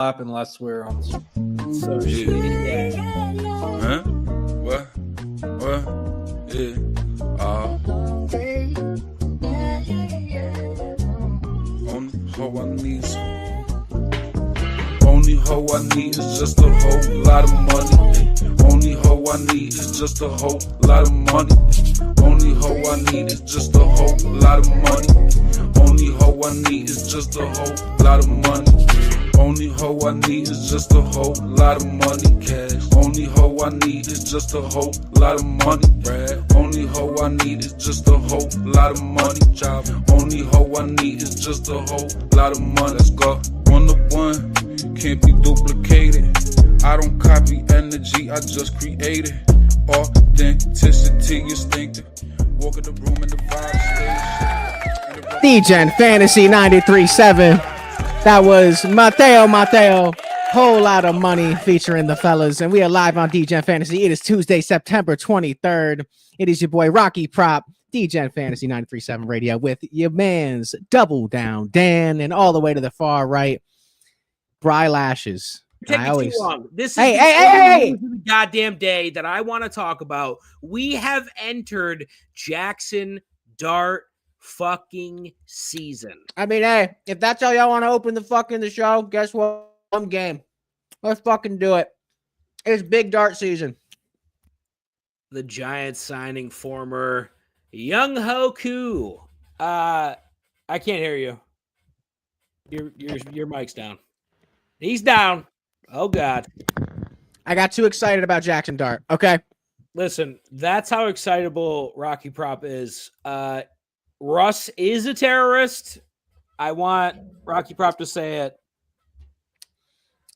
unless we're on so shitty. Yeah. Huh? What? Yeah. Only hoe I need. Only hoe I need is just a whole lot of money. Only hoe I need is just a whole lot of money. Only hoe I need is just a whole lot of money. Only hoe I need is just a whole lot of money. Only hoe I need is just a whole lot of money. Cash. Only hoe I need is just a whole lot of money. Brad. Only hoe I need is just a whole lot of money. Job. Only hoe I need is just a whole lot of money. Let's go. 1 to 1, can't be duplicated. I don't copy energy, I just create it. Authenticity instinctive. Walk in the room and the vibe stays. Degen Fantasy 93.7. That was Mateo. Whole lot of money featuring the fellas. And we are live on Degen Fantasy. It is Tuesday, September 23rd. It is your boy Rocky Prop, Degen Fantasy 93.7 Radio with your man's Double Down Dan, and all the way to the far right, Bry Lashes. Taking too long. This is hey. the goddamn day that I want to talk about. We have entered Jackson Dart fucking season. I mean, hey, if that's how y'all want to open the show, guess what? I'm game. Let's fucking do it. It's big dart season. The Giants signing former Young Ho Koo. I can't hear you. Your mic's down. He's down. Oh God. I got too excited about Jackson Dart. Okay. Listen, that's how excitable Rocky Prop is. Russ is a terrorist. I want Rocky Prop to say it.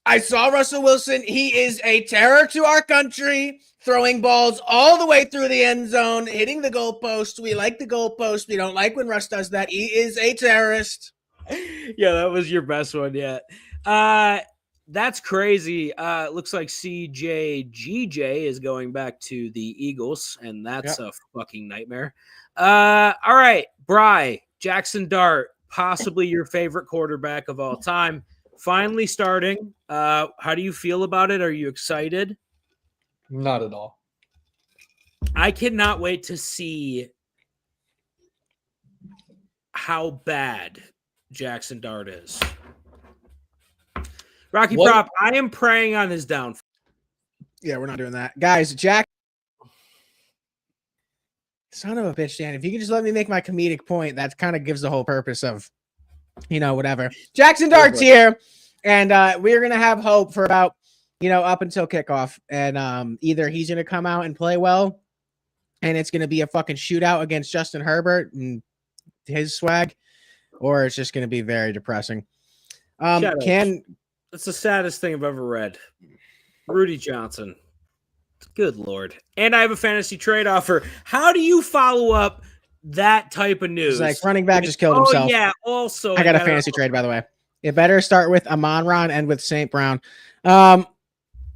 I saw Russell Wilson. He is a terror to our country, throwing balls all the way through the end zone, hitting the goalpost. We like the goalpost. We don't like when Russ does that. He is a terrorist. Yeah, that was your best one yet. That's crazy. Looks like CJGJ is going back to the Eagles, and that's a fucking nightmare. All right, Bry, Jackson Dart, possibly your favorite quarterback of all time. Finally starting. How do you feel about it? Are you excited? Not at all. I cannot wait to see how bad Jackson Dart is. Rocky Prop, I am preying on his downfall. Yeah, we're not doing that. Guys, Jack. Son of a bitch, Dan. If you can just let me make my comedic point, that kind of gives the whole purpose of, whatever. Jackson Dart's here, and we're going to have hope for about, up until kickoff. And either he's going to come out and play well, and it's going to be a fucking shootout against Justin Herbert and his swag, or it's just going to be very depressing. That's the saddest thing I've ever read. Rudy Johnson. Good Lord. And I have a fantasy trade offer. How do you follow up that type of news? It's like running back just killed himself. Yeah, also. I got a fantasy trade, by the way. It better start with Amon-Ra and with St. Brown.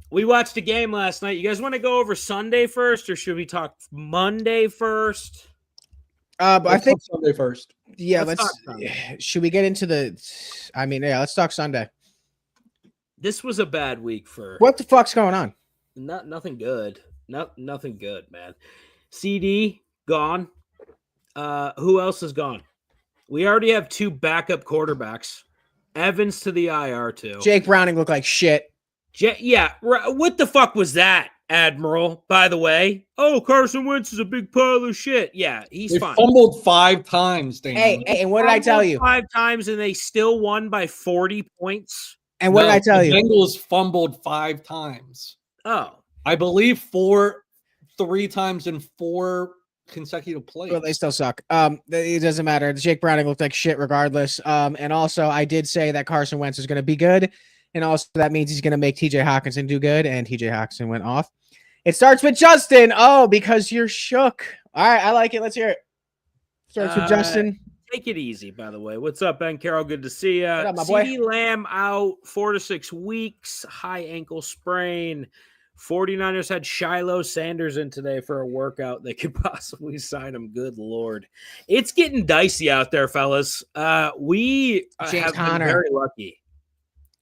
We watched a game last night. You guys want to go over Sunday first, or should we talk Monday first? I think Sunday first. Yeah, should we get into let's talk Sunday. This was a bad week for what the fuck's going on? Nothing good. Nothing good, man. CD gone. Who else is gone? We already have 2 backup quarterbacks. Evans to the IR too. Jake Browning looked like shit. What the fuck was that, Admiral? By the way, Carson Wentz is a big pile of shit. Yeah, he's fine. Fumbled 5 times, Dan. Hey, and what did I tell you? 5 times, and they still won by 40 points. And what did I tell you? The Bengals fumbled 5 times. Oh, I believe 3 times in 4 consecutive plays. Well, they still suck. It doesn't matter. Jake Browning looked like shit regardless. And also, I did say that Carson Wentz is going to be good, and also that means he's going to make TJ Hawkinson do good, and TJ Hawkinson went off. It starts with Justin. Oh, because you're shook. All right, I like it. Let's hear it. Starts with Justin. Take it easy, by the way. What's up, Ben Carroll? Good to see you. What up, my boy? CeeDee Lamb out 4 to 6 weeks. High ankle sprain. 49ers had Shiloh Sanders in today for a workout. They could possibly sign him. Good Lord. It's getting dicey out there, fellas. We have been very lucky.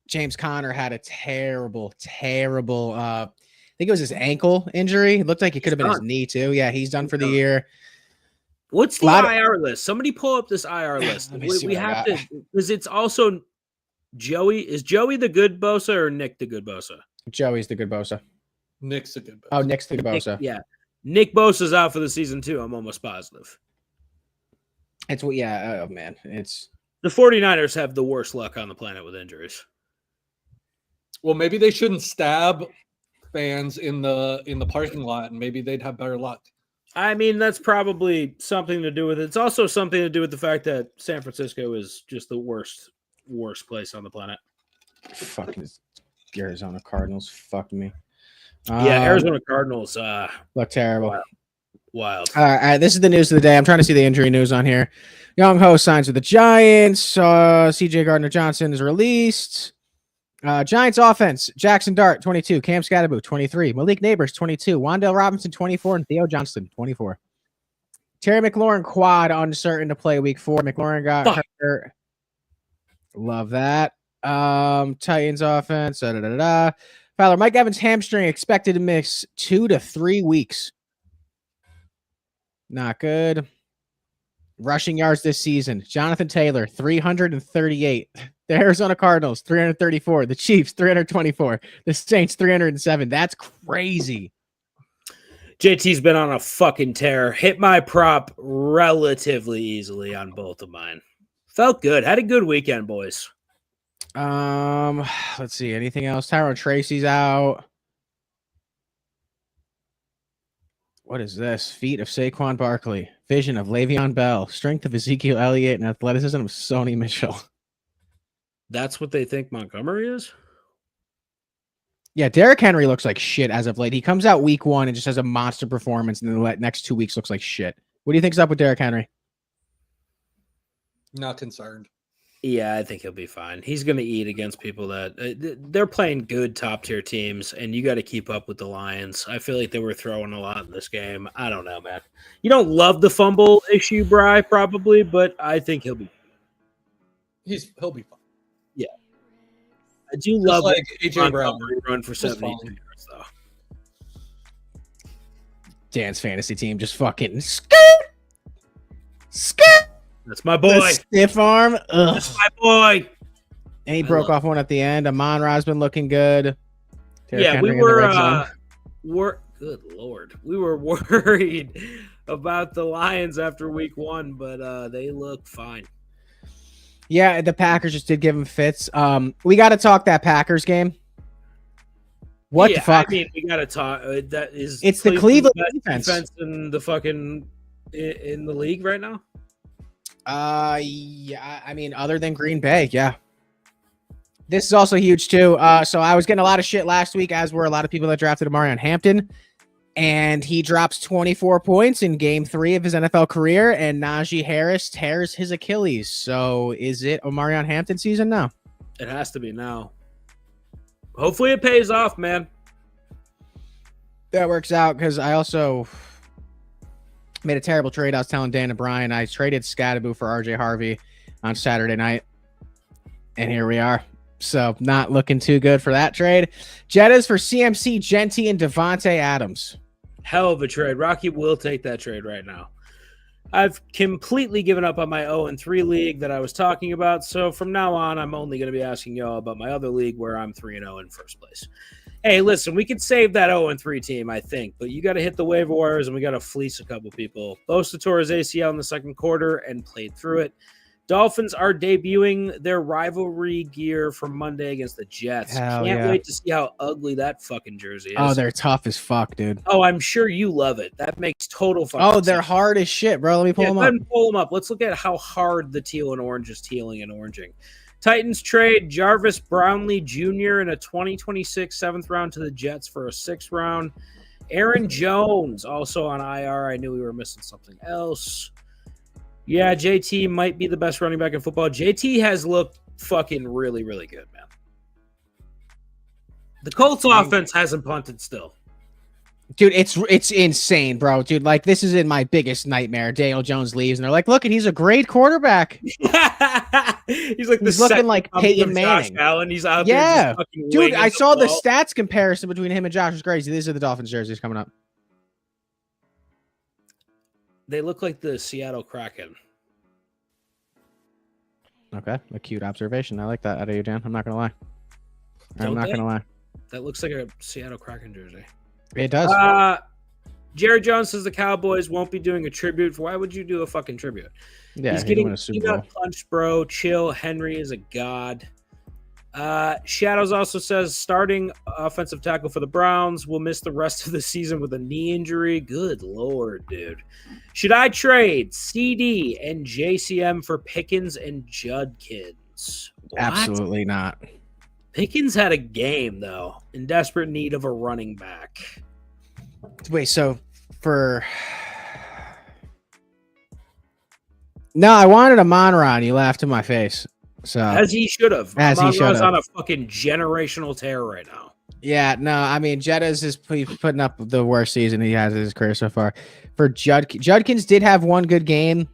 James Conner had a terrible, I think it was his ankle injury. It looked like it could have been his knee too. Yeah, he's done for the year. What's the IR list? Somebody pull up this IR list. We have to, because it's also Joey. Is Joey the good Bosa or Nick the good Bosa? Joey's the good Bosa. Nick's the good Bosa. Oh, Nick's the good Bosa. Yeah. Nick Bosa's out for the season too. I'm almost positive. It's what, yeah. Oh man, it's the 49ers have the worst luck on the planet with injuries. Well, maybe they shouldn't stab fans in the parking lot, and maybe they'd have better luck. I mean, that's probably something to do with it. It's also something to do with the fact that San Francisco is just the worst place on the planet. Fucking Arizona Cardinals. Fuck me. Yeah, Arizona Cardinals look terrible. Wild. All right, this is the news of the day. I'm trying to see the injury news on here. Young Ho signs with the Giants. CJ Gardner-Johnson is released. Giants offense, Jackson Dart, 22. Cam Scatterbo, 23. Malik Neighbors, 22. Wan'Dale Robinson, 24. And Theo Johnston, 24. Terry McLaurin quad uncertain to play week 4. McLaurin got hurt. Love that. Titans offense. Fowler, Mike Evans hamstring expected to miss 2 to 3 weeks. Not good. Rushing yards this season. Jonathan Taylor, 338. The Arizona Cardinals, 334. The Chiefs, 324. The Saints, 307. That's crazy. JT's been on a fucking tear. Hit my prop relatively easily on both of mine. Felt good. Had a good weekend, boys. Let's see. Anything else? Tyrone Tracy's out. What is this? Feet of Saquon Barkley. Vision of Le'Veon Bell. Strength of Ezekiel Elliott. And athleticism of Sony Mitchell. That's what they think Montgomery is? Yeah, Derrick Henry looks like shit as of late. He comes out week 1 and just has a monster performance, and then the next 2 weeks looks like shit. What do you think's up with Derrick Henry? Not concerned. Yeah, I think he'll be fine. He's going to eat against people that they're playing good top tier teams, and you got to keep up with the Lions. I feel like they were throwing a lot in this game. I don't know, man. You don't love the fumble issue, Bri, probably, but I think he'll be. He'll be fine. Yeah, I do love like AJ Brown run for 70 yards though. Dan's fantasy team just fucking skirt. That's my boy. The stiff arm. Ugh. That's my boy. And he broke off one at the end. Amon-Ra's been looking good. Yeah, we were good Lord. We were worried about the Lions after week 1, but they look fine. Yeah, the Packers just did give him fits. We got to talk that Packers game. What the fuck? I mean, we got to talk. That is, it's the Cleveland defense in the fucking in the league right now. Yeah, I mean, other than Green Bay, yeah. This is also huge too. So I was getting a lot of shit last week, as were a lot of people that drafted Omarion Hampton, and he drops 24 points in game 3 of his NFL career, and Najee Harris tears his Achilles. So is it Omarion Hampton season now? It has to be now. Hopefully it pays off, man. That works out, because I also made a terrible trade. I was telling Dan and Brian, I traded Scatterbo for RJ Harvey on Saturday night, and here we are. So not looking too good for that trade. Jettas for CMC, Genty, and Devontae Adams. Hell of a trade. Rocky will take that trade right now. I've completely given up on my 0-3 league that I was talking about. So from now on, I'm only going to be asking y'all about my other league where I'm 3-0 in first place. Hey, listen, we could save that 0-3 team, I think, but you got to hit the waiver wires and we got to fleece a couple people. Bosa tore his ACL in the second quarter and played through it. Dolphins are debuting their rivalry gear for Monday against the Jets. Can't wait to see how ugly that fucking jersey is. Oh, they're tough as fuck, dude. Oh, I'm sure you love it. That makes total fucking sense. They're hard as shit, bro. Let me pull them up. Pull them up. Let's look at how hard the teal and orange is tealing and oranging. Titans trade Jarvis Brownlee Jr. in a 2026 7th round to the Jets for a 6th round. Aaron Jones also on IR. I knew we were missing something else. Yeah, JT might be the best running back in football. JT has looked fucking really, really good, man. The Colts offense hasn't punted still. Dude, it's insane, bro. Dude, like this is in my biggest nightmare. Daniel Jones leaves, and they're like, "Look, and he's a great quarterback. He's like He's looking like Peyton Manning." Allen. He's out there Yeah, just fucking dude, winging I saw the ball. stats comparison between him and Josh. It's crazy. These are the Dolphins jerseys coming up. They look like the Seattle Kraken. Okay, acute observation. I like that out of you, Dan. I'm not gonna lie. I'm Don't not they? gonna lie. That looks like a Seattle Kraken jersey. It does. Jared Jones says the Cowboys won't be doing a tribute. Why would you do a fucking tribute? Yeah, He's he getting won a Super Bowl. punched, bro. Chill. Henry is a god. Shadows also says starting offensive tackle for the Browns will miss the rest of the season with a knee injury. Good lord, dude. Should I trade CD and JCM for Pickens and Judkins? What? Absolutely not. Pickens had a game though, in desperate need of a running back. Wait, so for no, I wanted a Monron. You laughed in my face. So As he should have. As he should Amon-Ra's have. on a fucking generational tear right now. yeah, no, I mean Jettas is putting up the worst season he has in his career so far. For Judkins did have one good game,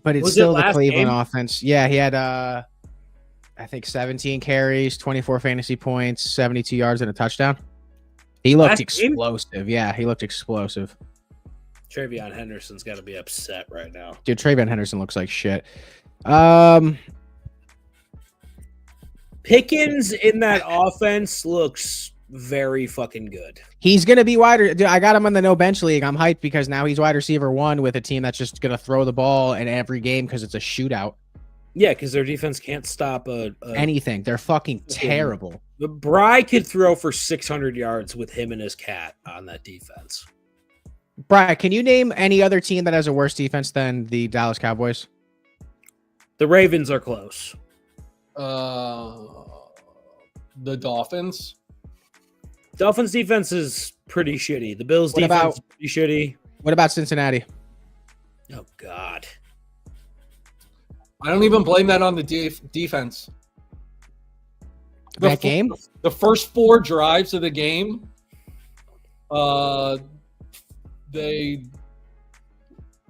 but it's Was it still the last Cleveland game? offense. Yeah, he had I think 17 carries, 24 fantasy points, 72 yards, and a touchdown. He looked Last game? explosive. Yeah, he looked explosive. Travion Henderson's got to be upset right now. Dude, Trayvon Henderson looks like shit. Pickens in that offense looks very fucking good. He's gonna be wider. Dude, I got him in the no bench league. I'm hyped because now he's wide receiver 1 with a team that's just gonna throw the ball in every game because it's a shootout. Yeah, because their defense can't stop Anything. They're fucking terrible. The Bry could throw for 600 yards with him and his cat on that defense. Brian, can you name any other team that has a worse defense than the Dallas Cowboys? The Ravens are close. The Dolphins. Dolphins defense is pretty shitty. The Bills What defense about- is pretty shitty. What about Cincinnati? Oh God. I don't even blame that on the defense. That game? The first 4 drives of the game, they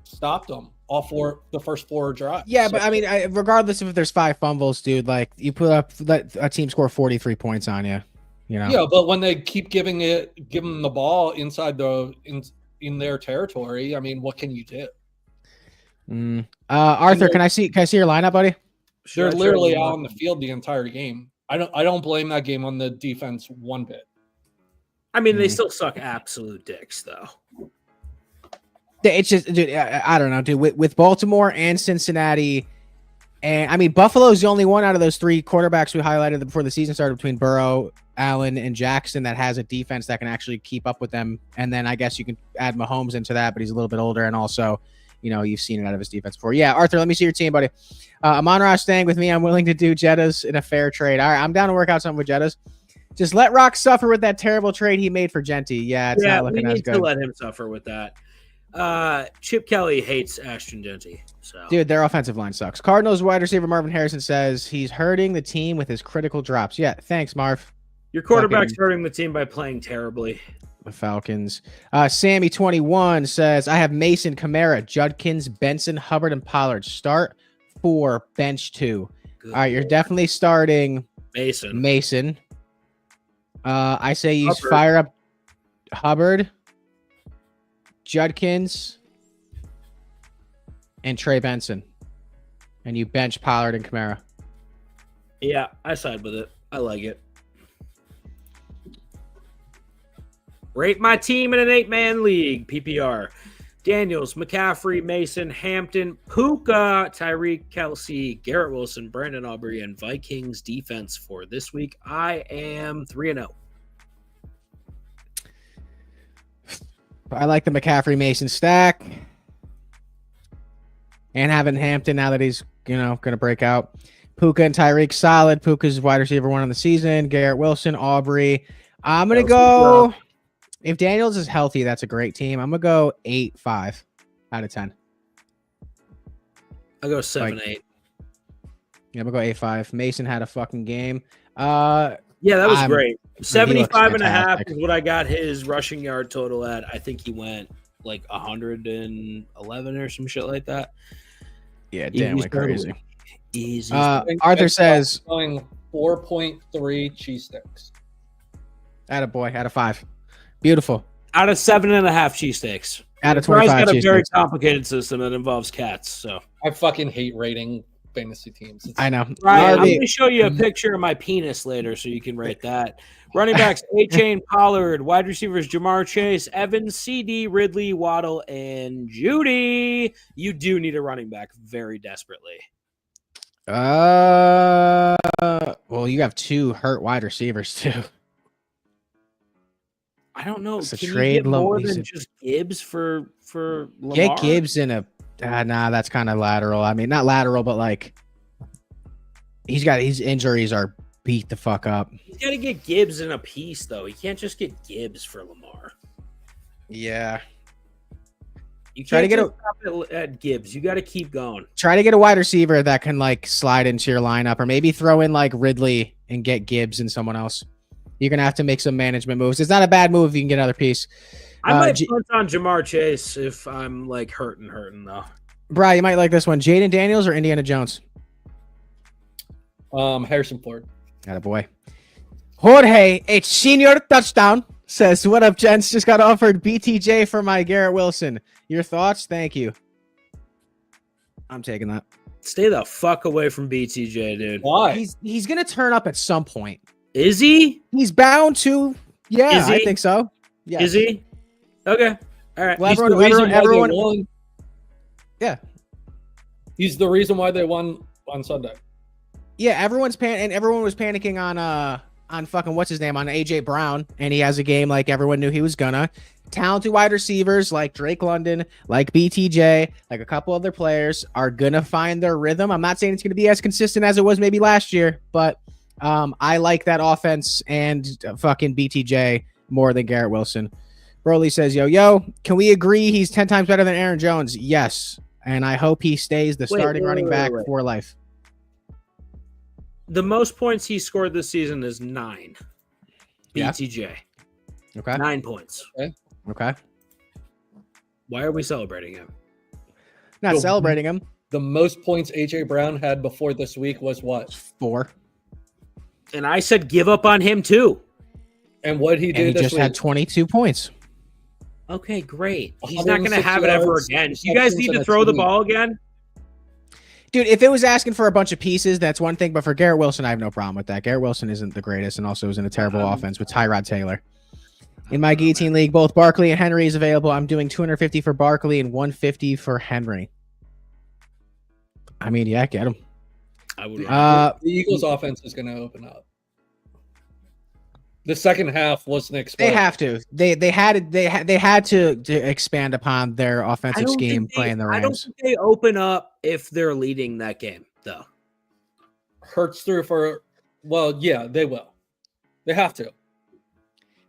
stopped them. The first 4 drives. Yeah, but I mean, regardless of if there's 5 fumbles, dude, like you let a team score 43 points on you. You know? Yeah, but when they keep giving them the ball inside in their territory, I mean, what can you do? Arthur, can I see your lineup, buddy? They're literally out on the field the entire game. I don't blame that game on the defense one bit. I mean, they still suck absolute dicks, though. It's just, dude, I don't know, dude. With Baltimore and Cincinnati, and I mean, Buffalo's the only one out of those 3 quarterbacks we highlighted before the season started between Burrow, Allen, and Jackson that has a defense that can actually keep up with them. And then I guess you can add Mahomes into that, but he's a little bit older, and also, you know, you've seen it out of his defense before. Yeah, Arthur, let me see your team, buddy. Amon-Ra staying with me. I'm willing to do Jettas in a fair trade. All right, I'm down to work out something with Jettas. Just let Rock suffer with that terrible trade he made for Genty. Yeah, it's not looking we as need good. to let him suffer with that. Chip Kelly hates Ashton Genty. So Dude, their offensive line sucks. Cardinals wide receiver Marvin Harrison says he's hurting the team with his critical drops. Yeah, thanks, Marv. your quarterback's hurting the team by playing terribly. The Falcons. Sammy21 says, I have Mason, Kamara, Judkins, Benson, Hubbard, and Pollard. Start 4, bench 2. Good All right, you're Lord. definitely starting Mason. I say you Hubbard. fire up Hubbard, Judkins, and Trey Benson. And you bench Pollard and Kamara. Yeah, I side with it. I like it. Rate my team in an 8-man league. PPR. Daniels, McCaffrey, Mason, Hampton, Puka, Tyreek, Kelsey, Garrett Wilson, Brandon Aubrey, and Vikings defense for this week. I am 3-0. I like the McCaffrey Mason stack. And having Hampton now that he's, going to break out. Puka and Tyreek solid. Puka's wide receiver 1 on the season. Garrett Wilson, Aubrey. I'm going to go. If Daniels is healthy, that's a great team. I'm going to go 8-5 out of 10. I'll go 7-8. Yeah, I'm going to go 8-5. Mason had a fucking game. Yeah, that was I'm- great. he looks 75 and a half fantastic. is what I got his rushing yard total at. I think he went like 111 or some shit like that. Yeah, Dan Easy went crazy. start. Easy. Arthur says, going 4.3 cheese sticks. "Attaboy, out of 5, beautiful. Out of 7.5 cheesesteaks. Out of Bry's 25 got a very cheesesteaks." complicated system that involves cats. So I fucking hate rating fantasy teams. It's- I know. Ryan, I'm RB going to show you a picture of my penis later so you can rate that. Running backs, A-Chain, Pollard. Wide receivers, Jamar Chase, Evans, CD, Ridley, Waddle, and Judy. You do need a running back very desperately. Well, you have 2 hurt wide receivers too. I don't know. It's a Can trade you get more he's than a- just Gibbs for Lamar? Get Gibbs in a nah, that's kind of lateral. I mean, not lateral, but like he's got his injuries are beat the fuck up. He's got to get Gibbs in a piece, though. He can't just get Gibbs for Lamar. Yeah. You Try to can't get just stop at Gibbs. You got to keep going. Try to get a wide receiver that can like slide into your lineup, or maybe throw in like Ridley and get Gibbs and someone else. You're gonna have to make some management moves. It's not a bad move if you can get another piece. I might punt on Jamar Chase if I'm like hurting though. Bri, you might like this one. Jaden Daniels or Indiana Jones? Harrison Ford. Attaboy. Jorge, a senior touchdown, says, "What up, gents? Just got offered BTJ for my Garrett Wilson. Your thoughts? Thank you." I'm taking that. Stay the fuck away from BTJ, dude. Why? He's gonna turn up at some point. Is he? He's bound to. Yeah, Is he? I think so. Yeah. Is he? Okay. All right. Well, He's the everyone, reason everyone, why they won. Yeah. He's the reason why they won on Sunday. Yeah, everyone was panicking on fucking what's his name, on AJ Brown, and he has a game like everyone knew he was gonna. Talented wide receivers like Drake London, like BTJ, like a couple other players are gonna find their rhythm. I'm not saying it's gonna be as consistent as it was maybe last year, but I like that offense and fucking BTJ more than Garrett Wilson. Broly says, yo, can we agree he's 10 times better than Aaron Jones? Yes. And I hope he stays the starting running back for life. The most points he scored this season is 9. Yeah. BTJ. Okay. 9 points. Okay. Why are we celebrating him? Not Go. celebrating him. The most points AJ Brown had before this week was what? 4. And I said give up on him too. And what he And did he this just week? had 22 points. Okay, great. He's not going to 106 have it ever yards, again. You guys need to throw the ball again? Dude, if it was asking for a bunch of pieces, that's one thing. But for Garrett Wilson, I have no problem with that. Garrett Wilson isn't the greatest and also is in a terrible offense with Tyrod Taylor. In my guillotine league, both Barkley and Henry is available. I'm doing 250 for Barkley and 150 for Henry. I mean, yeah, get him. I would. The Eagles offense is going to open up. The second half wasn't expected. They have to. They had to expand upon their offensive scheme playing the I don't Rams. think they open up if they're leading that game, though. Hurts through for, well, yeah, they will. They have to.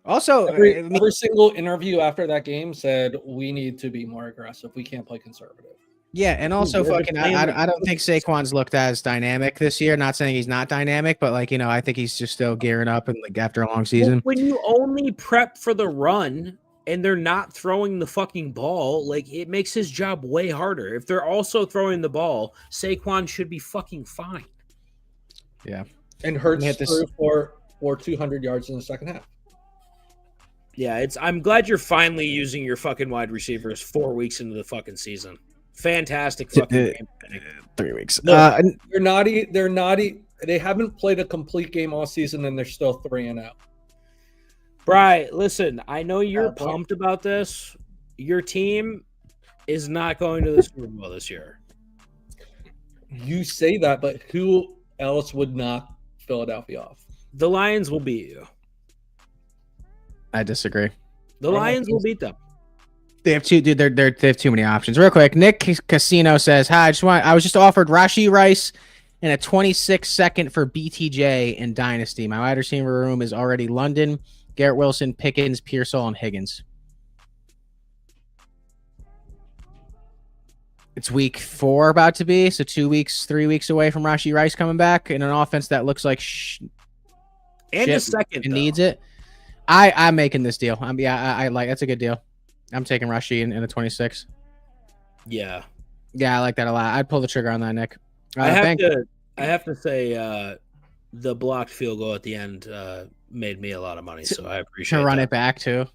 Also, Every single interview after that game said we need to be more aggressive. We can't play conservative. yeah, and also They're fucking, playing I don't think Saquon's looked as dynamic this year. Not saying he's not dynamic, but like, I think he's just still gearing up and like after a long season. When you only prep for the run and they're not throwing the fucking ball, like it makes his job way harder. If they're also throwing the ball, Saquon should be fucking fine. Yeah, And Hurts hit this- threw for 200 yards in the second half. Yeah, I'm glad you're finally using your fucking wide receivers 4 weeks into the fucking season. Fantastic fucking game planning. 3 weeks. Look, they haven't played a complete game all season and they're still 3-0. Bri, listen, I know you're point. pumped about this. Your team is not going to the Super Bowl this year. You say that, but who else would knock Philadelphia off? The Lions will beat you. I disagree. The Lions will beat them. They have two, dude. They have too many options. Real quick, Nick Casino says, "Hi, I was just offered Rashee Rice and a 26-second for BTJ in Dynasty. My wide receiver room is already London, Garrett Wilson, Pickens, Pearsall, and Higgins." It's week 4 about to be, so 2 weeks, 3 weeks away from Rashee Rice coming back in an offense that looks like And a ship second and though. needs it. I'm making this deal. I like that's a good deal. I'm taking Rushy in the 26. Yeah. Yeah, I like that a lot. I'd pull the trigger on that, Nick. I have to say the blocked field goal at the end made me a lot of money, so I appreciate to run that. it back too.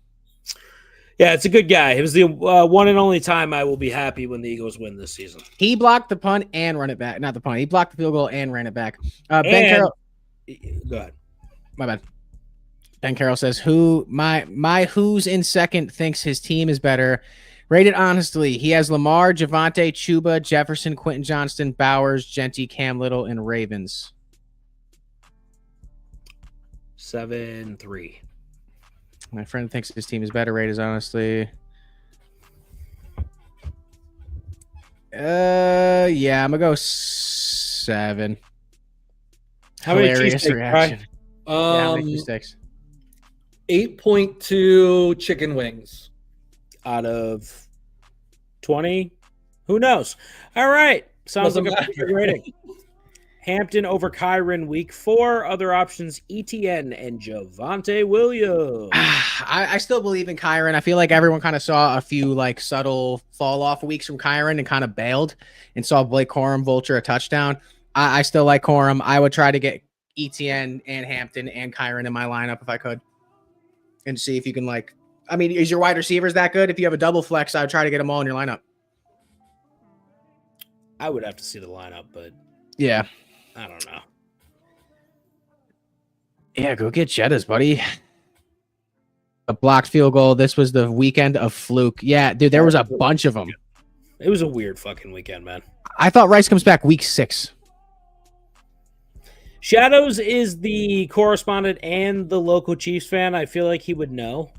Yeah, it's a good guy. It was the one and only time I will be happy when the Eagles win this season. He blocked the punt and run it back. Not the punt. He blocked the field goal and ran it back. Ben Carroll. Go ahead. My bad. Ben Carroll says, my who's in second thinks his team is better. Rated honestly, he has Lamar, Javonte, Chuba, Jefferson, Quentin Johnston, Bowers, Genty, Cam Little, and Ravens. 7-3. My friend thinks his team is better. Rated honestly. Yeah, I'm gonna go 7. How many Hilarious cheesesteaks, reaction. Yeah, how many 8.2 chicken wings out of 20? Who knows? All right. Sounds Doesn't like a matter. pretty good rating. Hampton over Kyron week 4. Other options, ETN and Javonte Williams. I still believe in Kyron. I feel like everyone kind of saw a few like subtle fall off weeks from Kyron and kind of bailed and saw Blake Corum vulture a touchdown. I still like Corum. I would try to get ETN and Hampton and Kyron in my lineup if I could, and see if you can like. I mean, is your wide receivers that good? If you have a double flex, I would try to get them all in your lineup. I would have to see the lineup, but Yeah, I don't know. yeah. Go get Jettas, buddy. A blocked field goal. This was the weekend of fluke. Yeah, dude, there was a bunch of them. It was a weird fucking weekend, man. I thought Rice comes back week 6. Shadows is the correspondent and the local Chiefs fan. I feel like he would know.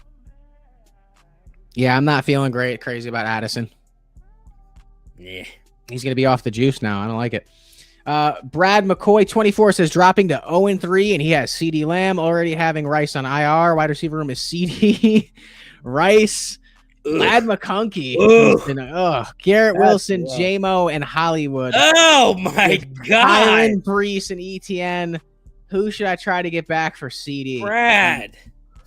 Yeah, I'm not feeling crazy about Addison. Yeah. He's going to be off the juice now. I don't like it. Brad McCoy 24 says dropping to 0-3, and he has CD Lamb already having Rice on IR. Wide receiver room is CD, Rice, Lad McConkey, Garrett Wilson, J-Mo, and Hollywood. Oh my God. Kyron, Brees, and ETN. Who should I try to get back for CD? Brad.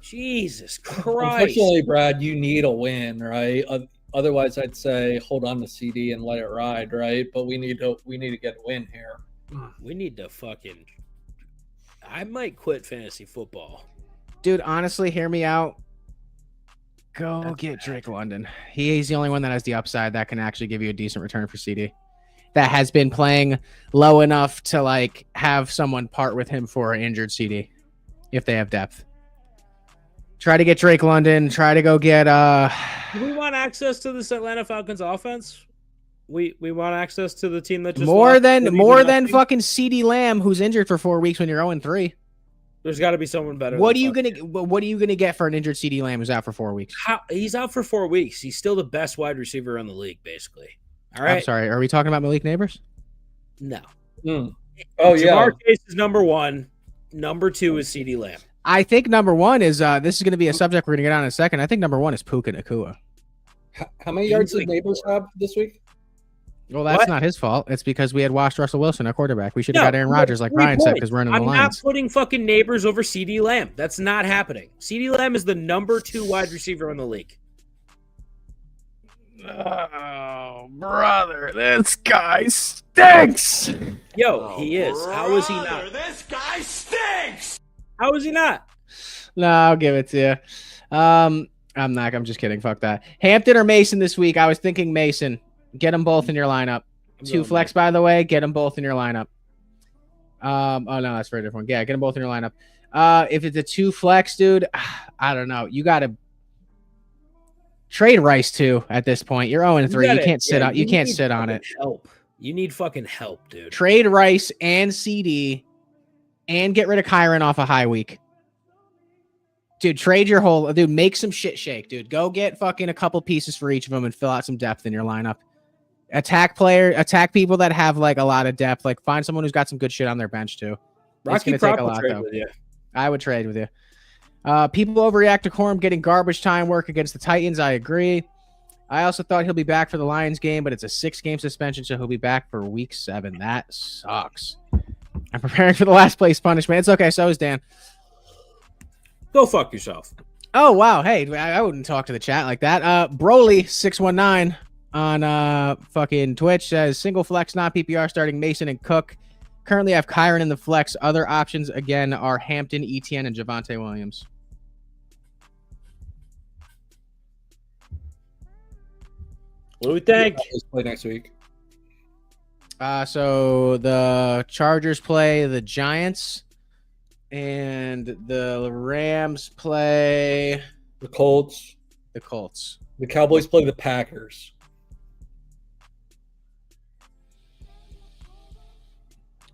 Jesus Christ. Unfortunately, Brad, you need a win, right? Otherwise, I'd say hold on to CD and let it ride, right? But we need to get a win here. We need to fucking. I might quit fantasy football. Dude, honestly, hear me out. Go get Drake London. He's the only one that has the upside that can actually give you a decent return for CD. That has been playing low enough to like have someone part with him for an injured CD if they have depth. Try to get Drake London. Try to go get Do we want access to this Atlanta Falcons offense? We want access to the team that just more than fucking CD Lamb, who's injured for 4 weeks when you're 0-3. There's got to be someone better. What are you gonna get for an injured CD Lamb who's out for 4 weeks? He's out for 4 weeks. He's still the best wide receiver in the league, basically. All right. I'm sorry. Are we talking about Malik Neighbors? No. Oh yeah. Jamar Chase is number 1. Number 2 is CD Lamb. I think number 1 is this is going to be a subject we're going to get on in a second. I think number 1 is Puka Nacua. How many yards did Neighbors have this week? Well, that's not his fault. It's because we had washed Russell Wilson, our quarterback. We should have got Aaron Rodgers, like Ryan said, because we're in the I'm Lions. not putting fucking Neighbors over CD Lamb. That's not happening. CD Lamb is the number 2 wide receiver in the league. Oh, brother, this guy stinks. Yo, he is. How is he not? This guy stinks. How is he not? No, I'll give it to you. I'm not. I'm just kidding. Fuck that. Hampton or Mason this week? I was thinking Mason. Get them both in your lineup. 2 flex, by the way. Get them both in your lineup. Oh no, that's very different. Yeah, get them both in your lineup. If it's a 2 flex, dude, I don't know. You got to trade Rice too. At this point, you're 0-3. You can't sit on. You can't sit on it. Help. You need fucking help, dude. Trade Rice and CD, and get rid of Kyron off a high week. Dude, trade your whole. Dude, make some shit shake, dude. Go get fucking a couple pieces for each of them and fill out some depth in your lineup. Attack people that have like a lot of depth. Like find someone who's got some good shit on their bench too. Rocky it's gonna take a Prop will lot trade though. with you. I would trade with you. People overreact to Corum getting garbage time work against the Titans. I agree. I also thought he'll be back for the Lions game, but it's a 6-game suspension, so he'll be back for week 7. That sucks. I'm preparing for the last place punishment. It's okay. So is Dan. Go fuck yourself. Oh wow, hey, I wouldn't talk to the chat like that. Broly619 on fucking Twitch says single flex, not PPR, starting Mason and Cook. Currently, I have Kyron in the flex. Other options again are Hampton, Etienne, and Javonte Williams. What do we think? Let's play next week. So the Chargers play the Giants, and the Rams play The Colts. the Colts. The Cowboys play the Packers.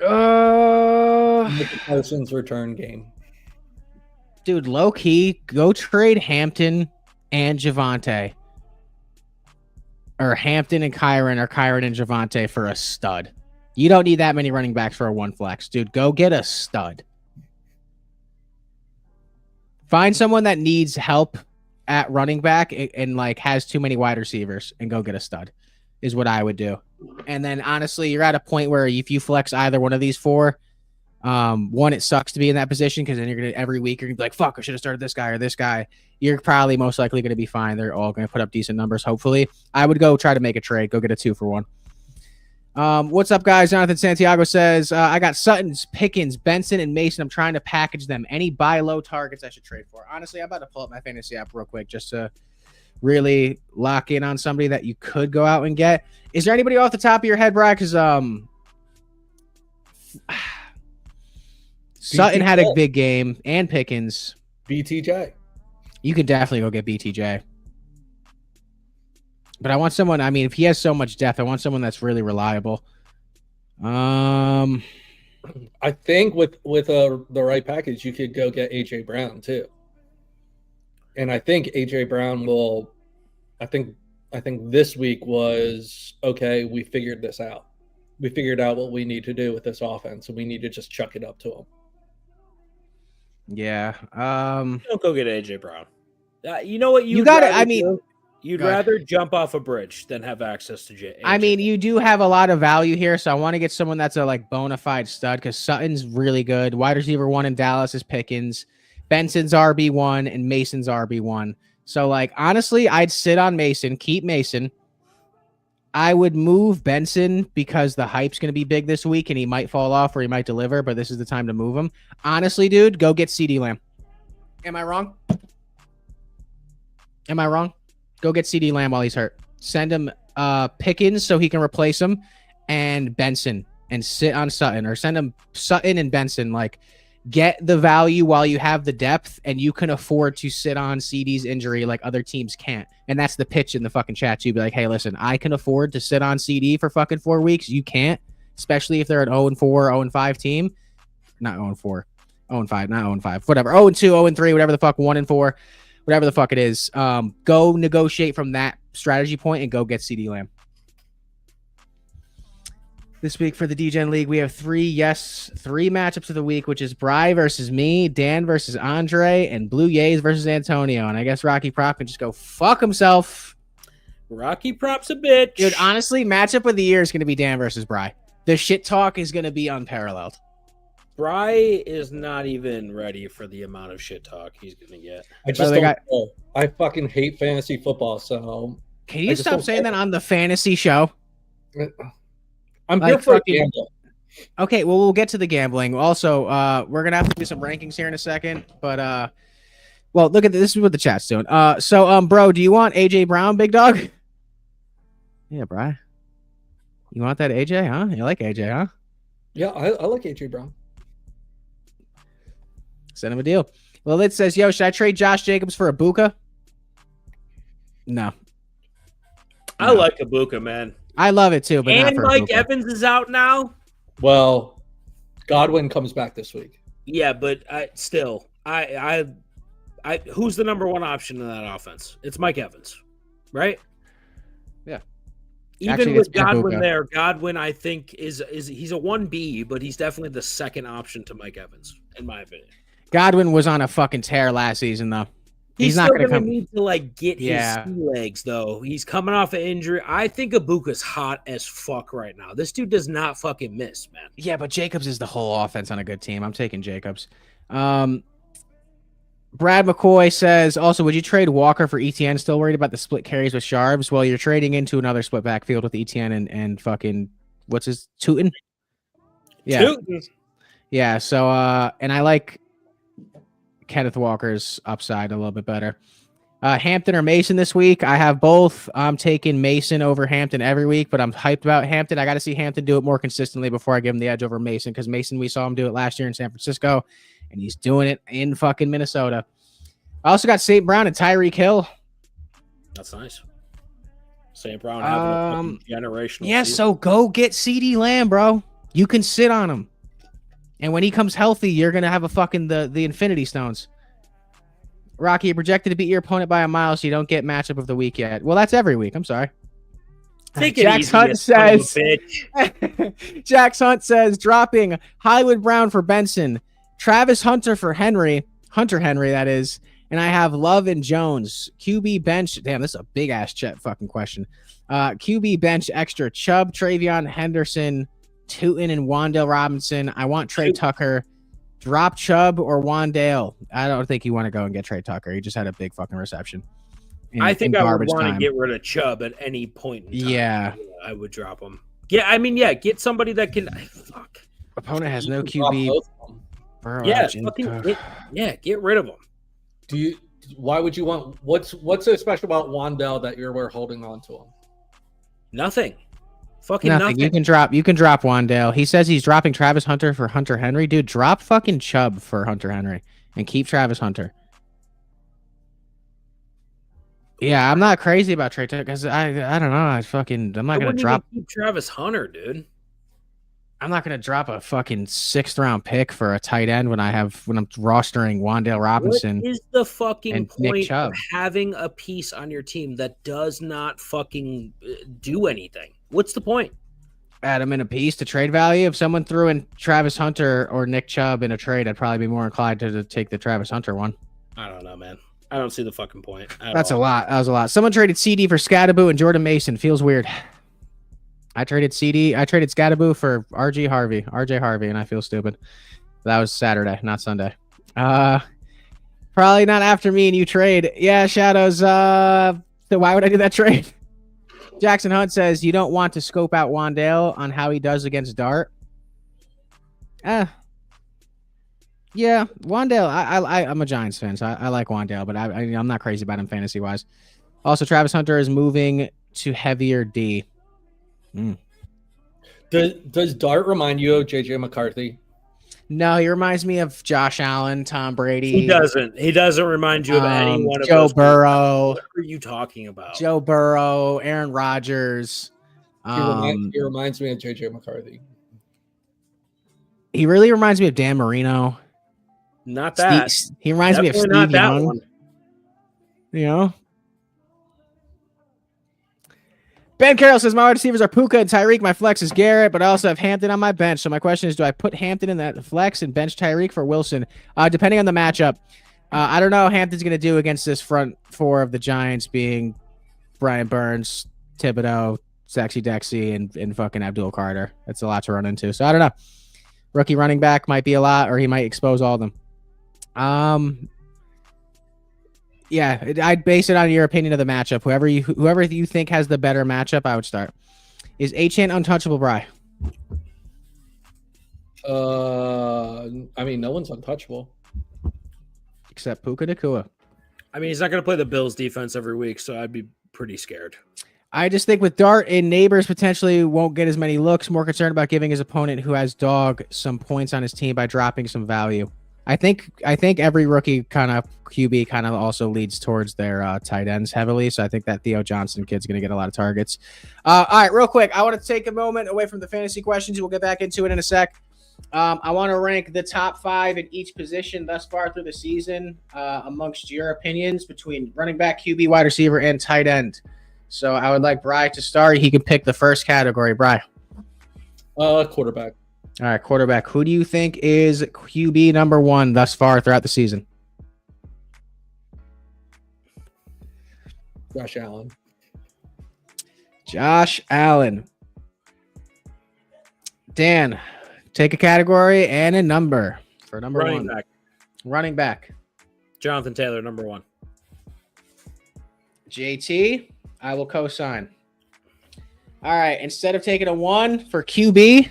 Michael Parsons' return game. Dude, low key, go trade Hampton and Javonte. Or Hampton and Kyron, or Kyron and Javonte for a stud. You don't need that many running backs for a one flex. Dude, go get a stud. Find someone that needs help at running back and like has too many wide receivers and go get a stud is what I would do. And then honestly, you're at a point where if you flex either one of these four, one, it sucks to be in that position because then you're gonna every week you're gonna be like, fuck, I should have started this guy or this guy. You're probably most likely gonna be fine. They're all gonna put up decent numbers, hopefully. I would go try to make a trade, go get a 2-for-1. What's up, guys? Jonathan Santiago says, I got Sutton's, Pickens, Benson, and Mason. I'm trying to package them. Any buy low targets I should trade for? Honestly, I'm about to pull up my fantasy app real quick just to really lock in on somebody that you could go out and get. Is there anybody off the top of your head, Brad? Because Sutton had a big game, and Pickens. BTJ. You could definitely go get BTJ. But I want someone, I mean, if he has so much depth, I want someone that's really reliable. I think with the right package, you could go get AJ Brown too. And I think AJ Brown will. I think this week was okay. We figured this out. We figured out what we need to do with this offense, and we need to just chuck it up to him. Yeah. Don't go get AJ Brown. You know what you got it. I mean, you'd rather jump off a bridge than have access to AJ. I mean, you do have a lot of value here, so I want to get someone that's a like bona fide stud because Sutton's really good. Wide receiver 1 in Dallas is Pickens. Benson's RB1 and Mason's RB1. So, like, honestly, I'd sit on Mason, keep Mason. I would move Benson because the hype's going to be big this week and he might fall off or he might deliver, but this is the time to move him. Honestly, dude, go get CeeDee Lamb. Am I wrong? Go get CeeDee Lamb while he's hurt. Send him Pickens so he can replace him and Benson and sit on Sutton, or send him Sutton and Benson. Like, get the value while you have the depth and you can afford to sit on CD's injury like other teams can't. And that's the pitch in the fucking chat. You'd be like, hey, listen, I can afford to sit on CD for fucking 4 weeks. You can't, especially if they're an 0-4, 0-5 team. Not 0-4, 0-5, not 0-5, whatever. 0-2, 0-3, whatever the fuck, 1-4, whatever the fuck it is. Go negotiate from that strategy point and go get CD Lamb. This week for the Degen League, we have three matchups of the week, which is Bry versus me, Dan versus Andre, and Blue Yays versus Antonio. And I guess Rocky Prop can just go fuck himself. Rocky Prop's a bitch. Dude, honestly, matchup of the year is going to be Dan versus Bry. The shit talk is going to be unparalleled. Bry is not even ready for the amount of shit talk he's going to get. I just don't know. I fucking hate fantasy football, so... Can you stop saying that on the fantasy show? I'm here for a gamble. Okay, well, we'll get to the gambling. Also, we're going to have to do some rankings here in a second. But, well, look at this. This is what the chat's doing. Bro, do you want AJ Brown, big dog? Yeah, Bri. You want that AJ, huh? You like AJ, huh? Yeah, I like AJ Brown. Send him a deal. Well, it says, yo, should I trade Josh Jacobs for Ibuka? No. I like Ibuka, man. I love it too, but and not for Mike Ibuka. Evans is out now. Well, Godwin comes back this week. Yeah, but still, I who's the number one option in that offense? It's Mike Evans, right? Yeah. Even Actually, with it's been Godwin Ibuka. there, Godwin I think is he's a 1B, but he's definitely the second option to Mike Evans, in my opinion. Godwin was on a fucking tear last season, though. He's not still going to come. need to like get his sea legs though. He's coming off an injury. I think Ibuka's hot as fuck right now. This dude does not fucking miss, man. Yeah, but Jacobs is the whole offense on a good team. I'm taking Jacobs. Brad McCoy says, also, would you trade Walker for ETN? Still worried about the split carries with Sharps? Well, you're trading into another split backfield with ETN and fucking, what's his, Tootin? Yeah. Tootin'. Yeah, so, and I like Kenneth Walker's upside a little bit better. Hampton or Mason this week? I have both. I'm taking Mason over Hampton every week, but I'm hyped about Hampton. I got to see Hampton do it more consistently before I give him the edge over Mason, because Mason, we saw him do it last year in San Francisco, and he's doing it in fucking Minnesota. I also got St. Brown and Tyreek Hill. That's nice. St. Brown having a generational. Yeah, season. So go get CD Lamb, bro. You can sit on him. And when he comes healthy, you're going to have a fucking the Infinity Stones. Rocky, you're projected to beat your opponent by a mile, so you don't get matchup of the week yet. Well, that's every week. I'm sorry. Jax Hunt says, Jax Hunt says, dropping Hollywood Brown for Benson, Travis Hunter for Henry, Hunter Henry, that is, and I have Love and Jones. QB bench, damn, this is a big-ass fucking question. QB bench extra, Chubb, Travion Henderson, Tootin, and Wandale Robinson. I want Trey Tucker. Drop Chubb or Wandale. I don't think you want to go and get Trey Tucker. He just had a big fucking reception. I think I would want to get rid of Chubb at any point in time. Yeah. I would drop him. Yeah, I mean, yeah, get somebody that can. Fuck. Opponent has no QB. Yeah, get rid of him. Why would you want? What's so special about Wandale that you're holding on to him? Nothing. Fucking nothing. You can drop Wandale. He says he's dropping Travis Hunter for Hunter Henry. Dude, drop fucking Chubb for Hunter Henry and keep Travis Hunter. Yeah, I'm not crazy about Trey Tucker because I don't know. I'm not gonna drop keep Travis Hunter, dude. I'm not gonna drop a fucking 6th round pick for a tight end when I'm rostering Wandale Robinson. What is the fucking point of having a piece on your team that does not fucking do anything? What's the point? Add him in a piece to trade value. If someone threw in Travis Hunter or Nick Chubb in a trade, I'd probably be more inclined to take the Travis Hunter one. I don't know, man. I don't see the fucking point. That's a lot. That was a lot. Someone traded CD for Scadaboo and Jordan Mason. Feels weird. I traded Scadaboo for RJ Harvey, and I feel stupid. That was Saturday, not Sunday. Probably not after me and you trade. Yeah, Shadows. So why would I do that trade? Jackson Hunt says you don't want to scope out Wandale on how he does against Dart. Yeah, Wandale. I'm a Giants fan, so I like Wandale, but I'm not crazy about him fantasy wise. Also, Travis Hunter is moving to heavier D. Does Dart remind you of JJ McCarthy? No, he reminds me of Josh Allen, Tom Brady. He doesn't. He doesn't remind you of any one of Joe those Burrow. What are you talking about? Joe Burrow, Aaron Rodgers. He reminds me of JJ McCarthy. He really reminds me of Dan Marino. Not that. He reminds me of Steve Young. One. You know? Ben Carroll says, my wide receivers are Puka and Tyreek. My flex is Garrett, but I also have Hampton on my bench. So my question is, do I put Hampton in that flex and bench Tyreek for Wilson? Depending on the matchup. I don't know how Hampton's going to do against this front four of the Giants being Brian Burns, Thibodeau, Sexy Dexy, and fucking Abdul Carter. That's a lot to run into. So I don't know. Rookie running back might be a lot, or he might expose all of them. Yeah, I'd base it on your opinion of the matchup. Whoever you think has the better matchup, I would start. Is Achane untouchable, Bry? I mean, no one's untouchable. Except Puka Nacua. I mean, he's not going to play the Bills defense every week, so I'd be pretty scared. I just think with Dart and Neighbors potentially won't get as many looks, more concerned about giving his opponent who has Dog some points on his team by dropping some value. I think every rookie kind of QB kind of also leads towards their tight ends heavily. So I think that Theo Johnson kid's going to get a lot of targets. All right, real quick. I want to take a moment away from the fantasy questions. We'll get back into it in a sec. I want to rank the top 5 in each position thus far through the season amongst your opinions between running back, QB, wide receiver, and tight end. So I would like Bri to start. He can pick the first category. Bri. Quarterback. All right, quarterback. Who do you think is QB number 1 thus far throughout the season? Josh Allen. Josh Allen. Dan, take a category and a number for number 1. Back. Running back. Jonathan Taylor, number 1. JT, I will co-sign. All right, instead of taking a 1 for QB,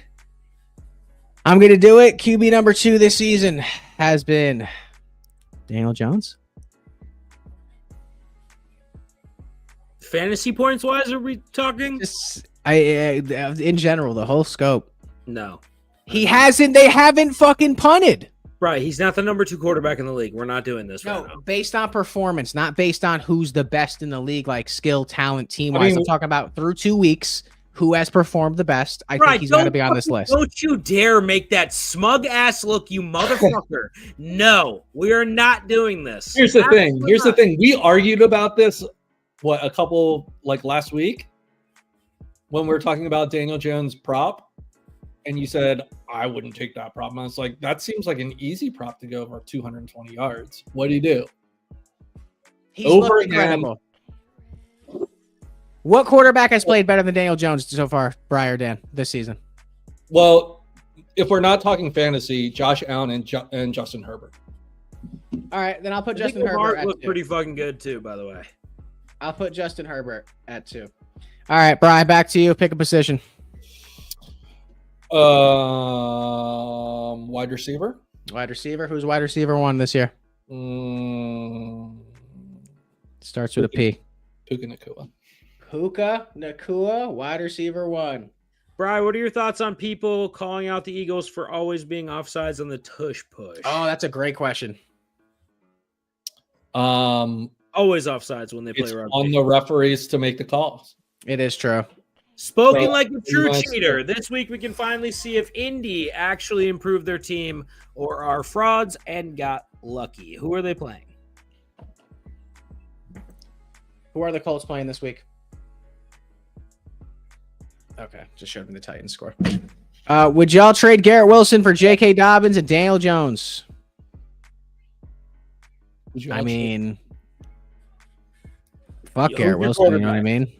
I'm going to do it. QB number 2 this season has been Daniel Jones. Fantasy points wise, are we talking? Just, in general, the whole scope. No. They haven't fucking punted. Right, he's not the number 2 quarterback in the league. We're not doing this right now. Based on performance, not based on who's the best in the league, like skill, talent, team-wise. I'm talking about through 2 weeks, who has performed the best. I think he's got to be on this list. Don't you dare make that smug ass look, you motherfucker. No, we are not doing this. Here's the thing. We argued about this, a couple, last week when we were talking about Daniel Jones prop. And you said, I wouldn't take that prop. And I was like, that seems like an easy prop to go over 220 yards. What do you do? He's looked incredible. What quarterback has played better than Daniel Jones so far, Briar Dan, this season? Well, if we're not talking fantasy, Josh Allen and Justin Herbert. All right, then I'll put Justin Herbert at 2. Looked pretty fucking good too, by the way. I'll put Justin Herbert at 2. All right, Brian, back to you. Pick a position. Wide receiver. Wide receiver. Who's wide receiver 1 this year? Starts with a P. Puka Nacua. Puka Nacua, wide receiver 1. Brian, what are your thoughts on people calling out the Eagles for always being offsides on the tush push? Oh, that's a great question. Always offsides when they play rugby. On the referees to make the calls. It is true. Spoken like a true cheater. This week we can finally see if Indy actually improved their team or are frauds and got lucky. Who are they playing? Who are the Colts playing this week? Okay, just showed me the Titans score. Would y'all trade Garrett Wilson for J.K. Dobbins and Daniel Jones? I mean, fuck Garrett Wilson, you know what I mean?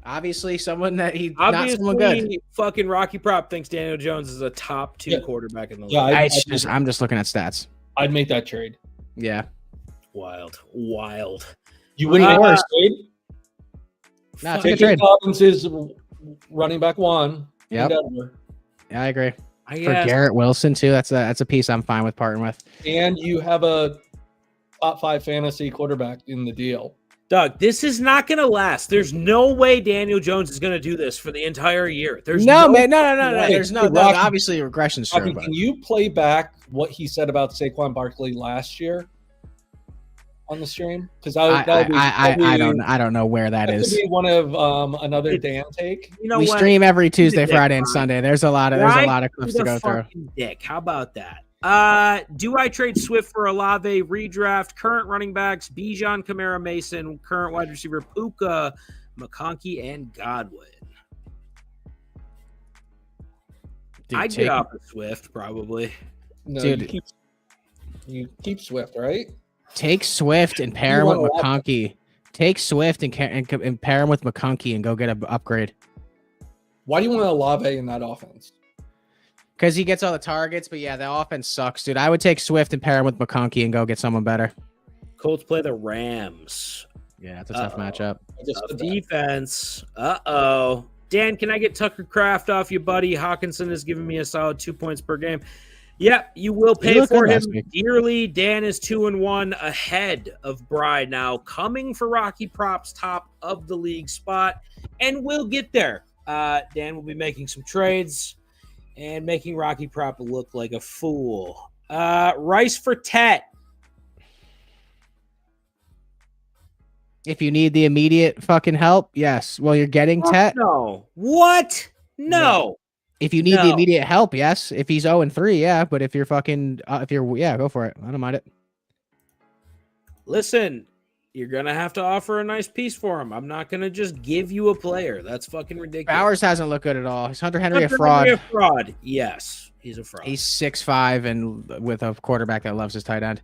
Obviously, someone that not someone good. Fucking Rocky Prop thinks Daniel Jones is a top 2 quarterback in the league. I'm just looking at stats. I'd make that trade. Yeah. Wild. You wouldn't make that trade? No, it's a good trade. Dobbins is running back 1. Yep. Yeah, I agree. For Garrett Wilson, too, that's a piece I'm fine with parting with. And you have a top 5 fantasy quarterback in the deal. Doug, this is not going to last. There's no way Daniel Jones is going to do this for the entire year. There's no. There's no. Rocky, obviously, regression's true. Can you play back what he said about Saquon Barkley last year on the stream? Because I don't know where that is. Could be one of another Dan take. We stream every Tuesday, Friday, and Sunday. There's a lot of clips to go through. Dick, how about that? Do I trade Swift for Olave, redraft, current running backs, Bijan, Kamara, Mason, current wide receiver, Puka, McConkey, and Godwin? I'd get off of Swift, probably. No, you keep Swift, right? Take Swift and pair him with McConkey. Take Swift and pair him with McConkey and go get an upgrade. Why do you want Olave in that offense? Because he gets all the targets, but yeah, the offense sucks, dude. I would take Swift and pair him with McConkey and go get someone better. Colts play the Rams. Yeah, it's a tough matchup. Tough defense. Dan, can I get Tucker Kraft off you, buddy? Hawkinson is giving me a solid 2 points per game. Yep, you will pay for him dearly. Dan is 2-1 ahead of Bride now, coming for Rocky Prop's top of the league spot, and we'll get there. Dan will be making some trades and making Rocky Prop look like a fool. Rice for Tet. If you need the immediate fucking help, yes. Well, you're getting Tet. No. What? No. If you need the immediate help, yes. If he's 0-3, yeah. But if you're fucking, go for it. I don't mind it. Listen, you're gonna have to offer a nice piece for him. I'm not gonna just give you a player. That's fucking ridiculous. Bowers hasn't looked good at all. Is Hunter Henry a fraud? Yes, he's a fraud. He's 6'5" and with a quarterback that loves his tight end.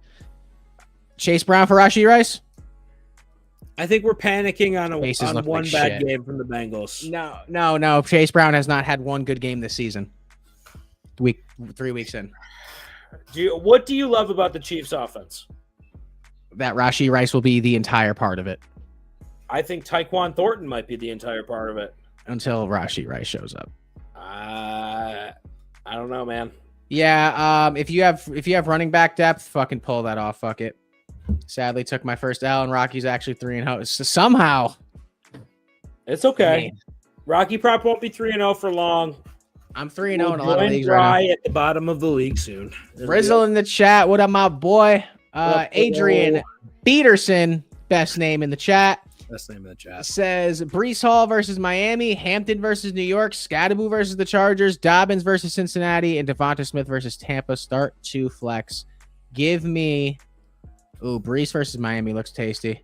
Chase Brown for Rashee Rice. I think we're panicking on one bad game from the Bengals. No. Chase Brown has not had one good game this season. 3 weeks in. What do you love about the Chiefs' offense? that Rashee Rice will be the entire part of it I think Tyquan Thornton might be the entire part of it. until Rashee Rice shows up. I don't know, man. Yeah, if you have running back depth, fucking pull that off. Fuck it. Sadly, took my first L, and Rocky's actually 3-0. So somehow, It's okay. Man. Rocky Prop won't be 3-0 for long. I'm 3-0 in a lot of leagues right Dry at the bottom of the league soon. now. Frizzle in the chat. What up, my boy? Adrian Peterson, best name in the chat. Best name in the chat. Says Brees Hall versus Miami, Hampton versus New York, Scadaboo versus the Chargers, Dobbins versus Cincinnati, and Devonta Smith versus Tampa. Start to flex. Give me. Ooh, Brees versus Miami looks tasty.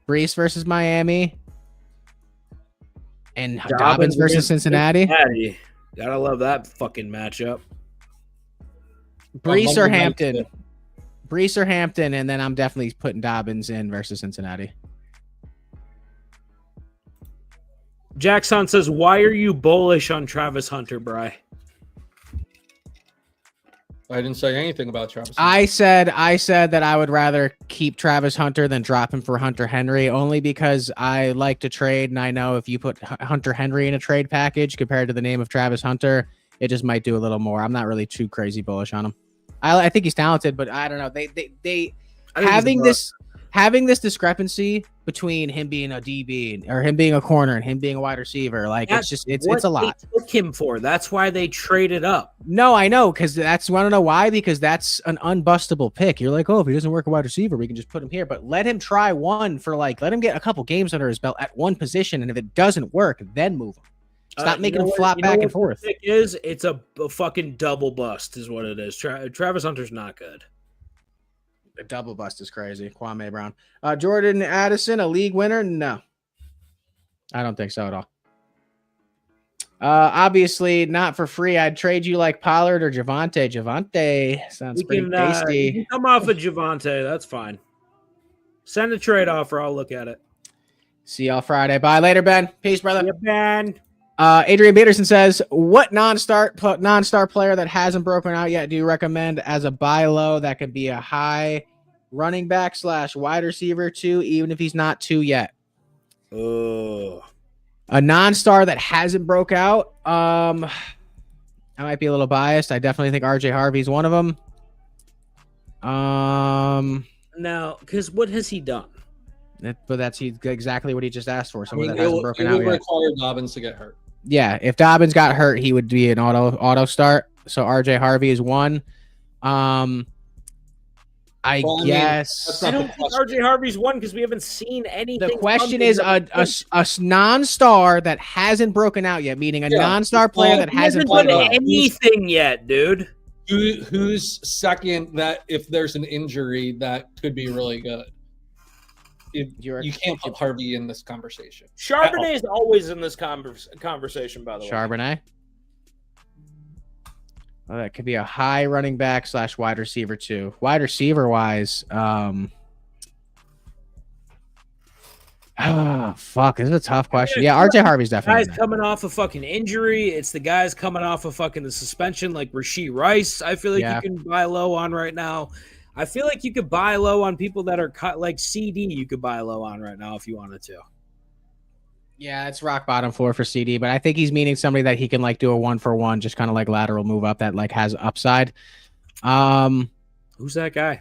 Brees versus Miami. And Dobbins versus Cincinnati. Gotta love that fucking matchup. Brees or Hampton. Brees or Hampton, and then I'm definitely putting Dobbins in versus Cincinnati. Jackson says, why are you bullish on Travis Hunter, Bry? I didn't say anything about Travis. I said that I would rather keep Travis Hunter than drop him for Hunter Henry, only because I like to trade, and I know if you put Hunter Henry in a trade package compared to the name of Travis Hunter, it just might do a little more. I'm not really too crazy bullish on him. I think he's talented, but I don't know. They having this discrepancy between him being a DB or him being a corner and him being a wide receiver, like it's a lot. They took him for. That's why they traded up. No, I know, because want to know why? Because that's an unbustable pick. You're like, oh, if he doesn't work a wide receiver, we can just put him here. But let him try one for let him get a couple games under his belt at one position, and if it doesn't work, then move him. Stop making him flop back and forth. It's a fucking double bust, is what it is. Travis Hunter's not good. A double bust is crazy. Kwame Brown. Jordan Addison, a league winner? No. I don't think so at all. Obviously, not for free. I'd trade you like Pollard or Javonte. Javonte sounds pretty tasty. You can come off of Javonte. That's fine. Send a trade offer. I'll look at it. See y'all Friday. Bye later, Ben. Peace, brother. Yeah, Ben. Adrian Peterson says, what non-star player that hasn't broken out yet do you recommend as a buy low that could be a high running back / wide receiver too, even if he's not 2 yet? Oh, a non-star that hasn't broke out. I might be a little biased. I definitely think RJ Harvey's one of them. Now, because what has he done? But that's exactly what he just asked for. Someone that hasn't broken out yet. It would require Dobbins to get hurt. Yeah, if Dobbins got hurt, he would be an auto start. So RJ Harvey is one. I guess I don't think RJ Harvey's one because we haven't seen anything. The question is a non-star that hasn't broken out yet, meaning a non-star player that hasn't done played anything yet, dude. Who's second that if there's an injury that could be really good? You can't put Harvey in this conversation. Charbonnet is always in this conversation, by the way. Charbonnet? Well, that could be a high running back / wide receiver too. Wide receiver wise, fuck, this is a tough question. Yeah, RJ Harvey's definitely. Guys coming off a fucking injury. It's the guys coming off of fucking the suspension, like Rashee Rice. I feel like you can buy low on right now. I feel like you could buy low on people that are cut, like CD. You could buy low on right now if you wanted to. Yeah, it's rock bottom floor for CD, but I think he's meaning somebody that he can do a 1-for-1, just kind of lateral move up that has upside. Who's that guy?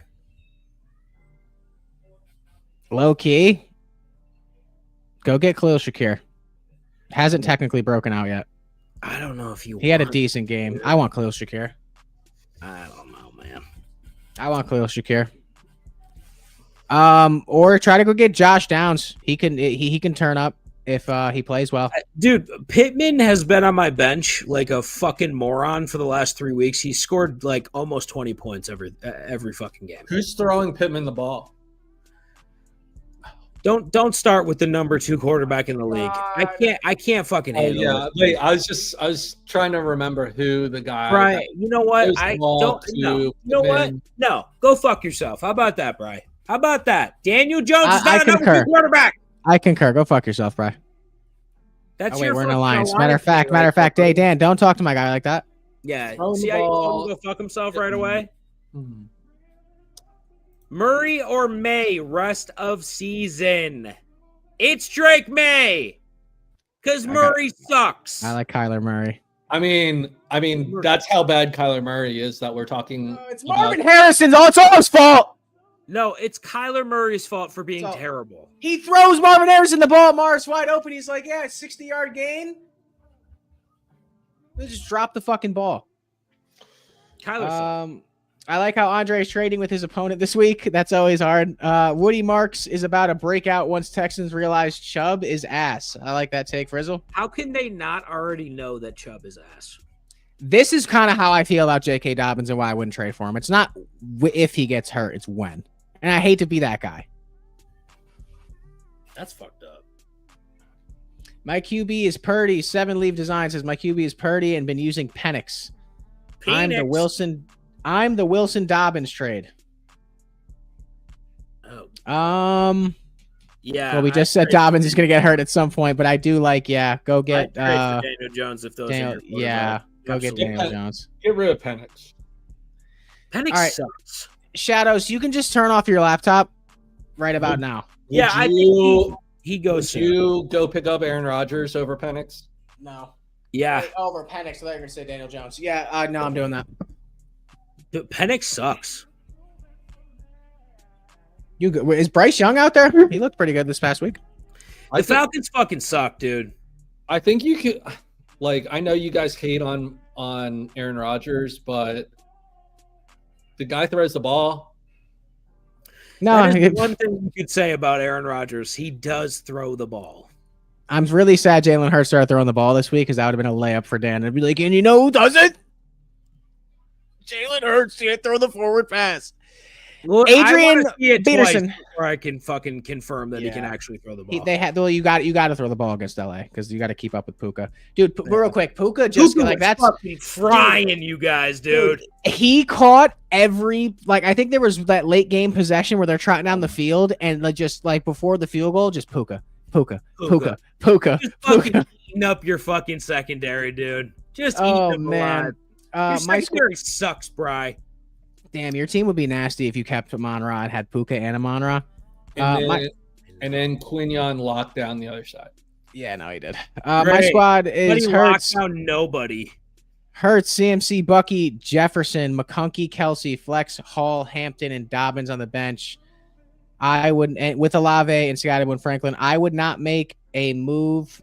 Low key. Go get Khalil Shakir. Hasn't technically broken out yet. I don't know if he had a decent game. I want Khalil Shakir. I don't know, man. I want Khalil Shakir. Or try to go get Josh Downs. He can turn up if he plays well. Dude, Pittman has been on my bench like a fucking moron for the last 3 weeks. He scored almost 20 points every fucking game. Who's throwing Pittman the ball? Don't start with the number 2 quarterback in the league. I can't fucking handle it. Wait, I was trying to remember who the guy. Brian, you know what? I don't know. You know what? No, go fuck yourself. How about that, Brian? How about that? Daniel Jones is not a number 2 quarterback. I concur. Go fuck yourself, Brian. That's we're in alliance. Matter of fact, hey Dan, don't talk to my guy like that. Yeah. See how you told him to go fuck himself right away? Murray or May rest of season? It's Drake May. Because Murray sucks. I like Kyler Murray. I mean, that's how bad Kyler Murray is that we're talking. It's Marvin Harrison's. It's all his fault. No, it's Kyler Murray's fault for being terrible. He throws Marvin Harrison the ball. Mars wide open. He's like, yeah, 60-yard gain. They just drop the fucking ball. Kyler. I like how Andre is trading with his opponent this week. That's always hard. Woody Marks is about a breakout once Texans realize Chubb is ass. I like that take, Frizzle. How can they not already know that Chubb is ass? This is kind of how I feel about J.K. Dobbins and why I wouldn't trade for him. It's not if he gets hurt, it's when. And I hate to be that guy. That's fucked up. My QB is Purdy. 7 Leave Design says my QB is Purdy and been using Penix. I'm the Wilson Dobbins trade. Oh. Yeah. Well, we just said Dobbins is going to get hurt at some point, but I do like, go get Daniel Jones if those Daniel, go get Daniel Jones. Get rid of Penix. Penix sucks. Shadows, you can just turn off your laptop right about now. Yeah, I think he goes. Would you go pick up Aaron Rodgers over Penix? No. Yeah. Wait, over Penix. So they're going to say Daniel Jones. Yeah, no, I'm doing that. Dude, Penix sucks. Is Bryce Young out there? He looked pretty good this past week. The Falcons fucking suck, dude. I think you could, I know you guys hate on Aaron Rodgers, but the guy throws the ball. No, that is one thing you could say about Aaron Rodgers. He does throw the ball. I'm really sad Jalen Hurts started throwing the ball this week because that would have been a layup for Dan. I'd be like, and you know who does it? Jalen Hurts can't throw the forward pass. Well, Adrian Peterson. Where I can fucking confirm that he can actually throw the ball. You got to throw the ball against LA because you got to keep up with Puka, dude. Real quick, Puka just that's fucking frying you guys, dude. He caught every I think there was that late game possession where they're trotting down the field and just before the field goal, just Puka. Just fucking eating up your fucking secondary, dude. Just eating them alive. Your secondary sucks, Bry. Damn, your team would be nasty if you kept Amon-Ra and had Puka and Amon-Ra. And then Quinion locked down the other side. Yeah, no, he did. My squad is Hurts. Nobody. Hurts, CMC, Bucky, Jefferson, McConkey, Kelsey, Flex, Hall, Hampton, and Dobbins on the bench. I would, with Olave and Scotty and Franklin, I would not make a move.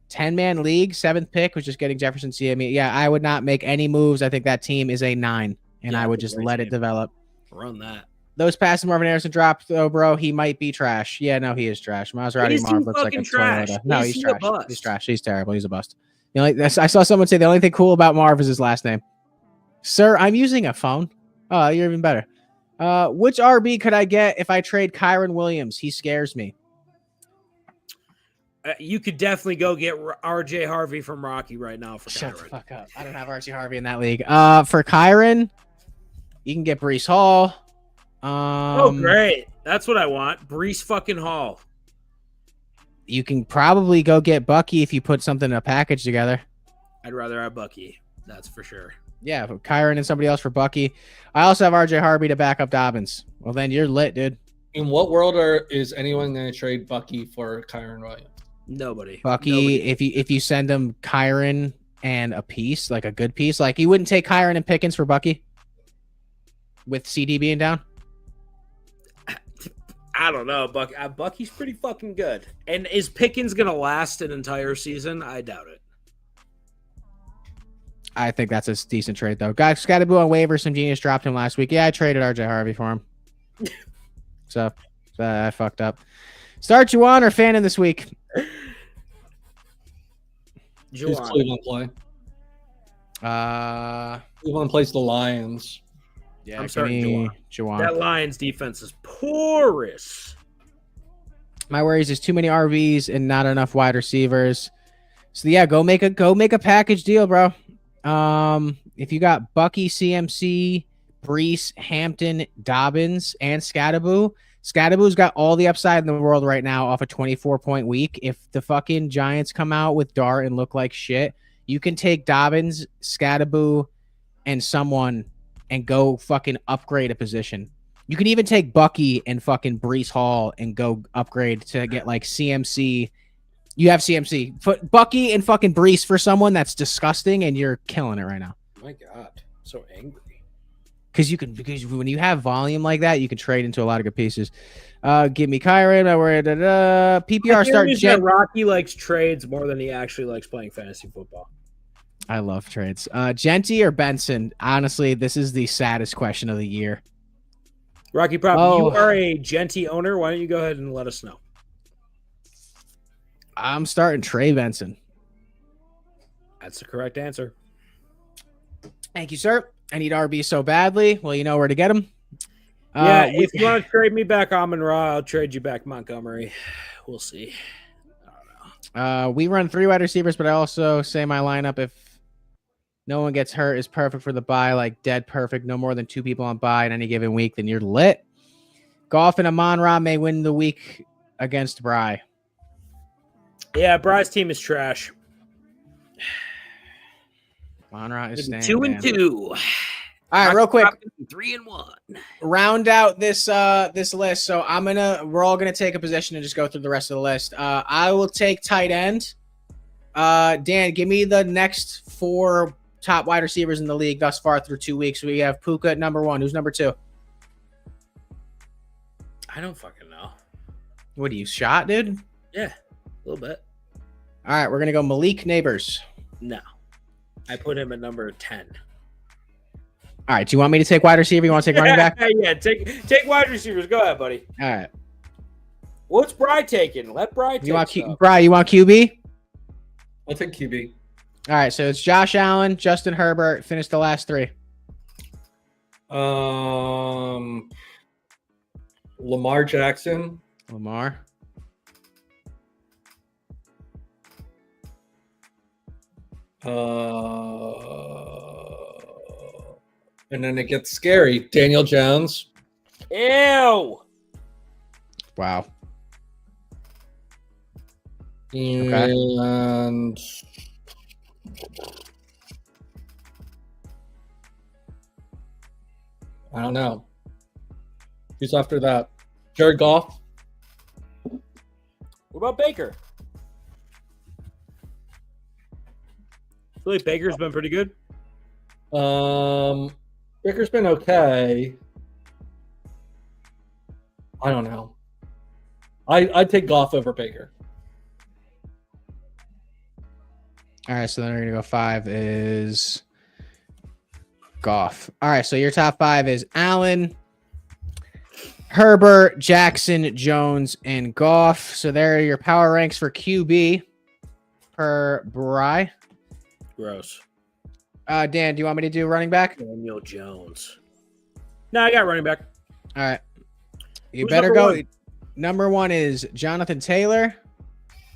10-man league, 7th pick was just getting Jefferson, CME. Yeah, I would not make any moves. I think that team is a 9. And I would just let it develop. Run that. Those passes Marvin Harrison dropped, though, matter. He might be trash. Yeah, no, he is trash. Maserati Marv looks like a Toyota. No, he's trash. He's trash. He's terrible. He's a bust. I saw someone say the only thing cool about Marv is his last name. Sir, I'm using a phone. Oh, you're even better. Which RB could I get if I trade Kyron Williams? He scares me. You could definitely go get RJ Harvey from Rocky right now for Shut Kyron. The fuck up. I don't have RJ Harvey in that league. For Kyron, you can get Breece Hall. Great. That's what I want. Breece fucking Hall. You can probably go get Bucky if you put something in a package together. I'd rather have Bucky. That's for sure. Yeah, Kyron and somebody else for Bucky. I also have RJ Harvey to back up Dobbins. Well, then you're lit, dude. In what world is anyone going to trade Bucky for Kyron Williams? Nobody. Bucky, if you send him Kyron and a piece, like a good piece, you wouldn't take Kyron and Pickens for Bucky with CD being down? I don't know. Bucky's pretty fucking good. And is Pickens going to last an entire season? I doubt it. I think that's a decent trade, though. Guys, got to be on waivers. Some genius dropped him last week. Yeah, I traded RJ Harvey for him. so I fucked up. Start Juwan or Fannin this week? Who's Cleveland play? Cleveland plays the Lions. Yeah, I'm starting Juwan. That Lions defense is porous. My worries is too many RVs and not enough wide receivers. So yeah, go make a package deal, bro. If you got Bucky, CMC, Breece, Hampton, Dobbins, and Scadaboo's got all the upside in the world right now off a 24-point week. If the fucking Giants come out with Dart and look like shit, you can take Dobbins, Scadaboo, and someone and go fucking upgrade a position. You can even take Bucky and fucking Brees Hall and go upgrade to get like CMC. You have CMC. Put Bucky and fucking Brees for someone that's disgusting, and you're killing it right now. My God, I'm so angry. Because when you have volume like that, you can trade into a lot of good pieces. Give me Kyron. PPR start. Rocky likes trades more than he actually likes playing fantasy football. I love trades. Genty or Benson? Honestly, this is the saddest question of the year. Rocky Prop, you are a Genty owner. Why don't you go ahead and let us know? I'm starting Trey Benson. That's the correct answer. Thank you, sir. I need RB so badly. Well, you know where to get him. Yeah, if you want to trade me back Amon-Ra, I'll trade you back Montgomery. We'll see. I don't know. We run 3 wide receivers, but I also say my lineup, if no one gets hurt, is perfect for the bye, like dead perfect. No more than 2 people on bye in any given week, then you're lit. Goff and Amon-Ra may win the week against Bry. Yeah, Bry's team is trash. Amon-Ra is staying 2-2. All right, real quick. 3-1. Round out this this list. So we're all gonna take a position and just go through the rest of the list. I will take tight end. Dan, give me the next 4 top wide receivers in the league thus far through 2 weeks. We have Puka at number 1. Who's number 2? I don't fucking know. What are you, shot, dude? Yeah, a little bit. All right, we're gonna go Malik Neighbors. No, I put him at number 10. All right, do you want me to take wide receiver? You want to take running back? Yeah, take wide receivers. Go ahead, buddy. All right. What's Bry taking? Let Bry take. You want QB? I'll take QB. All right, so it's Josh Allen, Justin Herbert. Finish the last 3. Lamar Jackson. Lamar. And then it gets scary. Daniel Jones. Ew. Wow. And I don't know. Who's after that? Jared Goff. What about Baker? I feel like Baker's been pretty good. Baker's been okay. I don't know. I'd take Goff over Baker. All right, so then we're going to go 5 is Goff. All right, so your top 5 is Allen, Herbert, Jackson, Jones, and Goff. So there are your power ranks for QB per Bry. Gross. Dan, do you want me to do running back? Daniel Jones. No, I got running back. All right. You Who's better number go. 1? Number 1 is Jonathan Taylor.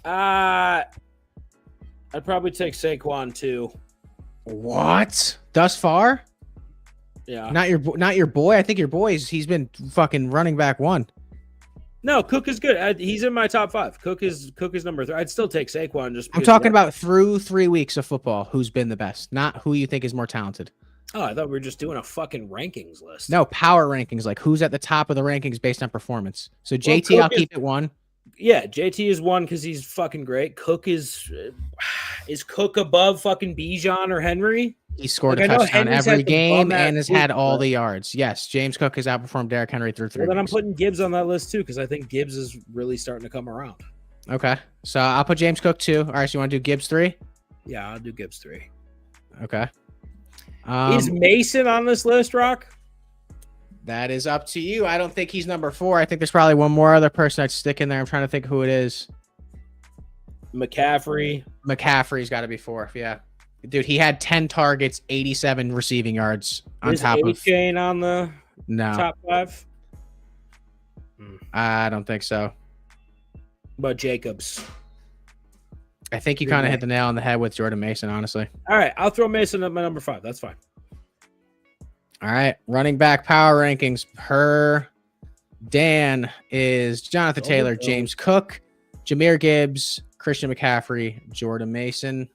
I'd probably take Saquon too. What? Thus far? Yeah. Not your boy. I think your boy's. He's been fucking running back 1. No, Cook is good. He's in my top 5. Cook is number 3. I'd still take Saquon. I'm talking about through 3 weeks of football. Who's been the best? Not who you think is more talented. Oh, I thought we were just doing a fucking rankings list. No, power rankings. Like who's at the top of the rankings based on performance. So JT, I'll keep it 1. Yeah, JT is 1 because he's fucking great. Cook is Cook above fucking Bijan or Henry? He scored a touchdown every game and has had all the yards. Yes, James Cook has outperformed Derrick Henry through 3 weeks. Then I'm putting Gibbs on that list too because I think Gibbs is really starting to come around. Okay, so I'll put James Cook 2. All right, so you want to do Gibbs 3? Yeah, I'll do Gibbs 3. Okay. Is Mason on this list, Rock? That is up to you. I don't think he's number 4. I think there's probably one more other person I'd stick in there. I'm trying to think who it is. McCaffrey's got to be 4. Yeah. Dude, he had 10 targets, 87 receiving yards on top of. Chain on the top 5? I don't think so. But Jacobs. I think you kind of hit the nail on the head with Jordan Mason, honestly. All right, I'll throw Mason at my number 5. That's fine. All right, running back power rankings per Dan is Jonathan Taylor, James Cook, Jahmyr Gibbs, Christian McCaffrey, Jordan Mason.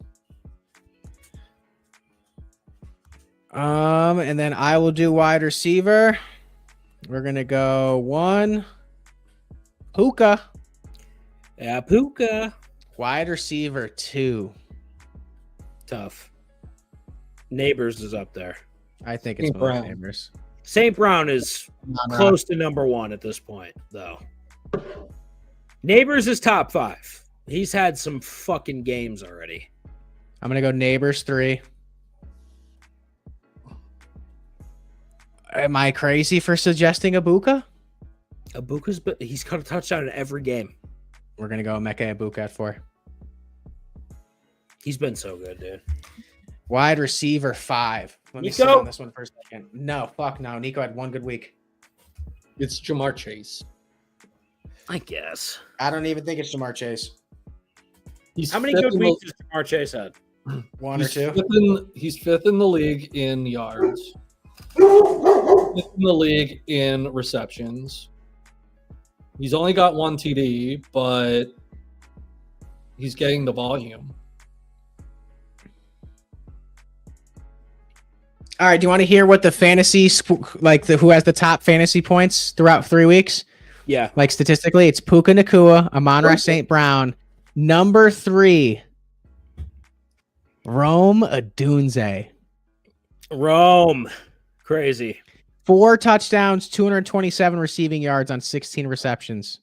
And then I will do wide receiver. We're gonna go 1. Puka. Yeah, Puka. Wide receiver 2. Tough. Neighbors is up there. I think it's St. Brown. Neighbors. St. Brown is close to number 1 at this point, though. Neighbors is top 5. He's had some fucking games already. I'm gonna go Neighbors 3. Am I crazy for suggesting Ibuka? He's got a touchdown in every game. We're gonna go Emeka Ibuka at 4. He's been so good, dude. Wide receiver 5. Let me Nico? sit on this one for a second. No, fuck no. Nico had one good week. It's Jamar Chase. I guess. I don't even think it's Jamar Chase. He's How many fifth good in the- weeks has Jamar Chase had? One or he's two. He's fifth in the league in yards. Fifth in the league in receptions. He's only got 1 TD, but he's getting the volume. All right. Do you want to hear what the fantasy, who has the top fantasy points throughout 3 weeks? Yeah. Like statistically, it's Puka Nacua, Amon-Ra St. Brown. Number 3, Rome Odunze. Rome. Crazy. 4 touchdowns, 227 receiving yards on 16 receptions.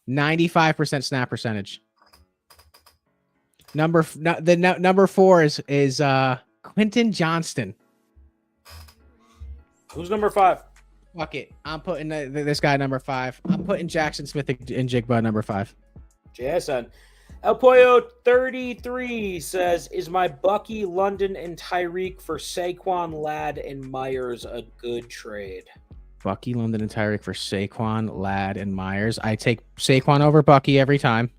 95% snap percentage. Number 4 is Quentin Johnston. Who's number 5? Fuck it. I'm putting this guy number 5. I'm putting Jackson Smith and Jigba number 5. JSN. El Pollo 33 says, is my Bucky, London, and Tyreek for Saquon, Ladd, and Myers a good trade? Bucky, London, and Tyreek for Saquon, Ladd, and Myers. I take Saquon over Bucky every time.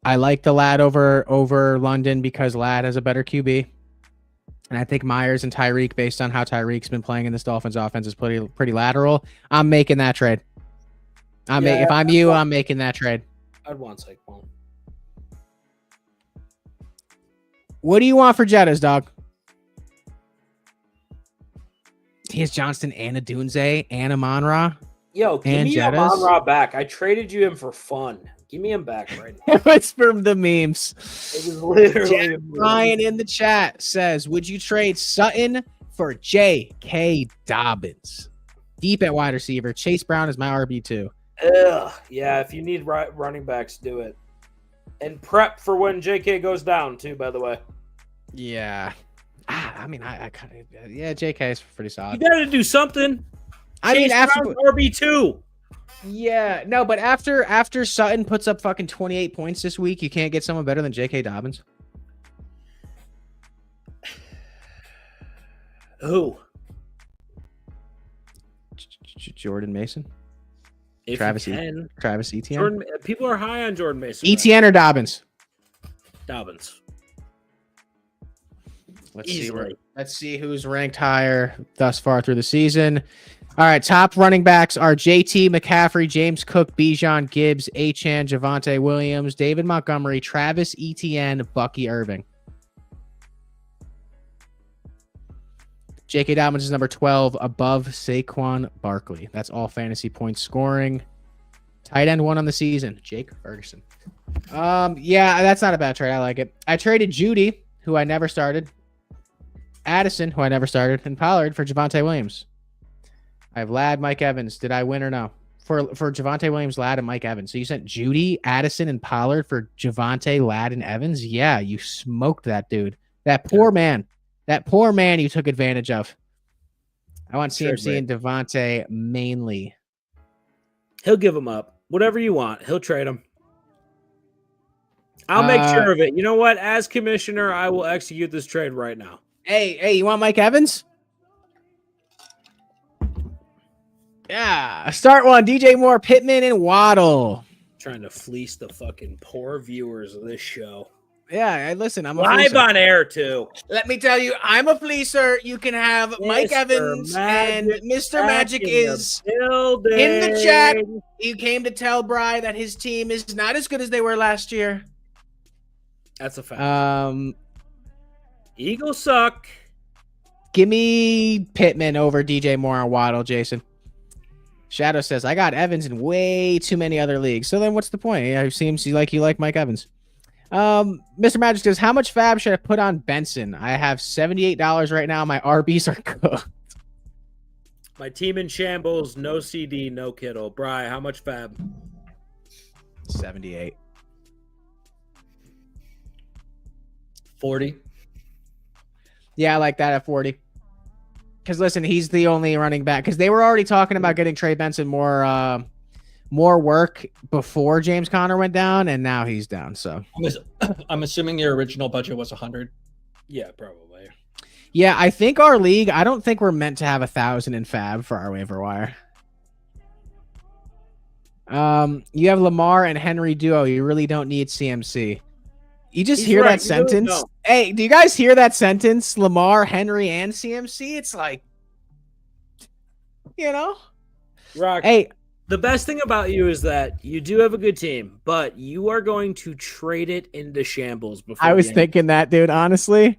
I like the Ladd over London because Ladd has a better QB. And I think Myers and Tyreek, based on how Tyreek's been playing in this Dolphins offense, is pretty lateral. I'm making that trade. If I'm you, I'm making that trade. I'd want Saquon. What do you want for Jettas, dog? He has Johnston and Odunze and Amon-Ra. Yo, give And me Jettas? Amon-Ra back. I traded you him for fun. Give me him back right now. It's from the memes. It was literally Jack Ryan in the chat says, would you trade Sutton for J.K. Dobbins? Deep at wide receiver. Chase Brown is my RB2. Ugh. Yeah, if you need running backs, do it. And prep for when JK goes down, too, by the way. Yeah. I mean, I kind of, yeah, J.K. is pretty You solid. got to do something. I mean, Chase after Brown's RB2. yeah, no, but after Sutton puts up fucking 28 points this week, you can't get someone better than J.K. Dobbins. Who? Jordan Mason, If Travis you can. Travis Etienne, Jordan, people are high on Jordan Mason. Etienne or Dobbins. Dobbins. Let's see who's ranked higher thus far through the season. All right, top running backs are JT McCaffrey, James Cook, Bijan Gibbs, Achane, Javonte Williams, David Montgomery, Travis Etienne, Bucky Irving. J.K. Dobbins is number 12, above Saquon Barkley. That's all fantasy points scoring. Tight end 1 on the season, Jake Ferguson. Yeah, that's not a bad trade. I like it. I traded Judy, who I never started, Addison, who I never started, and Pollard for Javonte Williams. I have Ladd, Mike Evans. Did I win or no? For Javonte Williams, Ladd, and Mike Evans. So you sent Judy, Addison, and Pollard for Javonte, Ladd, and Evans? Yeah, you smoked that dude. That poor man. That poor man you took advantage of. I want CMC and Devontae mainly. He'll give him up. Whatever you want, he'll trade him. I'll make sure of it. You know what? As commissioner, I will execute this trade right now. Hey, you want Mike Evans? Yeah. Start one. DJ Moore, Pittman, and Waddle. Trying to fleece the fucking poor viewers of this show. Yeah, listen, I'm a Live fleecer. on air, too. Let me tell you, I'm a fleecer. You can have Mike Mr. Evans, and Magic Mr. Magic in is the building. in the chat. He came to tell Bry that his team is not as good as they were last year. That's a fact. Eagles suck. Give me Pittman over DJ Moore and Waddle, Jason. Shadow says, I got Evans in way too many other leagues. So then what's the point? Yeah, it seems you like Mike Evans. Mr. Magic says, how much fab should I put on Benson? I have $78 right now. My RBs are cooked. My team in shambles, no CD, no Kittle. Bri, how much fab? 78. 40. Yeah, I like that at 40. Because listen, he's the only running back. Because they were already talking about getting Trey Benson more work before James Conner went down, and now he's down. So I'm assuming your original budget was 100. Yeah, probably. Yeah, I think our league. I don't think we're meant to have 1,000 in fab for our waiver wire. You have Lamar and Henry duo. You really don't need CMC. You just hear that sentence. Hey, do you guys hear that sentence? Lamar, Henry, and CMC. It's like, Rock. Hey, the best thing about you is that you do have a good team, but you are going to trade it into shambles before. I was thinking that, dude. Honestly,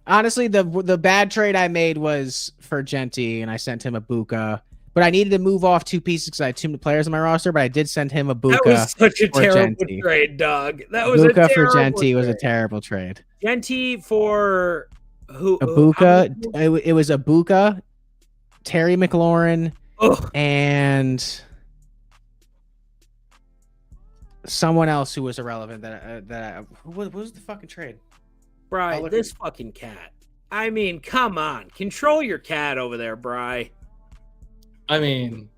the bad trade I made was for Genty, and I sent him a Buka. But I needed to move off 2 pieces because I had too many players on my roster. But I did send him a Buka. That was such a terrible Genty. trade, dog. That was Buka a terrible for Genty trade. was a terrible trade. Genty for who? A Buka. It was a Buka, Terry McLaurin, and someone else who was irrelevant. What was the fucking trade? Bri, this fucking cat. I mean, come on. Control your cat over there, Bri. I mean,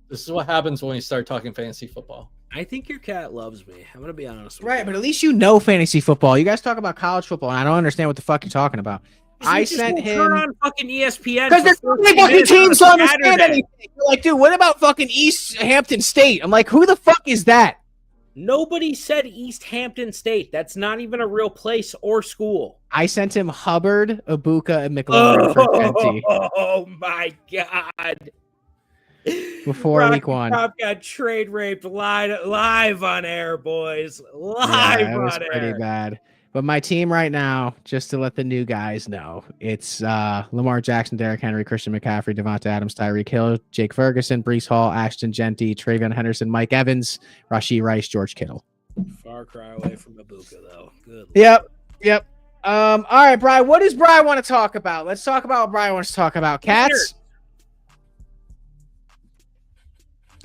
this is what happens when you start talking fantasy football. I think your cat loves me. I'm going to be honest with you. Right, but at least you know fantasy football. You guys talk about college football, and I don't understand what the fuck you're talking about. I sent him turn on fucking ESPN because there's so many fucking teams to understand anything. You're like, dude, what about fucking East Hampton State? I'm like, who the fuck is that? Nobody said East Hampton State. That's not even a real place or school. I sent him Hubbard, Ibuka, and McLaurin for Genty. Oh my god! Before Rocky week 1, Top got trade raped live on air, boys. It was pretty bad. But my team right now, just to let the new guys know, it's Lamar Jackson, Derrick Henry, Christian McCaffrey, Devonta Adams, Tyreek Hill, Jake Ferguson, Breece Hall, Ashton Genty, Travion Henderson, Mike Evans, Rashee Rice, George Kittle. Far cry away from Ibuka, though. Good. Yep. All right, Brian. What does Brian want to talk about? Let's talk about what Brian wants to talk about. Cats.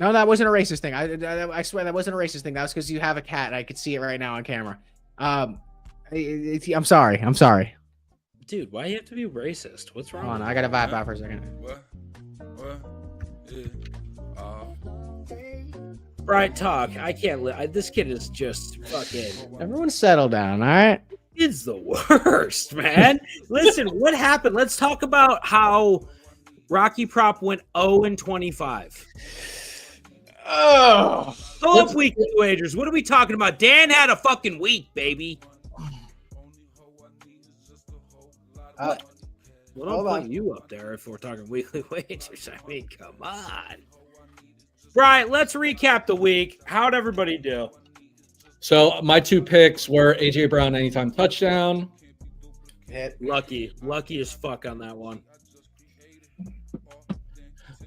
No, that wasn't a racist thing. I swear that wasn't a racist thing. That was because you have a cat, and I could see it right now on camera. I'm sorry. Dude, why do you have to be racist? What's wrong? Hold on, I gotta vibe out for a second. Bright talk. I can't live. This kid is just fucking. Everyone settle down, all right? It's the worst, man. Listen, what happened? Let's talk about how Rocky Prop went 0-25. Oh, Pull up weekly wagers. What are we talking about? Dan had a fucking week, baby. Well, don't put you up there if we're talking weekly wagers. I mean, come on. Right, let's recap the week. How'd everybody do? So my 2 picks were AJ Brown anytime touchdown. Lucky as fuck on that one.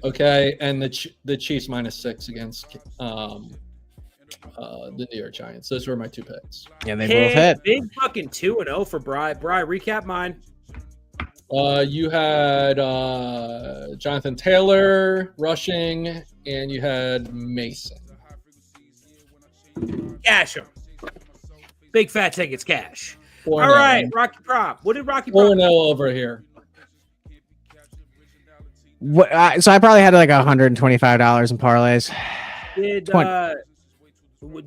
Okay, and the Chiefs -6 against the New York Giants. Those were my 2 picks. Yeah, they both hit. Big fucking 2-0 for Bri. Bri, recap mine. You had Jonathan Taylor rushing, and you had Mason. Cash him. Big fat tickets, cash. 4-0. All right, Rocky Prop. What did Rocky Prop? 4-0 over here. So I probably had like $125 in parlays.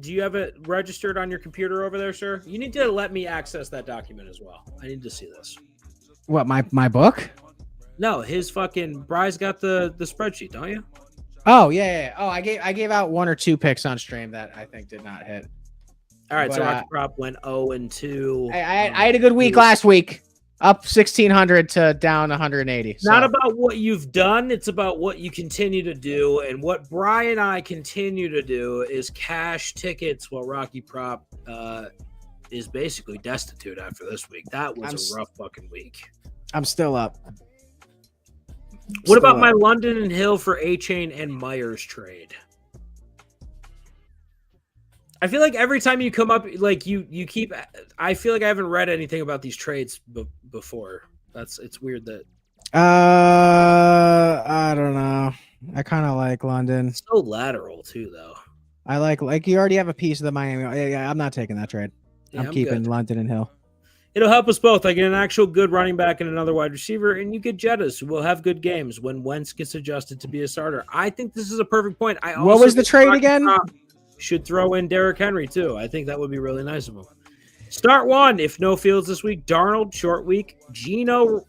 Do you have it registered on your computer over there, sir? You need to let me access that document as well. I need to see this. What, my book? No, his fucking Bry's got the spreadsheet, don't you? Oh yeah. Oh, I gave out 1 or 2 picks on stream that I think did not hit. All right, so Rocky Prop went 0-2. I had a good week last week. Up 1,600 to down 180. So. Not about what you've done. It's about what you continue to do. And what Brian and I continue to do is cash tickets while Rocky Prop is basically destitute after this week. That was a rough fucking week. I'm still up. What about my London and Hill for A-Chain and Myers trade? I feel like every time you come up, like you keep. I feel like I haven't read anything about these trades before. It's weird that. I don't know. I kind of like London. It's so lateral too, though. I like you already have a piece of the Miami. Yeah, I'm not taking that trade. Yeah, I'm keeping good. London and Hill. It'll help us both. I get an actual good running back and another wide receiver, and you get Jettas who will have good games when Wentz gets adjusted to be a starter. I think this is a perfect point. What was the trade again? Should throw in Derrick Henry too. I think that would be really nice of him. Start one. If no Fields this week, Darnold, short week. Gino,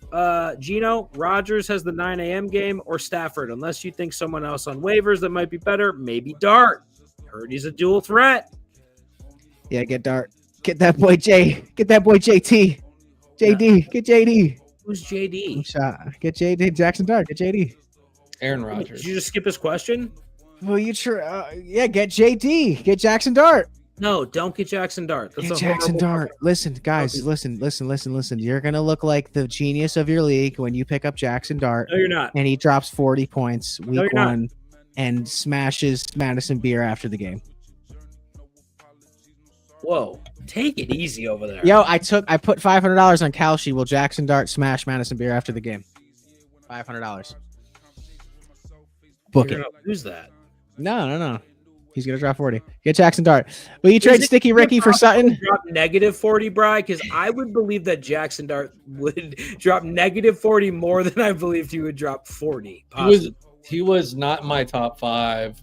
Rodgers has the 9 a.m. game, or Stafford, unless you think someone else on waivers that might be better. Maybe Dart. Heard he's a dual threat. Yeah, get Dart. Get that boy J. Get that boy JT. JD. Get JD. Who's JD? Shot. Get JD. Jackson Dart. Get JD. Aaron Rodgers. Did you just skip his question? Well, you yeah, get JD. Get Jackson Dart. No, don't get Jackson Dart. That's Get Jackson Dart. Listen, guys, listen. You're gonna look like the genius of your league when you pick up Jackson Dart. No, you're not. And he drops 40 points week you're not. 1 and smashes Madison Beer after the game. Whoa, take it easy over there. Yo, I put $500 on Kalshi. Will Jackson Dart smash Madison Beer after the game? $500. Book You're it. gonna lose that. No. He's gonna drop 40. Get Jackson Dart. Will you trade Sticky Ricky for Sutton? Drop negative 40, Bri, because I would believe that Jackson Dart would drop negative 40 more than I believed he would drop 40. He was not in my top 5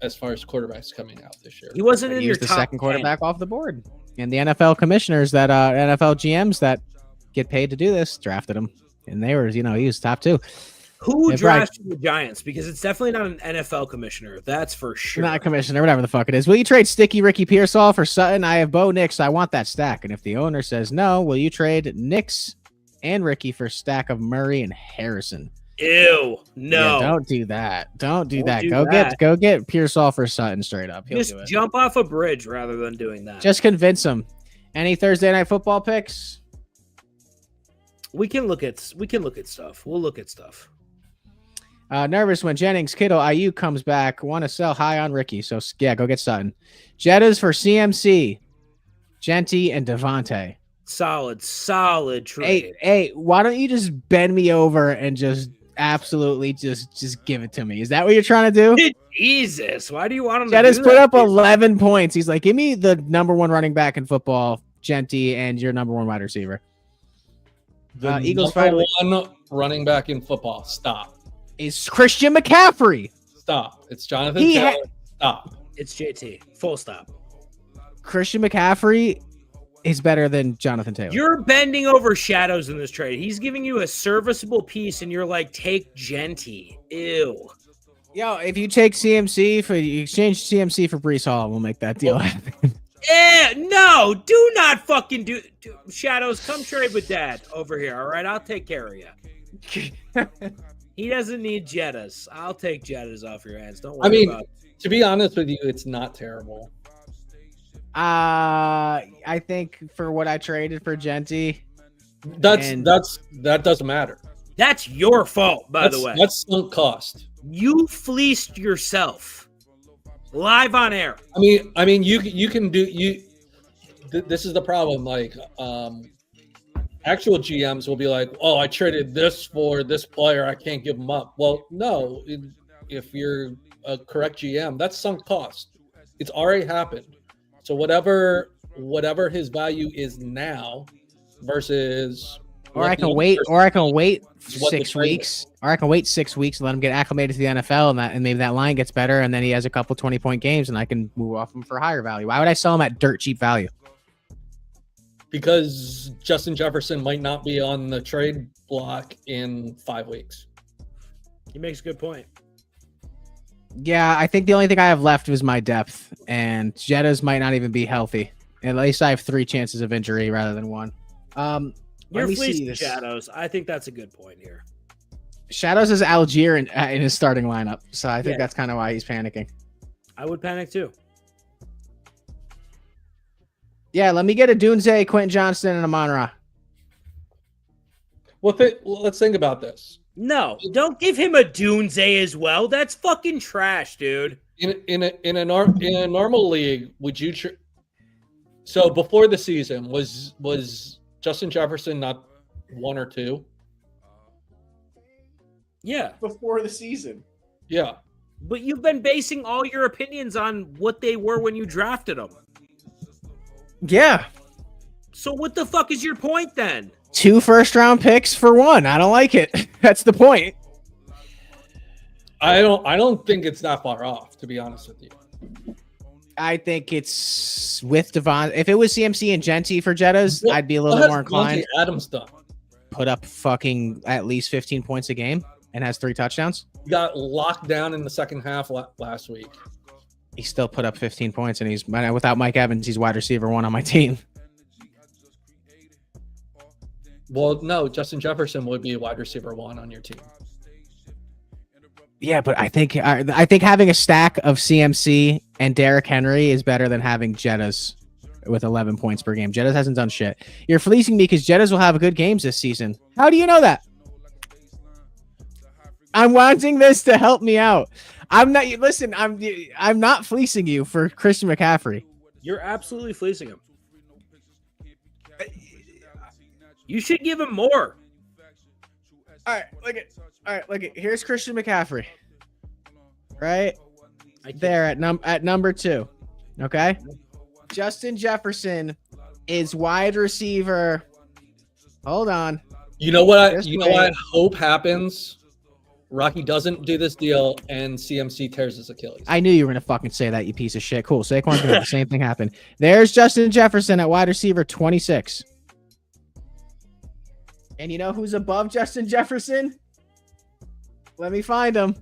as far as quarterbacks coming out this year. He wasn't in He your was the top second 10. quarterback off the board. And the NFL commissioners that NFL GMs that get paid to do this drafted him. And they were, he was top 2. Who Yeah, drafted the Giants? Because it's definitely not an NFL commissioner. That's for sure. Not a commissioner, whatever the fuck it is. Will you trade Sticky Ricky Pearsall for Sutton? I have Bo Nix. I want that stack. And if the owner says no, will you trade Nix and Ricky for a stack of Murray and Harrison? Ew. No. Yeah, don't do that. Don't do that. do Go that. get Pearsall for Sutton straight up. He'll Just do it. jump off a bridge rather than doing that. Just convince him. Any Thursday night football picks? We can look at stuff. We'll look at stuff. Nervous when Jennings, Kittle, IU comes back. Want to sell high on Ricky. So, yeah, go get Sutton. Jettas for CMC, Genty, and Devontae. Solid trade. Hey, why don't you just bend me over and just absolutely just give it to me? Is that what you're trying to do? Jesus, why do you want him Jettas to do put that? up 11 points. He's like, give me the number 1 running back in football, Genty, and your number 1 wide receiver. The Eagles number finally 1 running back in football. Stop. is Christian McCaffrey. Stop. It's Jonathan Taylor. Stop. It's JT. Full stop. Christian McCaffrey is better than Jonathan Taylor. You're bending over shadows in this trade. He's giving you a serviceable piece, and you're like, take Genty. Ew. Yo, if you take you exchange CMC for Brees Hall, we'll make that deal happen. No, do not fucking do Shadows, come trade with Dad over here, all right? I'll take care of you. He doesn't need Jettas. I'll take Jettas off your hands. Don't worry about it. To be honest with you, it's not terrible. I think for what I traded for Genty, that doesn't matter. That's your fault, by the way. That's sunk cost. You fleeced yourself live on air. I mean, you can do. This is the problem. Like, actual GMs will be like, "Oh, I traded this for this player. I can't give him up." Well, no. If you're a correct GM, that's sunk cost. It's already happened. So whatever his value is now versus. or I can wait 6 weeks, or I can wait 6 weeks and let him get acclimated to the NFL, and maybe that line gets better, and then he has a couple 20-point games, and I can move off him for higher value. Why would I sell him at dirt cheap value? Because Justin Jefferson might not be on the trade block in 5 weeks. He makes a good point. Yeah, I think the only thing I have left is my depth, and Jettas might not even be healthy. At least I have 3 chances of injury rather than 1. You're fleecing Shadows. I think that's a good point here. Shadows is Algier in his starting lineup, so I think that's kind of why he's panicking. I would panic too. Yeah, let me get a Dunze, Quentin Johnston, and a Amon-Ra. Well, let's think about this. No, don't give him a Dunze as well. That's fucking trash, dude. In a normal league, would you? So before the season, was Justin Jefferson not 1 or 2? Yeah, Before the season. Yeah. but you've been basing all your opinions on what they were when you drafted them. Yeah. So what the fuck is your point then? 2 first-round picks for 1. I don't like it. That's the point. I don't think it's that far off, to be honest with you. I think it's with Devon. If it was CMC and Genty for Jettas, I'd be a little bit more inclined. Adams done. Put up fucking at least 15 points a game and has 3 touchdowns. He got locked down in the second half last week. He still put up 15 points, and he's without Mike Evans. He's wide receiver 1 on my team. Well, no, Justin Jefferson would be a wide receiver 1 on your team. Yeah, but I think having a stack of CMC and Derrick Henry is better than having Jettas with 11 points per game. Jettas hasn't done shit. You're fleecing me because Jettas will have good games this season. How do you know that? I'm wanting this to help me out. I'm not fleecing you for Christian McCaffrey. You're absolutely fleecing him. You should give him more. All right, look at here's Christian McCaffrey. Right? There at number 2. Okay? Justin Jefferson is wide receiver. Hold on. You know what I hope happens? Rocky doesn't do this deal and CMC tears his Achilles. I knew you were going to fucking say that, you piece of shit. Cool. Saquon's going to have the same thing happen. There's Justin Jefferson at wide receiver 26. And you know who's above Justin Jefferson? Let me find him.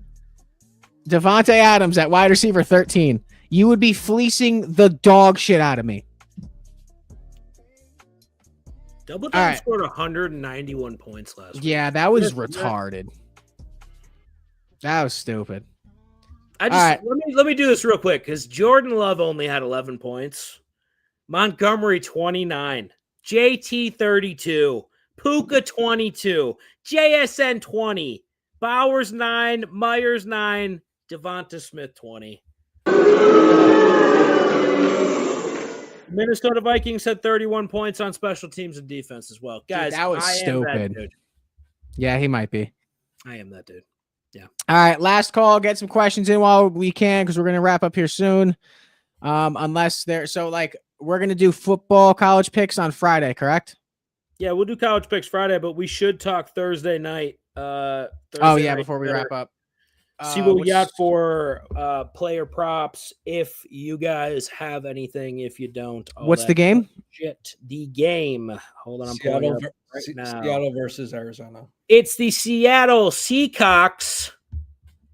Devontae Adams at wide receiver 13. You would be fleecing the dog shit out of me. Double Down scored 191 points last week. Yeah, that was retarded. That was stupid. Let me do this real quick because Jordan Love only had 11 points. Montgomery 29, JT 32, Puka 22, JSN 20, Bowers 9, Myers 9, Devonta Smith 20. Minnesota Vikings had 31 points on special teams and defense as well. Guys, dude, that was stupid. Yeah, he might be. I am that dude. Yeah. All right, last call. Get some questions in while we can because we're going to wrap up here soon. Unless we're going to do football college picks on Friday, correct? Yeah, we'll do college picks Friday, but we should talk Thursday night. Before we wrap up. See what we got for player props. If you guys have anything, if you don't. What's the game? Shit, the game. Hold on, I'm pulling it up right now. Seattle versus Arizona. It's the Seattle Seahawks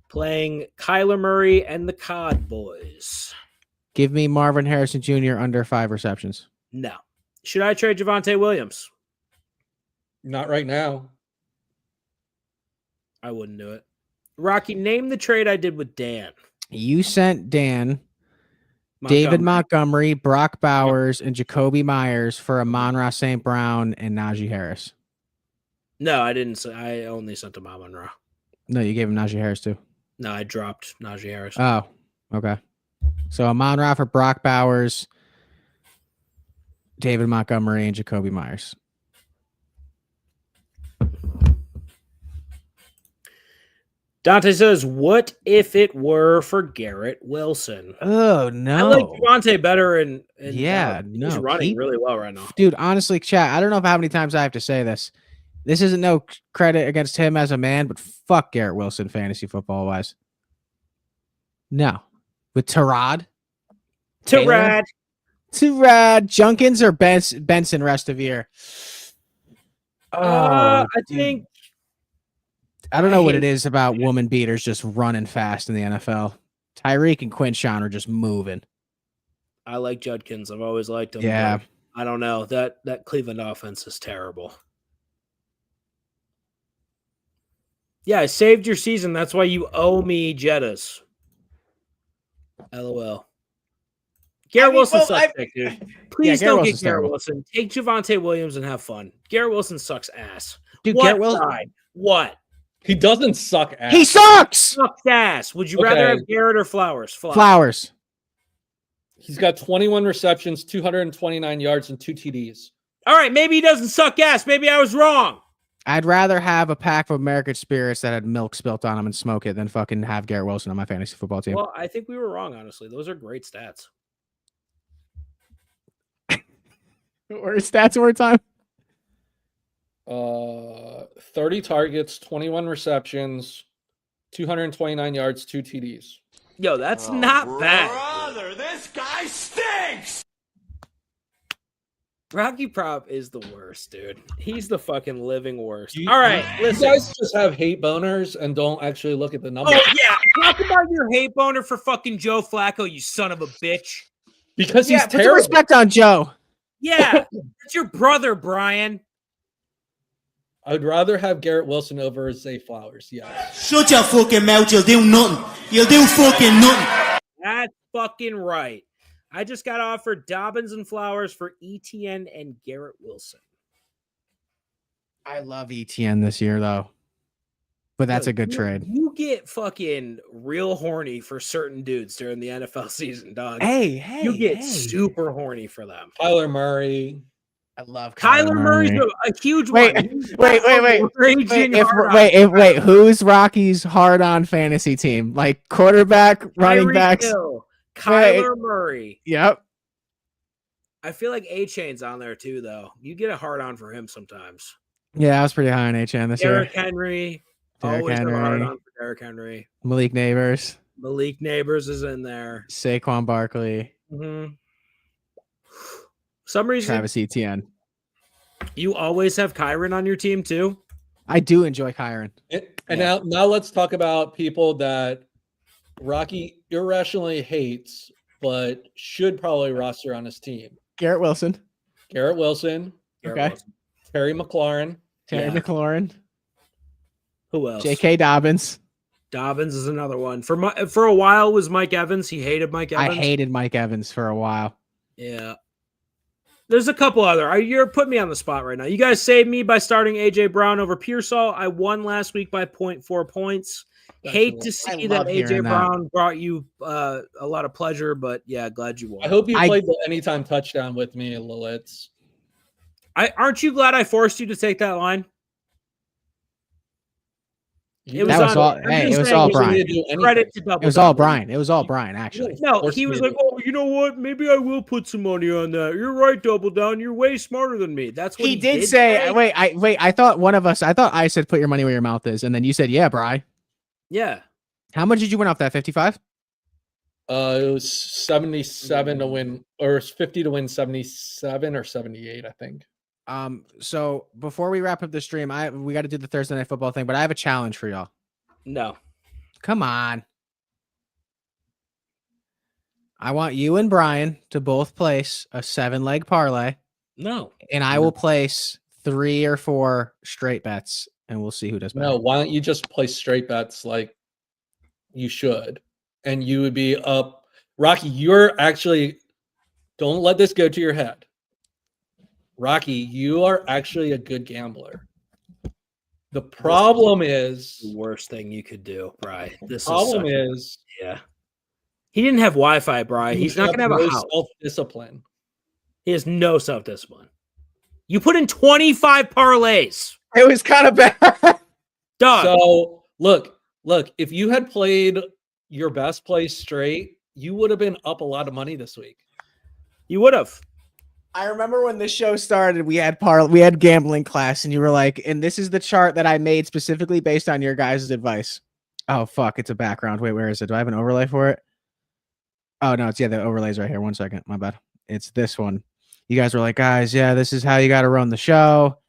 playing Kyler Murray and the Cod Boys. Give me Marvin Harrison Jr. under 5 receptions. No. Should I trade Javonte Williams? Not right now. I wouldn't do it. Rocky, name the trade I did with Dan. You sent Dan David Montgomery, Brock Bowers, and Jacoby Myers for Amon-Ra St. Brown and Najee Harris. No, I didn't. I only sent him Amon-Ra. No, you gave him Najee Harris too. No, I dropped Najee Harris. Oh, okay. So Amon-Ra for Brock Bowers, David Montgomery, and Jacoby Myers. Dante says, what if it were for Garrett Wilson? Oh, no. I like Javonte better. And he's running really well right now. Dude, honestly, chat, I don't know how many times I have to say this. This isn't no credit against him as a man, but fuck Garrett Wilson fantasy football-wise. No. With Tyrod, Junkins, or Benson rest of year? I think... I don't know what it is about woman beaters just running fast in the NFL. Tyreek and Quinshawn are just moving. I like Judkins. I've always liked him. Yeah. I don't know. That Cleveland offense is terrible. Yeah, I saved your season. That's why you owe me Jettas. LOL. Garrett Wilson sucks, dude. Please don't get Garrett Wilson. Take Javonte Williams and have fun. Garrett Wilson sucks ass. Dude, What Garrett Wilson. side? What? He doesn't suck ass. He sucks. Sucks ass. Would you rather Okay. have Garrett or Flowers? Flowers. He's got 21 receptions, 229 yards, and 2 TDs. All right, maybe he doesn't suck ass. Maybe I was wrong. I'd rather have a pack of American Spirits that had milk spilt on them and smoke it than fucking have Garrett Wilson on my fantasy football team. Well, I think we were wrong, honestly. Those are great stats. What are stats one more time? 30 targets, 21 receptions, 229 yards, 2 TDs. Yo, that's not bad. Brother, this guy stinks! Rocky Prop is the worst, dude. He's the fucking living worst. All right, You listen. guys just have hate boners and don't actually look at the numbers. Oh, yeah. Talk about your hate boner for fucking Joe Flacco, you son of a bitch. Because he's Put some terrible. respect on Joe. Yeah, it's your brother, Brian. I'd rather have Garrett Wilson over Zay Flowers. Yes. Shut your fucking mouth, you'll do nothing. You'll do fucking nothing. That's fucking right. I just got offered Dobbins and Flowers for ETN and Garrett Wilson. I love ETN this year, though. But that's Yo, a good trade. You get fucking real horny for certain dudes during the NFL season, dog. Hey, You get super horny for them. Kyler Murray. I love Kyler Murray's a huge Wait, one. wait. Wait, who's Rocky's hard-on fantasy team? Like quarterback, running backs? Kyler Murray. Yep. I feel like A-Chain's on there too, though. You get a hard on for him sometimes. Yeah, I was pretty high on HN this Derrick year. Henry. Derrick Always a hard Henry. on for Derrick Henry. Malik Neighbors, Malik Neighbors is in there. Saquon Barkley, Some reason Travis Etienne. you always have Kyron on your team too. I do enjoy Kyron. And now let's talk about people that Rocky irrationally hates, but should probably roster on his team. Garrett Wilson. Garrett Wilson, Okay. Terry McLaurin, Terry McLaurin. Who else? J.K. Dobbins. Dobbins is another one. For a while was Mike Evans. He hated Mike Evans. I hated Mike Evans for a while. Yeah. There's a couple other. You're putting me on the spot right now. You guys saved me by starting AJ Brown over Pearsall. I won last week by 0.4 points. Hate to see that AJ Brown brought you a lot of pleasure, but yeah, glad you won. I hope you played the anytime touchdown with me, Lilith. Aren't you glad I forced you to take that line? It was all Brian. Credit to double. It was all Brian. It was all Brian, actually. No, he was like, "Oh, you know what? Maybe I will put some money on that." You're right, Double Down. You're way smarter than me. That's what he did say. Wait, I thought I said put your money where your mouth is, and then you said, "Yeah, Brian." Yeah. How much did you win off that? 55? It was 77 to win, or 50 to win 77 or 78, I think. So before we wrap up the stream, we got to do the Thursday Night Football thing, but I have a challenge for y'all. No. Come on. I want you and Brian to both place a 7-leg parlay. No. And I will place 3 or 4 straight bets, and we'll see who does better. No, why don't you just play straight bets like you should? And you would be up. Rocky, you're actually, don't let this go to your head. Rocky, you are actually a good gambler. The problem is the worst thing you could do, Bri. The problem is yeah. He didn't have Wi-Fi, Bri. He's not gonna have a house. Self-discipline. He has no self-discipline. You put in 25 parlays. It was kind of bad. Dog. So look, if you had played your best play straight, you would have been up a lot of money this week. You would have. I remember when the show started, we had gambling class, and you were like, and this is the chart that I made specifically based on your guys' advice. Oh, fuck. It's a background. Wait, where is it? Do I have an overlay for it? Oh, no. The overlay's right here. 1 second. My bad. It's this one. You guys were like, guys, yeah, this is how you got to run the show.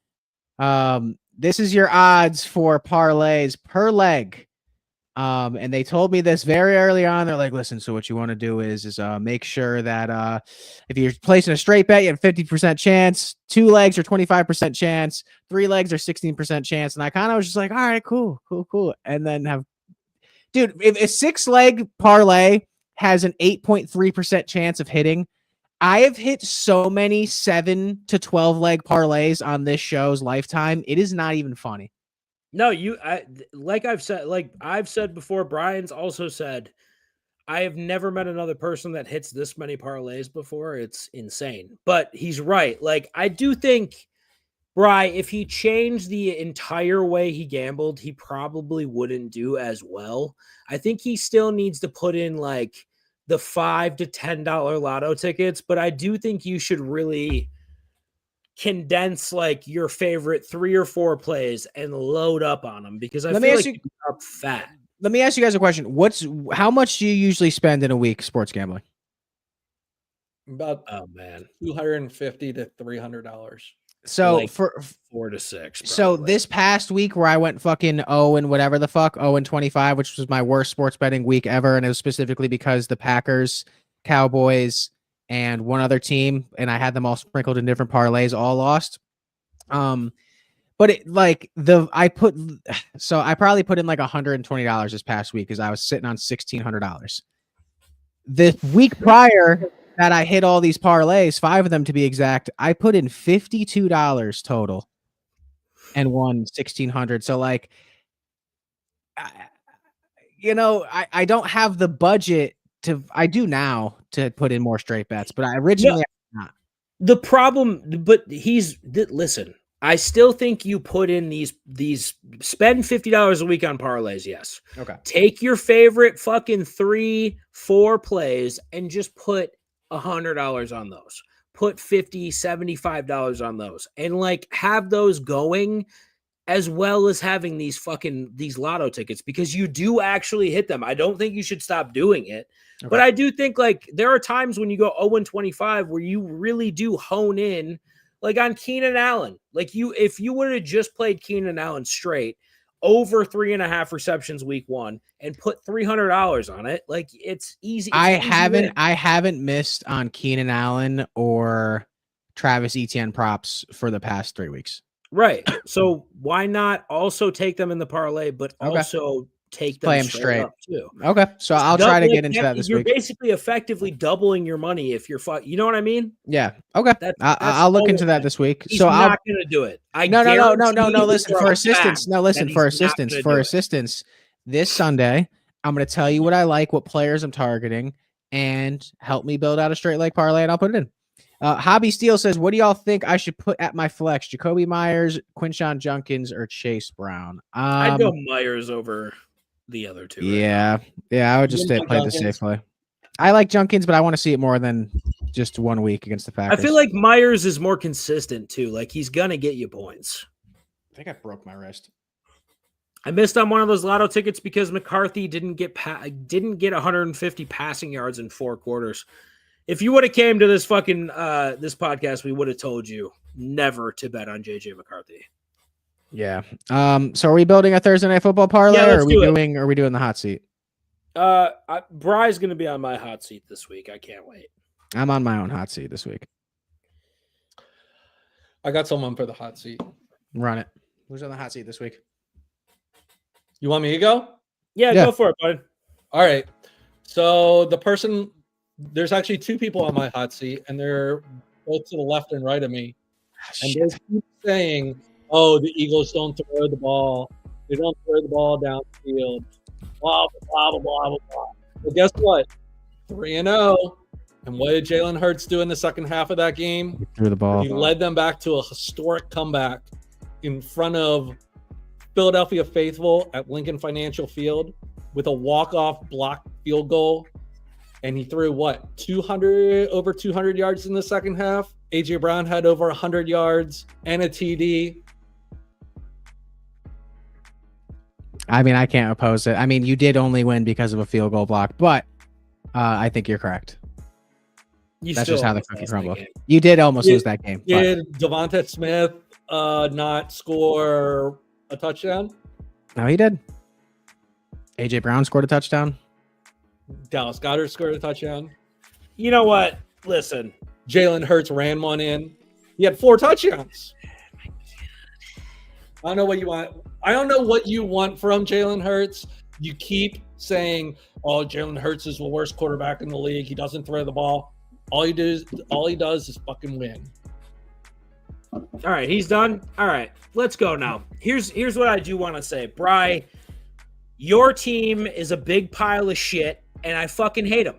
This is your odds for parlays per leg. And they told me this very early on. They're like, listen, so what you want to do is make sure that if you're placing a straight bet, you have 50% chance, 2 legs are 25% chance, 3 legs are 16% chance. And I kind of was just like, all right, cool. And then if a 6-leg parlay has an 8.3% chance of hitting, I have hit so many 7 to 12 leg parlays on this show's lifetime. It is not even funny. No, I've said before, Brian's also said, I have never met another person that hits this many parlays before. It's insane. But he's right. Like, I do think, Bri, if he changed the entire way he gambled, he probably wouldn't do as well. I think he still needs to put in like the $5 to $10 lotto tickets, but I do think you should really condense like your favorite 3 or 4 plays and load up on them, because I feel like you're up fat. Let me ask you guys a question. How much do you usually spend in a week sports gambling? About $250 to $300. So Like for 4 to 6. so probably. this past week where I went fucking 0 and whatever the fuck, 0 and 25, which was my worst sports betting week ever, and it was specifically because the Packers, Cowboys, and one other team, and I had them all sprinkled in different parlays, all lost. But it like I probably put in like $120 this past week because I was sitting on $1,600. The week prior that I hit all these parlays, 5 of them to be exact, I put in $52 total and won $1,600. So like, I don't have the budget I do now to put in more straight bets, but I originally not. The problem, but listen, I still think you put in these spend $50 a week on parlays. Yes. Okay. Take your favorite fucking 3, 4 plays and just put $100 on those. Put $50, $75 on those, and like have those going, as well as having these lotto tickets, because you do actually hit them. I don't think you should stop doing it. Okay. But I do think like there are times when you go 0 and 25 where you really do hone in, like on Keenan Allen. Like if you would have just played Keenan Allen straight over 3.5 receptions week 1 and put $300 on it, like it's easy. I haven't missed on Keenan Allen or Travis Etienne props for the past 3 weeks. Right. So why not also take them in the parlay, but also take them straight up too? Okay. So I'll try to get into that this week. You're basically effectively doubling your money if you're you know what I mean? Yeah. Okay. I'll look into that this week. He's not going to do it. No. Listen, for assistance. This Sunday, I'm going to tell you what I like, what players I'm targeting, and help me build out a straight leg parlay, and I'll put it in. Hobby Steel says, what do y'all think I should put at my flex? Jacoby Myers, Quinshon Judkins, or Chase Brown? I'd go Myers over the other 2. Yeah. I would just play the safe play. I like Judkins, but I want to see it more than just 1 week against the Packers. I feel like Myers is more consistent too. Like he's going to get you points. I think I broke my wrist. I missed on one of those lotto tickets because McCarthy didn't get 150 passing yards in 4 quarters. If you would have came to this fucking this podcast, we would have told you never to bet on JJ McCarthy. Yeah. So are we building a Thursday Night Football parlay, or are we doing the hot seat? Bry's going to be on my hot seat this week. I can't wait. I'm on my own hot seat this week. I got someone for the hot seat. Run it. Who's on the hot seat this week? You want me to go? Yeah. Go for it, bud. All right. So there's actually 2 people on my hot seat, and they're both to the left and right of me. And they keep saying, oh, the Eagles don't throw the ball. They don't throw the ball downfield. Blah, blah, blah, blah, blah, blah. Well, guess what? 3-0. And what did Jalen Hurts do in the second half of that game? He threw the ball. He led them back to a historic comeback in front of Philadelphia faithful at Lincoln Financial Field with a walk-off blocked field goal. And he threw over 200 yards in the second half. AJ Brown had over 100 yards and a TD. I mean, I can't oppose it. I mean, you did only win because of a field goal block, but I think you're correct. That's just how the cookie crumbled. You did almost lose that game. Did Devonta Smith not score a touchdown? No, he did. AJ Brown scored a touchdown. Dallas Goedert scored a touchdown. You know what? Listen. Jalen Hurts ran one in. He had 4 touchdowns. I don't know what you want. I don't know what you want from Jalen Hurts. You keep saying, oh, Jalen Hurts is the worst quarterback in the league. He doesn't throw the ball. All he does is fucking win. All right, he's done. All right, let's go now. Here's what I do want to say, Bri. Your team is a big pile of shit, and I fucking hate him.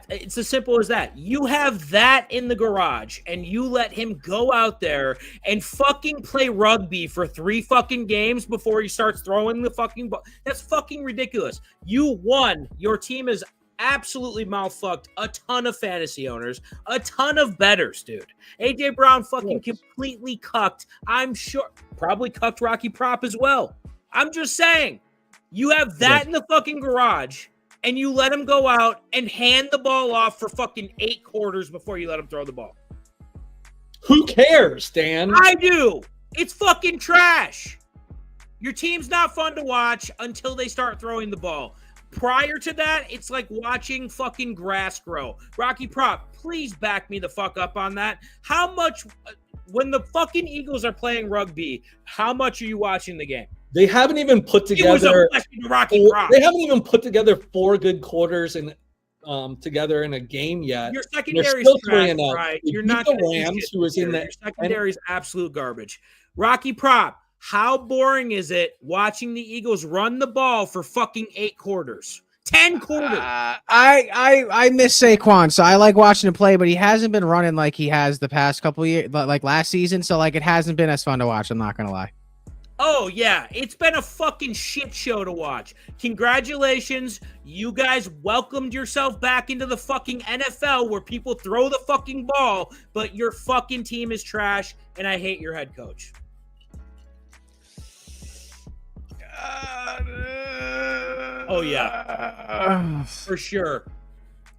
It's as simple as that. You have that in the garage, and you let him go out there and fucking play rugby for 3 fucking games before he starts throwing the fucking ball. That's fucking ridiculous. You won. Your team is absolutely mouth-fucked a ton of fantasy owners, a ton of bettors, dude. AJ Brown fucking completely cucked. I'm sure probably cucked Rocky Prop as well. I'm just saying. You have that in the fucking garage, and you let him go out and hand the ball off for fucking 8 quarters before you let him throw the ball. Who cares, Dan? I do. It's fucking trash. Your team's not fun to watch until they start throwing the ball. Prior to that, it's like watching fucking grass grow. Rocky Prop, please back me the fuck up on that. How much, when the fucking Eagles are playing rugby, how much are you watching the game? They haven't even put together. They haven't even put together 4 good quarters and together in a game yet. Your secondary is trash, right? You're not the Rams, who was in that. Your secondary is absolute garbage. Rocky Prop, how boring is it watching the Eagles run the ball for fucking 8 quarters? 10 quarters. I miss Saquon, so I like watching him play, but he hasn't been running like he has the past couple of years, like last season. So like it hasn't been as fun to watch. I'm not gonna lie. Oh, yeah. It's been a fucking shit show to watch. Congratulations. You guys welcomed yourself back into the fucking NFL where people throw the fucking ball, but your fucking team is trash, and I hate your head coach. Oh, yeah. For sure.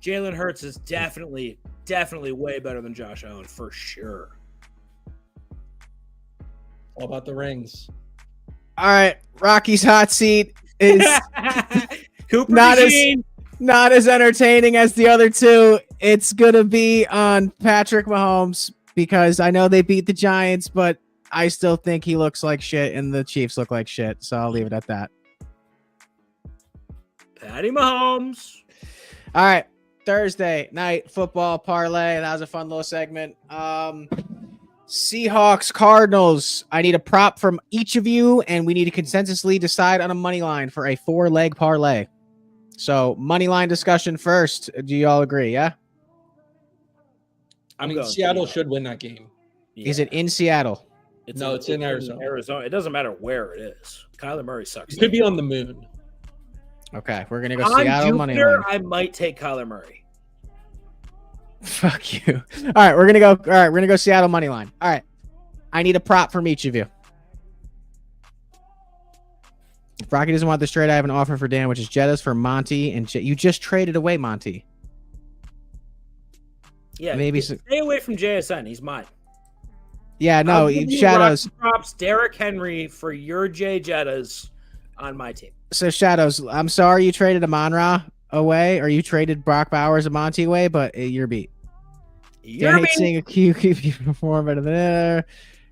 Jalen Hurts is definitely way better than Josh Allen, for sure. All about the rings. All right, Rocky's hot seat is not as entertaining as the other two. It's gonna be on Patrick Mahomes because I know they beat the Giants, but I still think he looks like shit and the Chiefs look like shit. So I'll leave it at that. Patty Mahomes. All right, Thursday night football parlay. That was a fun little segment. Seahawks, Cardinals. I need a prop from each of you, and we need to consensusly decide on a money line for a 4-leg parlay. So, money line discussion first. Do you all agree? Yeah. I mean, Seattle should win that game. Yeah. Is it in Seattle? It's in Arizona. It doesn't matter where it is. Kyler Murray sucks. It could be on the moon. Okay, we're gonna go Seattle money line. I might take Kyler Murray. Fuck you. All right, we're gonna go Seattle money line. All right, I need a prop from each of you. If Rocky doesn't want this trade, I have an offer for Dan, which is Jettas for Monty, and you just traded away Monty. Yeah, maybe stay away from JSN. He's mine. Yeah, no, Shadows. Props Derrick Henry for your Jay Jettas on my team. So Shadows, I'm sorry you traded Amon-Ra away, or you traded Brock Bowers and Monty away, but you're beat. Dan hates seeing a Q perform better than there.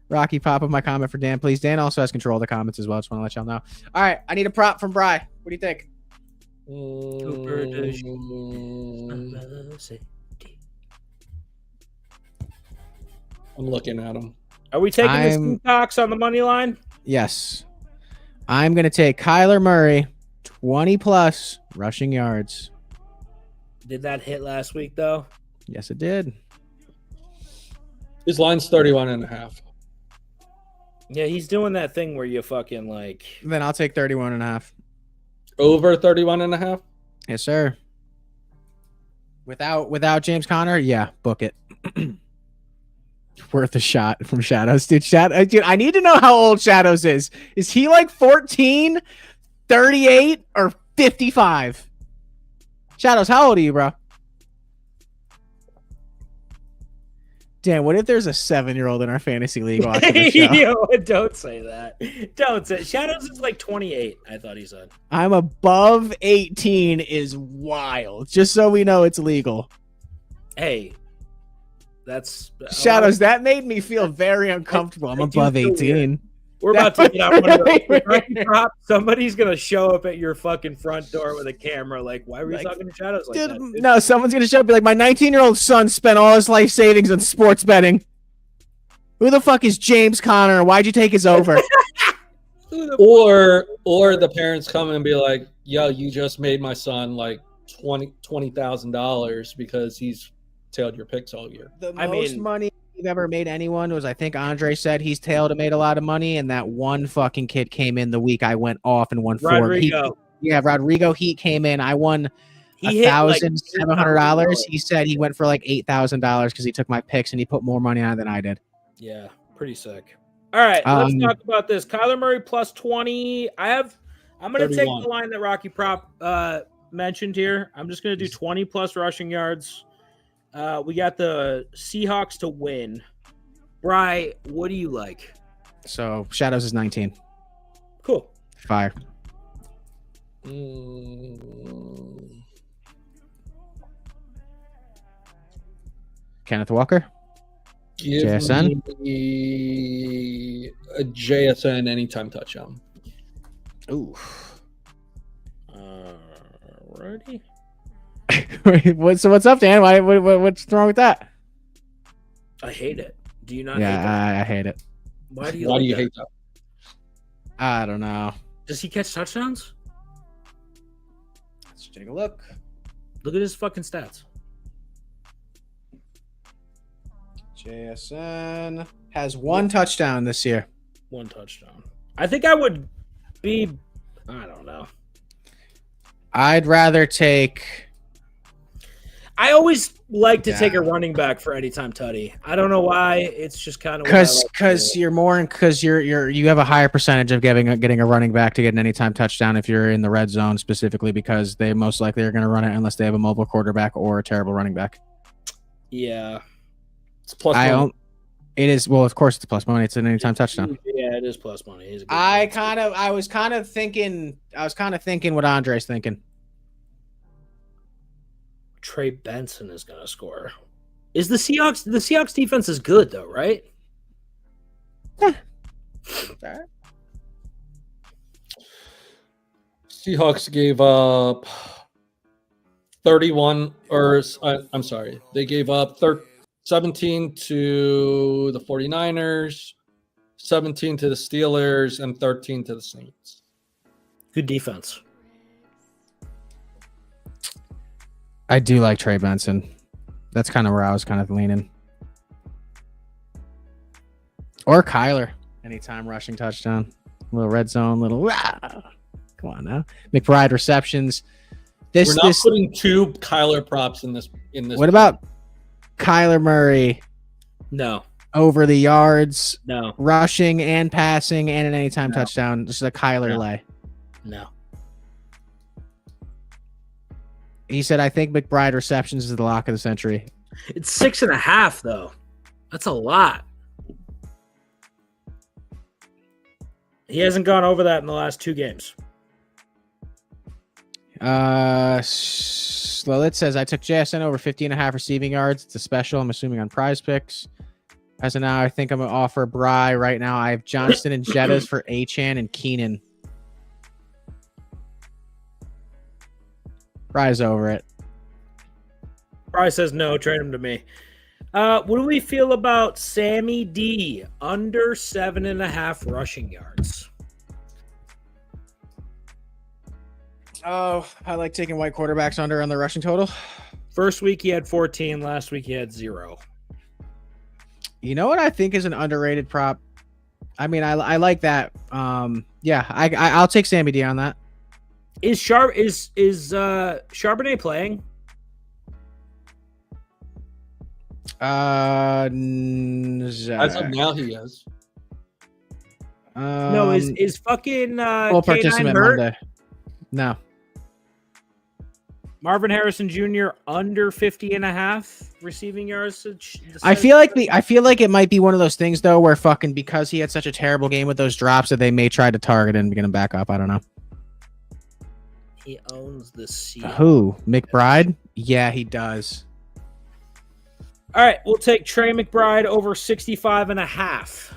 Rocky, pop up my comment for Dan, please. Dan also has control of the comments as well. Just want to let y'all know. All right, I need a prop from Bri. What do you think? I'm looking at him. Are we taking the Seahawks on the money line? Yes. I'm going to take Kyler Murray, 20+ rushing yards. Did that hit last week, though? Yes, it did. His line's 31.5. Yeah, he's doing that thing where you fucking like. Then I'll take 31.5. Over 31.5? Yes, sir. Without James Conner, yeah, book it. Worth a shot from Shadows, dude. Dude, I need to know how old Shadows is. Is he like 14, 38, or 55? Shadows, how old are you, bro? Dan, what if there's a 7-year-old in our fantasy league watching the show? Yo, don't say that. Don't say. Shadows is like 28, I thought he said. I'm above 18 is wild. Just so we know it's legal. Hey, that's... Shadows, that made me feel very uncomfortable. I'm above 18. We're about to get out one of those. Somebody's gonna show up at your fucking front door with a camera. Like, why were you talking to shadows like dude, that? Dude? No, someone's gonna show up and be like, my 19-year-old son spent all his life savings on sports betting. Who the fuck is James Conner? Why'd you take his over? Or the parents come and be like, yo, you just made my son like $20,000 because he's tailed your picks all year. The most money we've ever made anyone was, I think Andre said he's tailed and made a lot of money, and that one fucking kid came in the week I went off and won Rodrigo. Rodrigo Heat came in. I won $1,700. He said he went for like $8,000 because he took my picks and he put more money on it than I did. Yeah, pretty sick. All right, let's talk about this. Kyler Murray plus 20. I'm going to take the line that Rocky Prop mentioned here. I'm just going to do 20 plus rushing yards. We got the Seahawks to win. Bri, what do you like? So Shadows is 19. Cool. Fire. Kenneth Walker. Give JSN. me a JSN anytime touchdown. Ooh. Ready? What's up, Dan? What's wrong with that? I hate it. Do you not hate that? I hate it. Why do you hate that? I don't know. Does he catch touchdowns? Let's take a look. Look at his fucking stats. JSN has one touchdown this year. One touchdown. I think I would be, I don't know. I'd rather take. I always like to take a running back for anytime tutty. I don't know why. It's just kind of because you're more because you have a higher percentage of getting a running back to get an anytime touchdown if you're in the red zone, specifically because they most likely are going to run it unless they have a mobile quarterback or a terrible running back. Yeah. It's plus money. It is, well, of course it's plus money. It's an anytime touchdown. Yeah, it is plus money. I was kind of thinking what Andre's thinking. Trey Benson is going to score. Is the Seahawks defense is good though, right? Seahawks gave up 31, or I'm sorry, they gave up 17 to the 49ers, 17 to the Steelers, and 13 to the Saints. Good defense. I do like Trey Benson. That's kind of where I was kind of leaning. Or Kyler. Anytime rushing touchdown. Little red zone, little. Come on now. McBride receptions. We're not putting two Kyler props in this. What about Kyler Murray? No. Over the yards. No. Rushing and passing and an anytime touchdown. Just a Kyler lay. No. He said, I think McBride receptions is the lock of the century. It's 6.5, though. That's a lot. He hasn't gone over that in the last 2 games. Well, it says I took JSN over 50.5 receiving yards. It's a special, I'm assuming, on Prize Picks. As of now, I think I'm going to offer Bry right now. I have Johnston and Jettas for Achane and Keenan. Bry's over it. Bry says no, trade him to me. What do we feel about Sammy D? Under 7.5 rushing yards. Oh, I like taking white quarterbacks under on the rushing total. First week he had 14. Last week he had 0. You know what I think is an underrated prop? I mean, I like that. Yeah, I'll take Sammy D on that. Is Charbonnet playing? As of now, he is. No, is fucking full participant hurt? Monday. No. Marvin Harrison Jr. under 50.5 receiving yards. I feel like it might be one of those things though, where fucking because he had such a terrible game with those drops that they may try to target and get him back up. I don't know. He owns the seat. Who? McBride? Yeah, he does. All right, we'll take Trey McBride over 65.5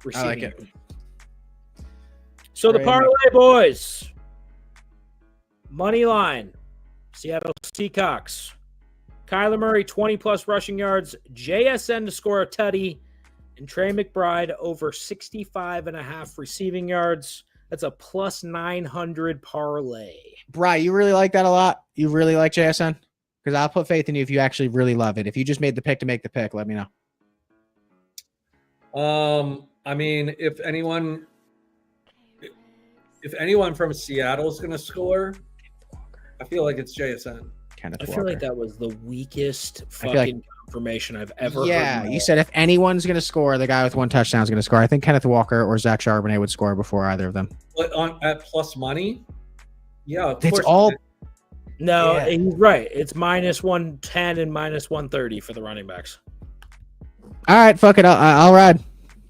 receiving. I like it. So the parlay boys. Money line. Seattle Seahawks. Kyler Murray, 20-plus rushing yards. JSN to score a tutty. And Trey McBride over 65.5 receiving yards. That's a plus 900 parlay. Bri, you really like that a lot? You really like JSN? Because I'll put faith in you if you actually really love it. If you just made the pick to make the pick, let me know. I mean, if anyone from Seattle is going to score, I feel like it's JSN. Kenneth I Walker. feel like that was the weakest fucking confirmation I've ever heard. Yeah, you said if anyone's going to score, the guy with 1 touchdown is going to score. I think Kenneth Walker or Zach Charbonnet would score before either of them. But at plus money, yeah, of It's course. all No, Yeah. he's right. It's minus 110 and minus 130 for the running backs. all right. Fuck it. I'll ride.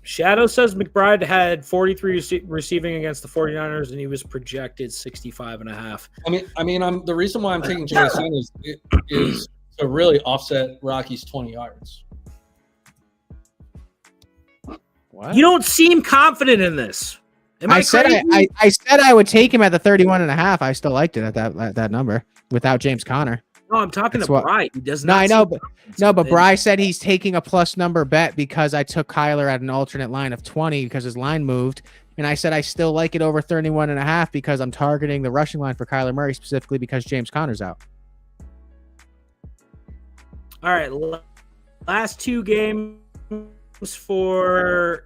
Shadow says McBride had 43 receiving against the 49ers, and he was projected 65.5. The reason why I'm taking JSN is to really offset Rocky's 20 yards. What? You don't seem confident in this. Am I said crazy? I said I would take him at the 31.5. I still liked it at that number without James Conner. No, I'm talking That's to what- Bright. He does No, not. I know, seem but confident. Bry said he's taking a plus number bet because I took Kyler at an alternate line of 20 because his line moved. And I said I still like it over 31.5 because I'm targeting the rushing line for Kyler Murray specifically because James Conner's out. All right, last 2 games last 4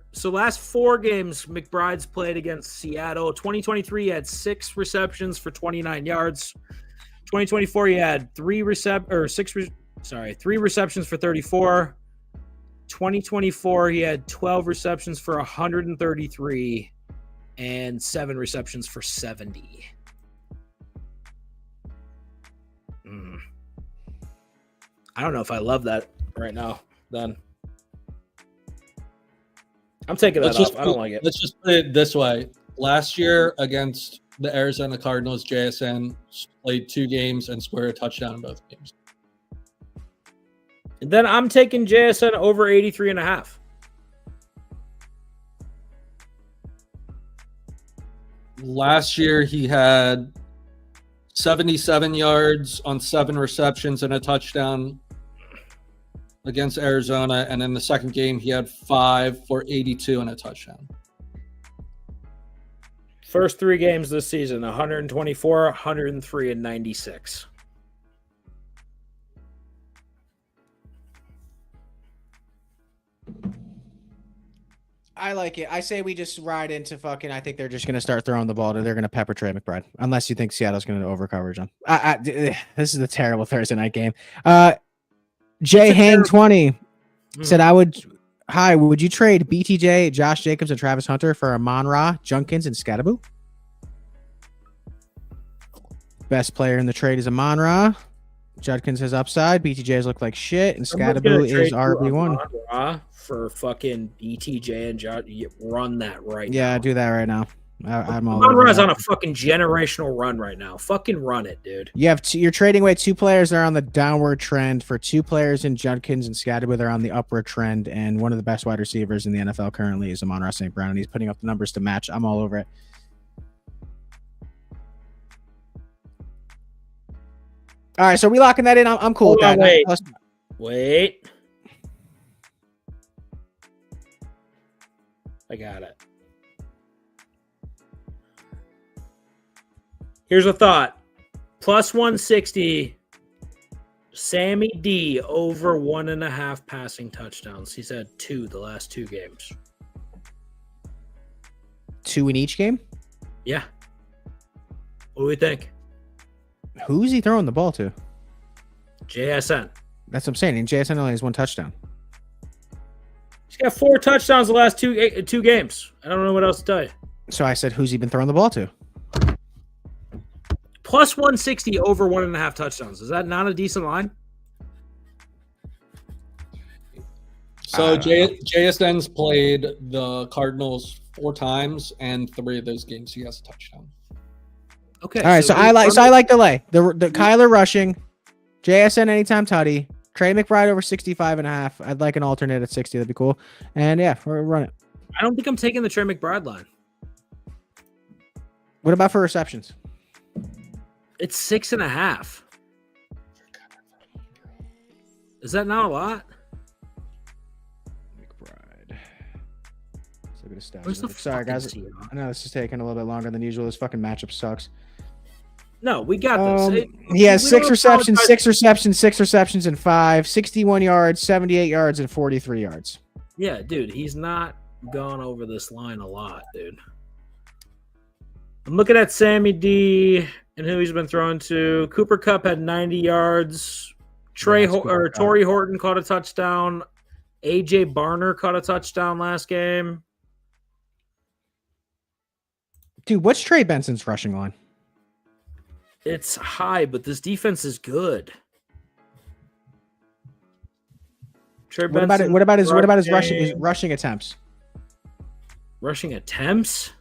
games McBride's played against Seattle. 2023 he had 6 receptions for 29 yards. 2024 he had 3 receptions for 34. 2024 he had 12 receptions for 133 and 7 receptions for 70. I don't know if I love that right now. Then I'm taking that off. I don't like it. Let's just put it this way. Last year against the Arizona Cardinals, JSN played 2 games and scored a touchdown in both games. And then I'm taking JSN over 83.5. Last year he had 77 yards on 7 receptions and a touchdown against Arizona, and in the second game he had 5 for 82 and a touchdown. First 3 games this season, 124, 103, and 96. I like it. I say we just ride into fucking. I think they're just going to start throwing the ball. They're going to pepper Trey McBride, unless you think Seattle's going to over coverage on. This is a terrible Thursday night game. Jay Hang 20 said, "I would. Hi, would you trade BTJ, Josh Jacobs, and Travis Hunter for Amon-Ra, Junkins, and Scattaboo? Best player in the trade is Amon-Ra. Judkins has upside. BTJ's look like shit, and Scattaboo is RB1. For fucking BTJ and Josh. Run that right now. Yeah, do that right now. I'm all Amon-Ra's over on a fucking generational run right now. Fucking run it, dude. you're trading away 2 players that are on the downward trend for 2 players in Judkins and Scattaboo that are on the upward trend, and one of the best wide receivers in the NFL currently is Amon-Ra St. Brown, and he's putting up the numbers to match. I'm all over it. All right, so we locking that in. I'm cool with Hold that. on, wait. I got it. Here's a thought. Plus 160. Sammy D over 1.5 passing touchdowns. He's had 2 the last 2 games. 2 in each game? Yeah. What do we think? Who's he throwing the ball to? JSN. That's what I'm saying. And JSN only has 1 touchdown. He's got 4 touchdowns the last 2 games. I don't know what else to tell you. So I said, who's he been throwing the ball to? Plus 160 over 1.5 touchdowns. Is that not a decent line? So JSN's played the Cardinals 4 times, and 3 of those games he has a touchdown. Okay. All right, so I like the lay. The Kyler rushing, JSN anytime tutty, Trey McBride over 65.5. I'd like an alternate at 60. That'd be cool. And yeah, we're running. I don't think I'm taking the Trey McBride line. What about for receptions? It's 6.5. Is that not a lot? McBride. So good stats. Where's the Sorry, guys. fucking Seahawks? I know this is taking a little bit longer than usual. This fucking matchup sucks. No, we got this. He has We 6 don't receptions, apologize. 6 receptions, and 5, 61 yards, 78 yards, and 43 yards. Yeah, dude, he's not gone over this line a lot, dude. I'm looking at Sammy D and who he's been throwing to. Cooper Kupp had 90 yards. Torrey Horton caught a touchdown. AJ Barner caught a touchdown last game. Dude, what's Trey Benson's rushing line? It's high, but this defense is good. Trey What about it? Benson, What about his rushing attempts? rushing attempts?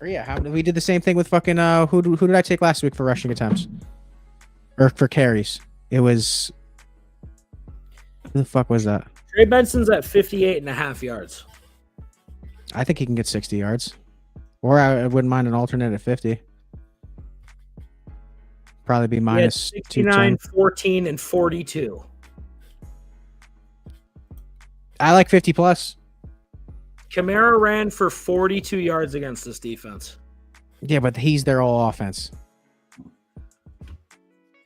Or yeah, we did the same thing with fucking who did I take last week for rushing attempts? Or for carries? It was who the fuck was that? Trey Benson's at 58.5 yards. I think he can get 60 yards. Or I wouldn't mind an alternate at 50. Probably be minus 69, 14, and 42. I like 50 plus. Kamara ran for 42 yards against this defense. Yeah, but he's their all offense.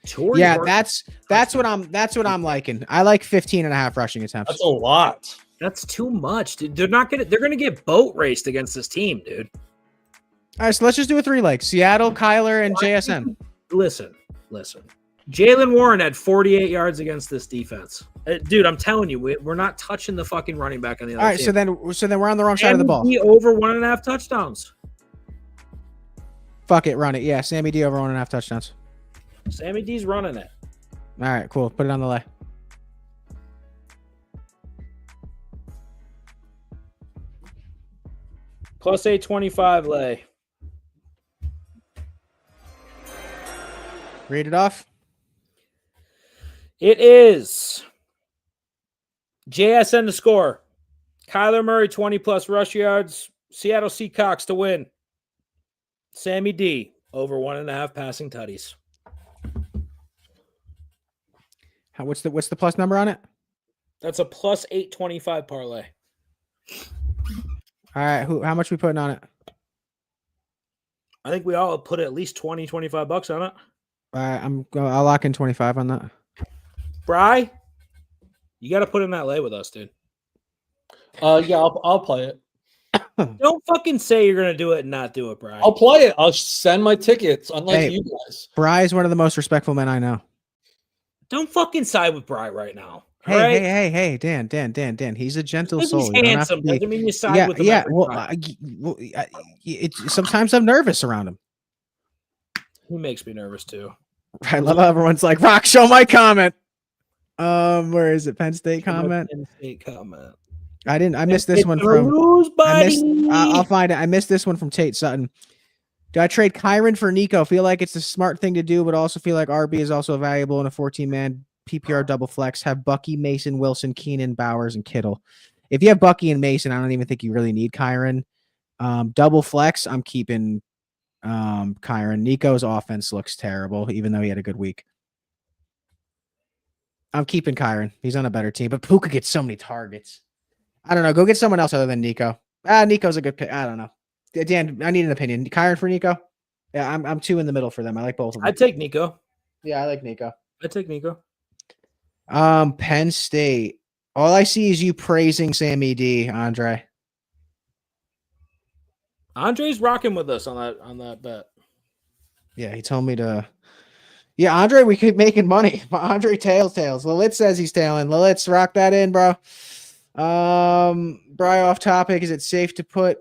Torrey Yeah, Horton- that's what I'm liking. I like 15.5 rushing attempts. That's a lot. That's too much, dude. They're gonna get boat raced against this team, dude. All right, so let's just do a 3-leg. Seattle, Kyler, and JSN. Listen. Jalen Warren had 48 yards against this defense. Dude, I'm telling you, we're not touching the fucking running back on the other All right, team. so then we're on the wrong side of the ball. He over 1.5 touchdowns. Fuck it, run it. Yeah, Sammy D over 1.5 touchdowns. Sammy D's running it. All right, cool. Put it on the lay. Plus 825 lay. Read it off. It is JSN to score. Kyler Murray 20 plus rush yards. Seattle Seahawks to win. Sammy D over 1.5 passing tutties. What's the plus number on it? That's a plus 825 parlay. All right, how much we putting on it? I think we all put at least 20, 25 bucks on it. All right, I'll lock in 25 on that. Bry, you got to put in that lay with us, dude. Yeah, I'll play it. Don't fucking say you're going to do it and not do it, Bry. I'll play it. I'll send my tickets, unlike Hey. you guys. Bry is one of the most respectful men I know. Don't fucking side with Bry right now. Hey, all right? hey, Dan. He's a gentle Because soul. he's You don't have to handsome be- doesn't mean you side with him. Yeah. every Well, time. sometimes I'm nervous around him. He makes me nervous too. I love how everyone's like, "Rock, show my comment." Where is it? Penn State comment. Penn State comment. I missed this one Gonna from. lose, buddy. I'll find it. I missed this one from Tate Sutton. Do I trade Kyron for Nico? Feel like it's a smart thing to do, but also feel like RB is also valuable in a 14-man PPR double flex. Have Bucky, Mason, Wilson, Keenan, Bowers, and Kittle. If you have Bucky and Mason, I don't even think you really need Kyron. Double flex, I'm keeping Kyron. Nico's offense looks terrible, even though he had a good week. I'm keeping Kyron. He's on a better team, but Puka gets so many targets. I don't know. Go get someone else other than Nico. Nico's a good pick. I don't know. Dan, I need an opinion. Kyron for Nico? Yeah, I'm two in the middle for them. I like both of them. I'd take Nico. Yeah, I like Nico. I'd take Nico. Penn State. All I see is you praising Sammy D, Andre. Andre's rocking with us on that bet. Yeah, he told me to. Yeah, Andre, we keep making money. Andre tails. Lilith says he's tailing. Lilith, rock that in, bro. Bri, off topic. Is it safe to put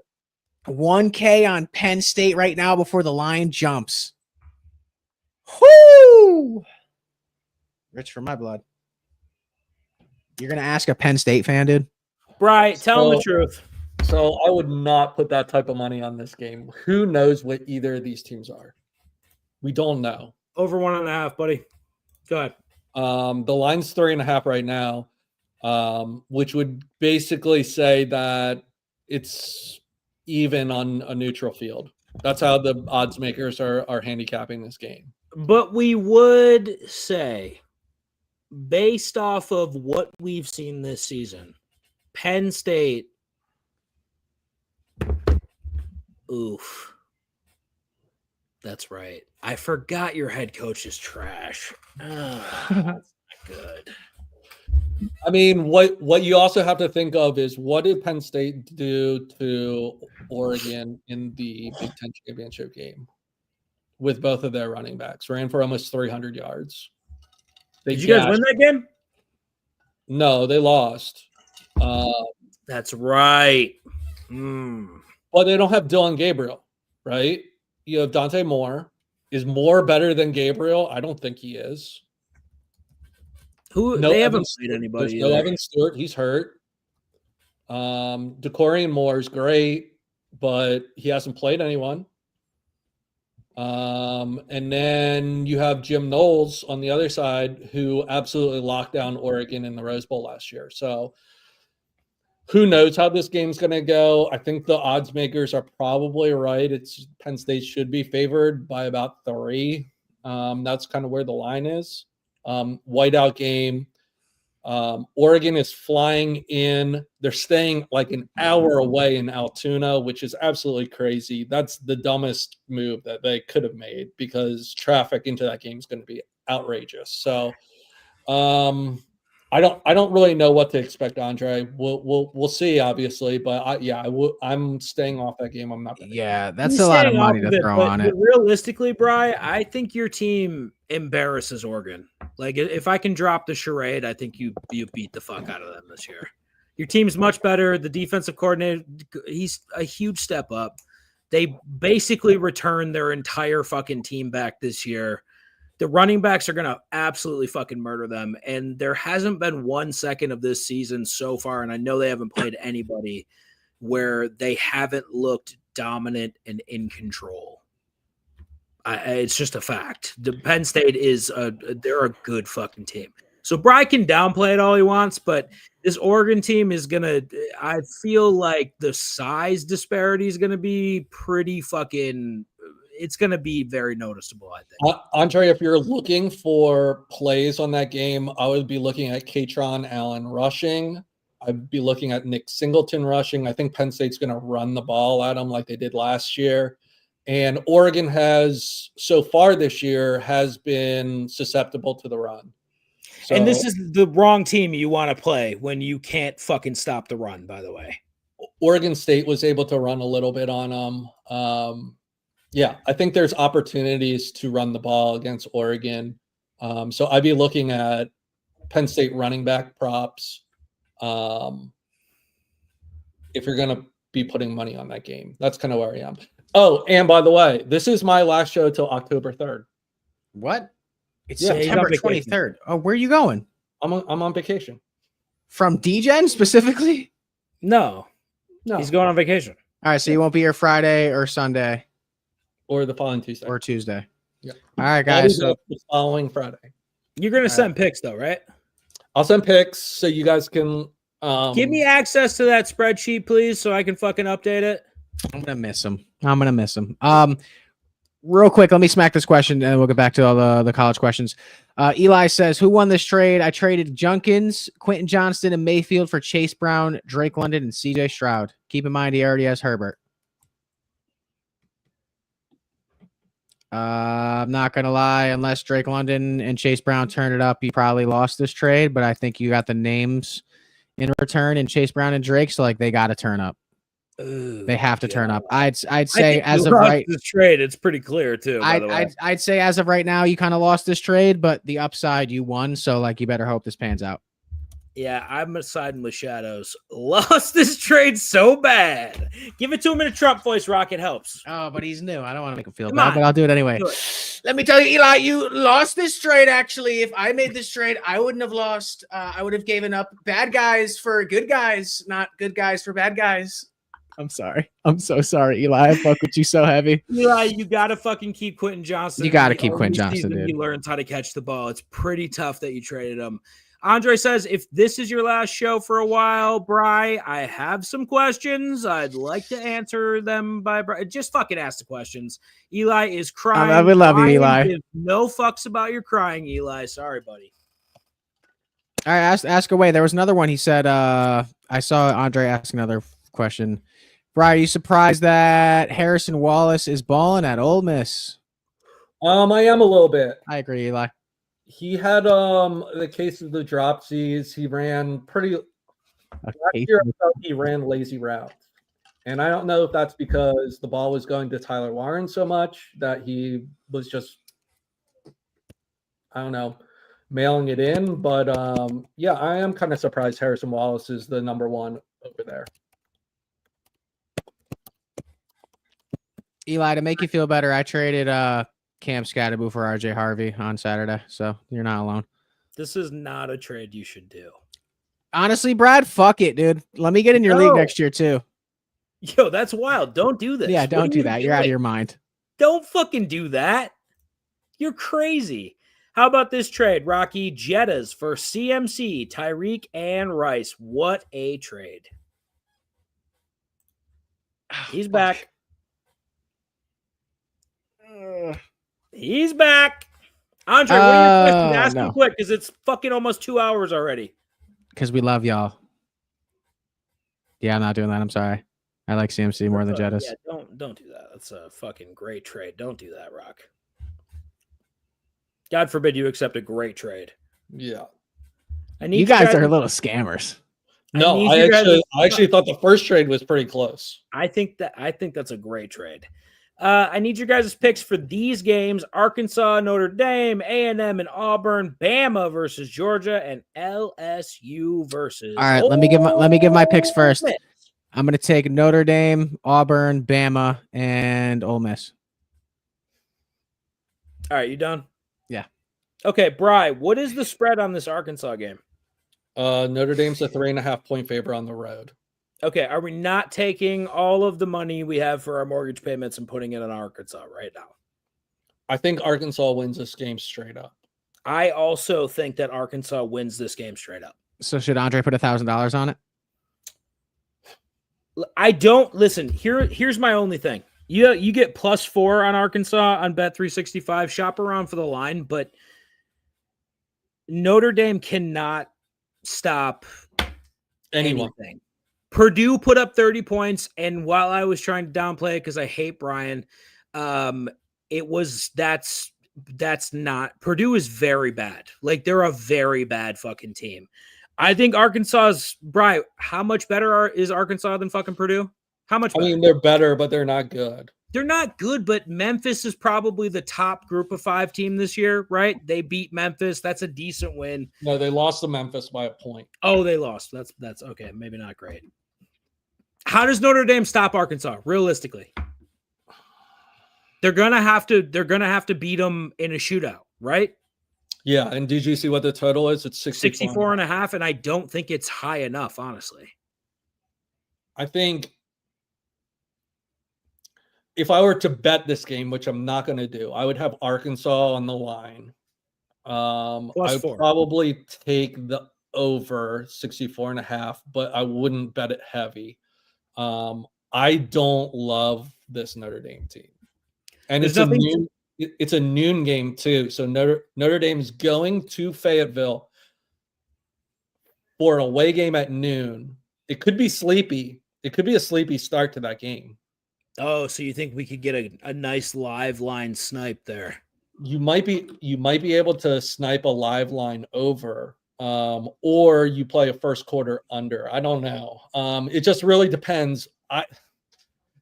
1K on Penn State right now before the line jumps? Whoo! Rich for my blood. You're gonna ask a Penn State fan, dude? Bri, tell him the truth. So I would not put that type of money on this game. Who knows what either of these teams are? We don't know. Over 1.5, buddy. Go ahead. The line's 3.5 right now, which would basically say that it's even on a neutral field. That's how the odds makers are handicapping this game. But we would say, based off of what we've seen this season, Penn State, oof. That's right. I forgot your head coach is trash. That's not good. I mean, what you also have to think of is, what did Penn State do to Oregon in the Big Ten championship game with both of their running backs? Ran for almost 300 yards. Did you guys win that game? No, they lost. That's right. Well, they don't have Dylan Gabriel, right? You have Dante Moore. Is Moore better than Gabriel? I don't think he is. They haven't played anybody. There's no Evan Stewart. He's hurt. DeCorian Moore is great, but he hasn't played anyone. And then you have Jim Knowles on the other side, who absolutely locked down Oregon in the Rose Bowl last year. So who knows how this game's going to go? I think the odds makers are probably right. It's Penn State should be favored by about 3. That's kind of where the line is. Whiteout game. Oregon is flying in. They're staying like an hour away in Altoona, which is absolutely crazy. That's the dumbest move that they could have made, because traffic into that game is going to be outrageous. So I don't really know what to expect, Andre. We'll see, obviously, but I'm staying off that game. I'm not. Yeah, that's a lot of money to throw on it. Realistically, Bri, I think your team embarrasses Oregon. Like, if I can drop the charade, I think you beat the fuck out of them this year. Your team's much better. The defensive coordinator, he's a huge step up. They basically returned their entire fucking team back this year. The running backs are going to absolutely fucking murder them. And there hasn't been 1 second of this season so far, and I know they haven't played anybody, where they haven't looked dominant and in control. It's just a fact. The Penn State they're a good fucking team. So Bri can downplay it all he wants, but this Oregon team is going to – I feel like the size disparity is going to be pretty fucking – it's going to be very noticeable, I think. Andre, if you're looking for plays on that game, I would be looking at Katron Allen rushing. I'd be looking at Nick Singleton rushing. I think Penn State's going to run the ball at them like they did last year. And Oregon has, so far this year, has been susceptible to the run. So, and this is the wrong team you want to play when you can't fucking stop the run, by the way. Oregon State was able to run a little bit on them. Yeah, I think there's opportunities to run the ball against Oregon. So I'd be looking at Penn State running back props if you're going to be putting money on that game. That's kind of where I am. Oh, and by the way, this is my last show till October 3rd. What? It's Yeah, September 23rd. Oh, where are you going? I'm on vacation. From Degen specifically? No, he's going on vacation. All right, so you won't be here Friday or Sunday. Or the following Tuesday. Or Tuesday. Yeah. All right, guys. So the following Friday. You're going to send pics, though, right? I'll send pics so you guys can give me access to that spreadsheet, please, so I can fucking update it. I'm gonna miss him. Real quick, let me smack this question, and we'll get back to all the college questions. Eli says, "Who won this trade? I traded Junkins, Quentin Johnston, and Mayfield for Chase Brown, Drake London, and CJ Stroud. Keep in mind he already has Herbert." I'm not gonna lie, unless Drake London and Chase Brown turn it up, you probably lost this trade. But I think you got the names in return, and Chase Brown and Drake, so like they got to turn up. They have to turn up. I'd say as of right this trade, it's pretty clear too. I'd say as of right now, you kind of lost this trade, but the upside you won. So like you better hope this pans out. Yeah, I'm siding with Shadows. Lost this trade so bad. Give it to him in a Trump voice, Rock. It helps. Oh, but he's new. I don't want to make him feel Come bad, on. but I'll do it anyway. Do it. Let me tell you, Eli, you lost this trade. Actually, if I made this trade, I wouldn't have lost. I would have given up bad guys for good guys, not good guys for bad guys. I'm sorry. I'm so sorry, Eli. I fuck with you so heavy. Eli, you got to fucking keep Quentin Johnston. You got to keep Quentin Johnston, dude. He learns how to catch the ball. It's pretty tough that you traded him. Andre says, if this is your last show for a while, Bri, I have some questions. I'd like to answer them by Bri. Just fucking ask the questions. Eli is crying. We love you, Brian Eli. gives no fucks about your crying, Eli. Sorry, buddy. All right, ask away. There was another one. He said, I saw Andre ask another question. Bri, are you surprised that Harrison Wallace is balling at Ole Miss? I am a little bit. I agree, Eli. He had the case of the dropsies. He ran pretty last year. I felt he ran lazy routes, and I don't know if that's because the ball was going to Tyler Warren so much that he was just, I don't know, mailing it in. But yeah, I am kind of surprised Harrison Wallace is the number one over there. Eli, to make you feel better, I traded Cam Scatterbo for RJ Harvey on Saturday, so you're not alone. This is not a trade you should do. Honestly, Brad, fuck it, dude. Let me get in your league next year too. Yo, that's wild. Don't do this. Yeah, don't do that. You're out of doing? your mind. Don't fucking do that. You're crazy. How about this trade, Rocky? Jettas for CMC, Tyreek, and Rice. What a trade. He's back. He's back. Andre, what are your questions? Ask him quick because it's fucking almost 2 hours already. Because we love y'all. Yeah, I'm not doing that. I'm sorry. I like CMC more than Jettas. Yeah, don't do that. That's a fucking great trade. Don't do that, Rock. God forbid you accept a great trade. Yeah. You guys are little scammers. No, I actually thought the first trade was pretty close. I think that's a great trade. I need your guys' picks for these games: Arkansas, Notre Dame, A&M, and Auburn, Bama versus Georgia, and LSU versus. All right, let me give my picks first. I'm going to take Notre Dame, Auburn, Bama, and Ole Miss. All right, you done? Yeah. Okay, Bri, what is the spread on this Arkansas game? Notre Dame's a 3.5-point favorite on the road. Okay, are we not taking all of the money we have for our mortgage payments and putting it in Arkansas right now? I think Arkansas wins this game straight up. I also think that Arkansas wins this game straight up. So should Andre put $1,000 on it? I don't listen. Here's my only thing. You get +4 on Arkansas on Bet365. Shop around for the line, but Notre Dame cannot stop anything. Purdue put up 30 points, and while I was trying to downplay it because I hate Brian, that's not. Purdue is very bad. Like, they're a very bad fucking team. I think Arkansas's, Bri, how much better is Arkansas than fucking Purdue? How much better? I mean, they're better, but they're not good. They're not good, but Memphis is probably the top group of 5 team this year, right? They beat Memphis. That's a decent win. No, they lost to Memphis by a point. Oh, they lost. That's okay. Maybe not great. How does Notre Dame stop Arkansas realistically? They're gonna have to beat them in a shootout, right? Yeah, and did you see what the total is? It's 64.5, and I don't think it's high enough, honestly. I think if I were to bet this game, which I'm not going to do, I would have Arkansas on the line. I would probably take the over 64.5, but I wouldn't bet it heavy. I don't love this Notre Dame team, and it's a noon game too. So Notre Dame's going to Fayetteville for an away game at noon. It could be sleepy. It could be a sleepy start to that game. Oh, so you think we could get a nice live line snipe there? You might be able to snipe a live line over, or you play a first quarter under. I don't know. It just really depends.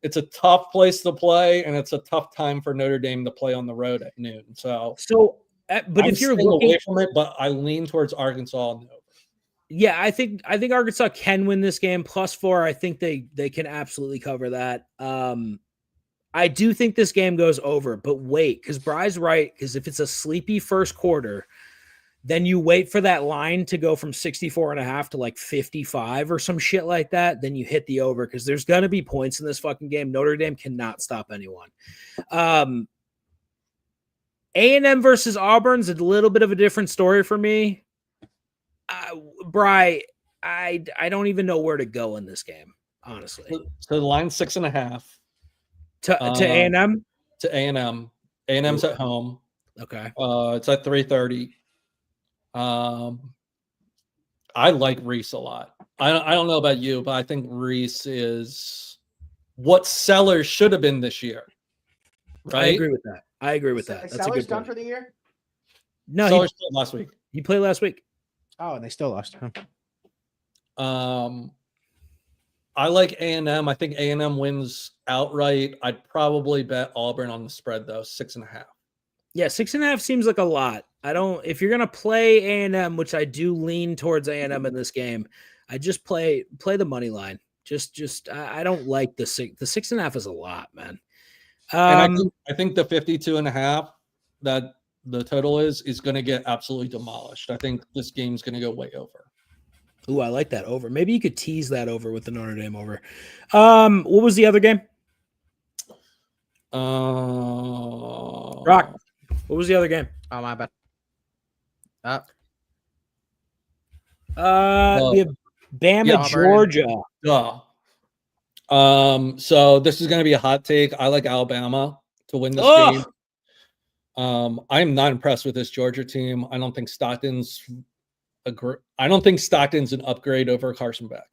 It's a tough place to play, and it's a tough time for Notre Dame to play on the road at noon. But if you're looking away from it, but I lean towards Arkansas on the over. Yeah, I think Arkansas can win this game +4. I think they can absolutely cover that. I do think this game goes over, but wait, because Bri's right. Because if it's a sleepy first quarter, then you wait for that line to go from 64.5 to like 55 or some shit like that. Then you hit the over because there's gonna be points in this fucking game. Notre Dame cannot stop anyone. A&M versus Auburn's a little bit of a different story for me. Bry, I don't even know where to go in this game, honestly. So the line's 6.5 To A&M? to A&M. A&M's at home. Okay. It's at 3:30. I like Reese a lot. I don't know about you, but I think Reese is what Sellers should have been this year. Right? I agree with that. That's a Sellers good done point. for the year? No, Sellers played last week. he played last week. Oh, and they still lost. Huh? I like A&M. I think A&M wins outright. I'd probably bet Auburn on the spread though, 6.5. Yeah, 6.5 seems like a lot. I don't. If you're gonna play A&M, which I do lean towards A&M in this game, I just play the money line. I don't like the 6. The 6.5 is a lot, man. And I think the 52.5 that the total is going to get absolutely demolished. I think this game's going to go way over. Ooh, I like that over. Maybe you could tease that over with the Notre Dame over. What was the other game? Rock. What was the other game? Oh, my bad. We have Bama, Georgia. So this is going to be a hot take. I like Alabama to win this game. I'm not impressed with this Georgia team. I don't think Stockton's an upgrade over Carson Beck.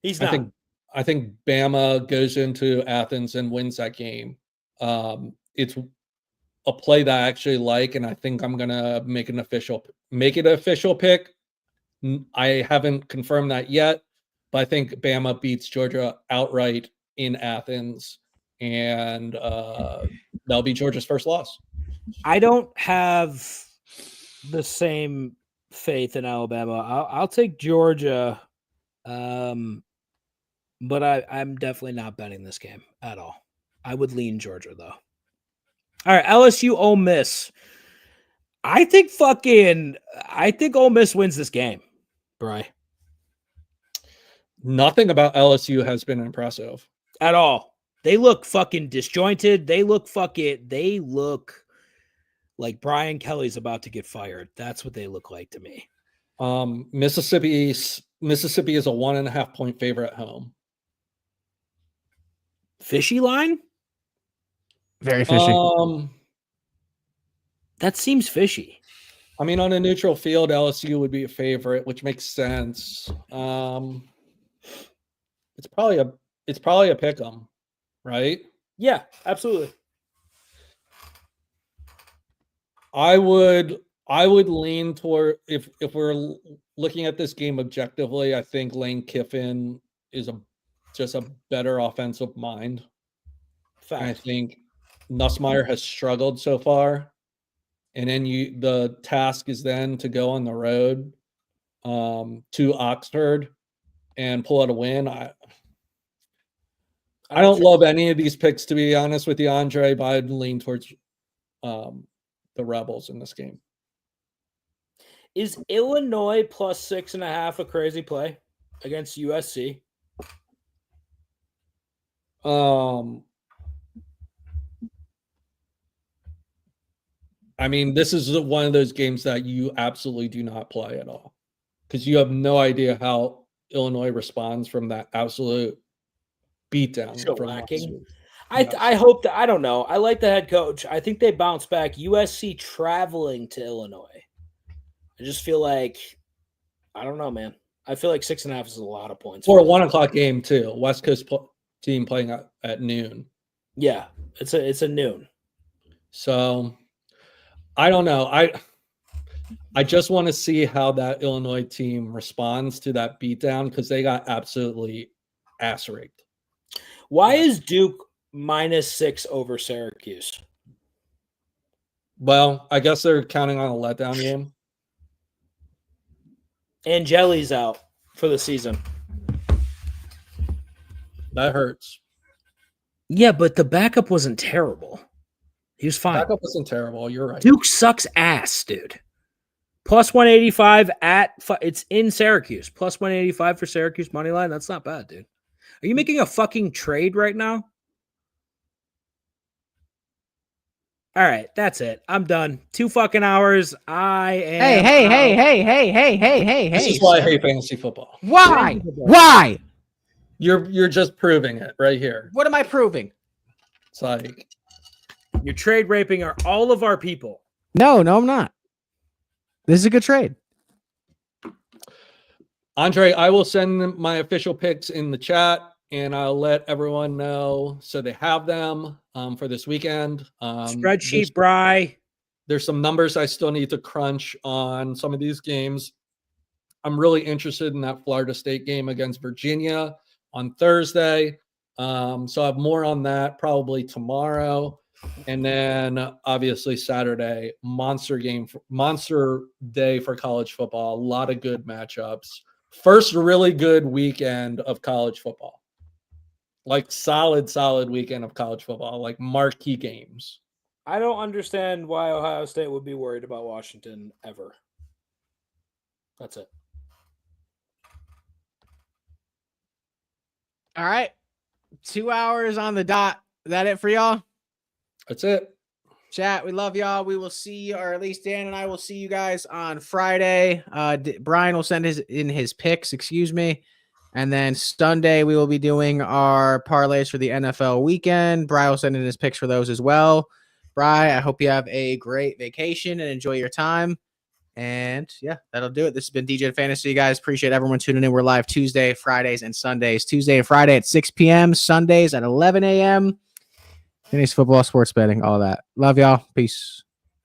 He's not. I think Bama goes into Athens and wins that game. It's a play that I actually like, and I think I'm gonna make it an official pick. I haven't confirmed that yet, but I think Bama beats Georgia outright in Athens, and that'll be Georgia's first loss. I don't have the same faith in Alabama. I'll take Georgia, but I'm definitely not betting this game at all. I would lean Georgia though. All right, LSU Ole Miss. I think Ole Miss wins this game, Bri. Nothing about LSU has been impressive at all. They look fucking disjointed. They look like Brian Kelly's about to get fired. That's what they look like to me. Mississippi is a 1.5 point favorite at home. Fishy line? Very fishy. That seems fishy. I mean, on a neutral field, LSU would be a favorite, which makes sense. It's probably a pick 'em, right? Yeah, absolutely. I would lean toward if we're looking at this game objectively, I think Lane Kiffin is just a better offensive mind. I think Nussmeier has struggled so far, and then the task is then to go on the road to Oxford and pull out a win. I don't love any of these picks, to be honest with you, Andre, but I'd lean towards the Rebels in this game. Is Illinois plus 6.5 a crazy play against USC? I mean, this is one of those games that you absolutely do not play at all because you have no idea how Illinois responds from that absolute beatdown. I hope that I don't know. I like the head coach. I think they bounce back. USC traveling to Illinois. I just feel like I don't know, man. I feel like 6.5 is a lot of points for a 1:00 game too. West Coast team playing at noon. Yeah, it's a noon. So I don't know. I just want to see how that Illinois team responds to that beatdown because they got absolutely ass raked. Why is Duke -6 over Syracuse? Well, I guess they're counting on a letdown game. Angeli's out for the season. That hurts. Yeah, but the backup wasn't terrible. He was fine. Backup wasn't terrible. You're right. Duke sucks ass, dude. Plus 185 it's in Syracuse. Plus 185 for Syracuse money line. That's not bad, dude. Are you making a fucking trade right now? All right, that's it. I'm done. 2 fucking hours. I am. Hey. This is why I hate fantasy football. Why? Why? You're just proving it right here. What am I proving? It's like You're trade raping all of our people. No, I'm not. This is a good trade. Andre, I will send my official picks in the chat, and I'll let everyone know so they have them for this weekend. Spreadsheet, Bry. There's some numbers I still need to crunch on some of these games. I'm really interested in that Florida State game against Virginia on Thursday. So I have more on that probably tomorrow. And then obviously Saturday, monster day for college football. A lot of good matchups. First really good weekend of college football. Like solid weekend of college football, like marquee games. I don't understand why Ohio State would be worried about Washington ever. That's it. All right. 2 hours on the dot. Is that it for y'all? That's it. Chat, we love y'all. We will see, or at least Dan and I will see you guys on Friday. Brian will send his picks, excuse me. And then Sunday, we will be doing our parlays for the NFL weekend. Brian will send in his picks for those as well. Brian, I hope you have a great vacation and enjoy your time. And yeah, that'll do it. This has been Degen Fantasy, guys. Appreciate everyone tuning in. We're live Tuesday, Fridays, and Sundays. Tuesday and Friday at 6 p.m. Sundays at 11 a.m. Fantasy football, sports betting, all that. Love y'all. Peace.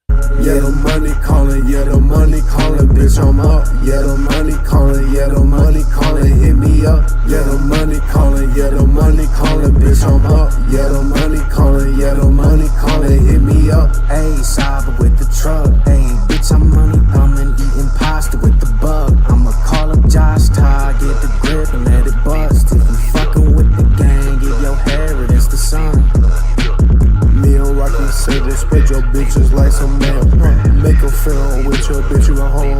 Yeah, the money calling, bitch, I'm up. Yeah, the money calling, hit me up. Yeah, the money calling, bitch, I'm up. Yeah, the money calling, hit me up. Ayy, Saba with the truck. Ayy, bitch, I'm money thumbing, eating pasta with the bug. I'ma call up Josh Todd, get the grip and let it bust. If you fucking with the gang, give your hair, it is the sun. Me and Rocky say just spread your bitches like some mail. Make a film with your bitch, you a whole